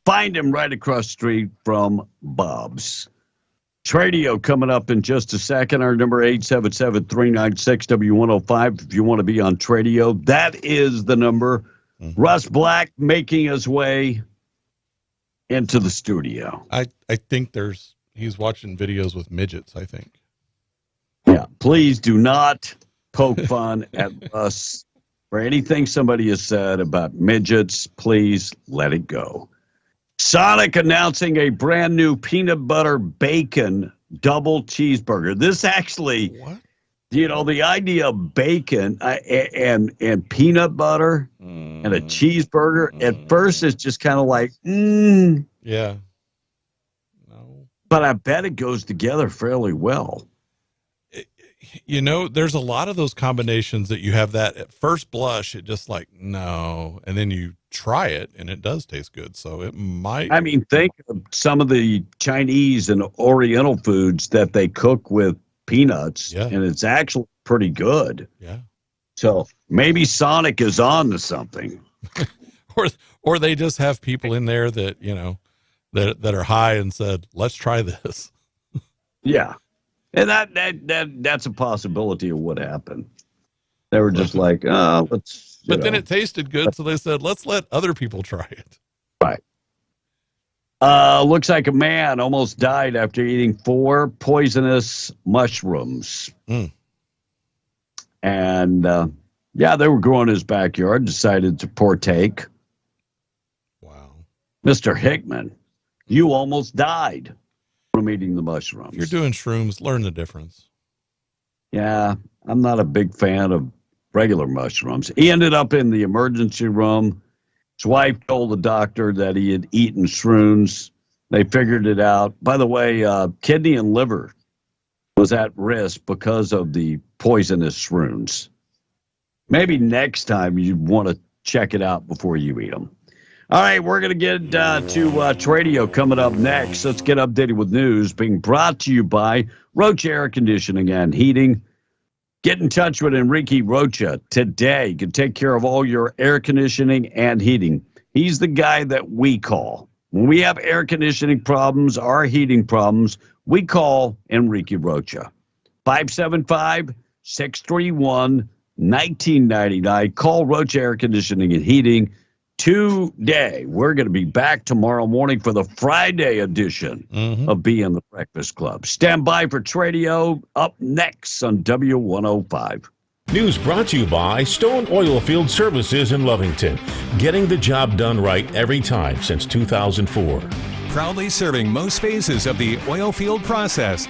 Find him right across the street from Bob's. Tradio coming up in just a second. Our number 877-396-W105 if you want to be on Tradio. That is the number. Russ Black making his way into the studio. I think he's watching videos with midgets, I think. Yeah, please do not poke fun at us or anything somebody has said about midgets. Please let it go. Sonic announcing a brand new peanut butter bacon double cheeseburger. This actually, the idea of bacon and peanut butter and a cheeseburger, at first it's just kind of like, Yeah. No. But I bet it goes together fairly well. There's a lot of those combinations that you have that at first blush, it just like, no. And then you try it and it does taste good. So it might. I mean, think of some of the Chinese and Oriental foods that they cook with peanuts, and it's actually pretty good. Yeah. So maybe Sonic is on to something. or they just have people in there that, that are high and said, let's try this. Yeah. And that's a possibility of what happened. They were just like, let's. But then it tasted good, so they said, let's let other people try it. Right. Looks like a man almost died after eating 4 poisonous mushrooms. And, they were growing in his backyard, decided to partake. Wow. Mr. Hickman, you almost died from eating the mushrooms. If you're doing shrooms, learn the difference. Yeah, I'm not a big fan of regular mushrooms. He ended up in the emergency room. His wife told the doctor that he had eaten shrooms. They figured it out. By the way, kidney and liver was at risk because of the poisonous runes. Maybe next time you want to check it out before you eat them. All right, we're going to get to Tradio coming up next. Let's get updated with news being brought to you by Rocha Air Conditioning and Heating. Get in touch with Enrique Rocha today. You can take care of all your air conditioning and heating. He's the guy that we call. When we have air conditioning problems or heating problems, we call Enrique Rocha. 575-631-1999. Call Rocha Air Conditioning and Heating today. We're going to be back tomorrow morning for the Friday edition of Being the Breakfast Club. Stand by for Tradio up next on W105. News brought to you by Stone Oilfield Services in Lovington. Getting the job done right every time since 2004. Proudly serving most phases of the oil field process.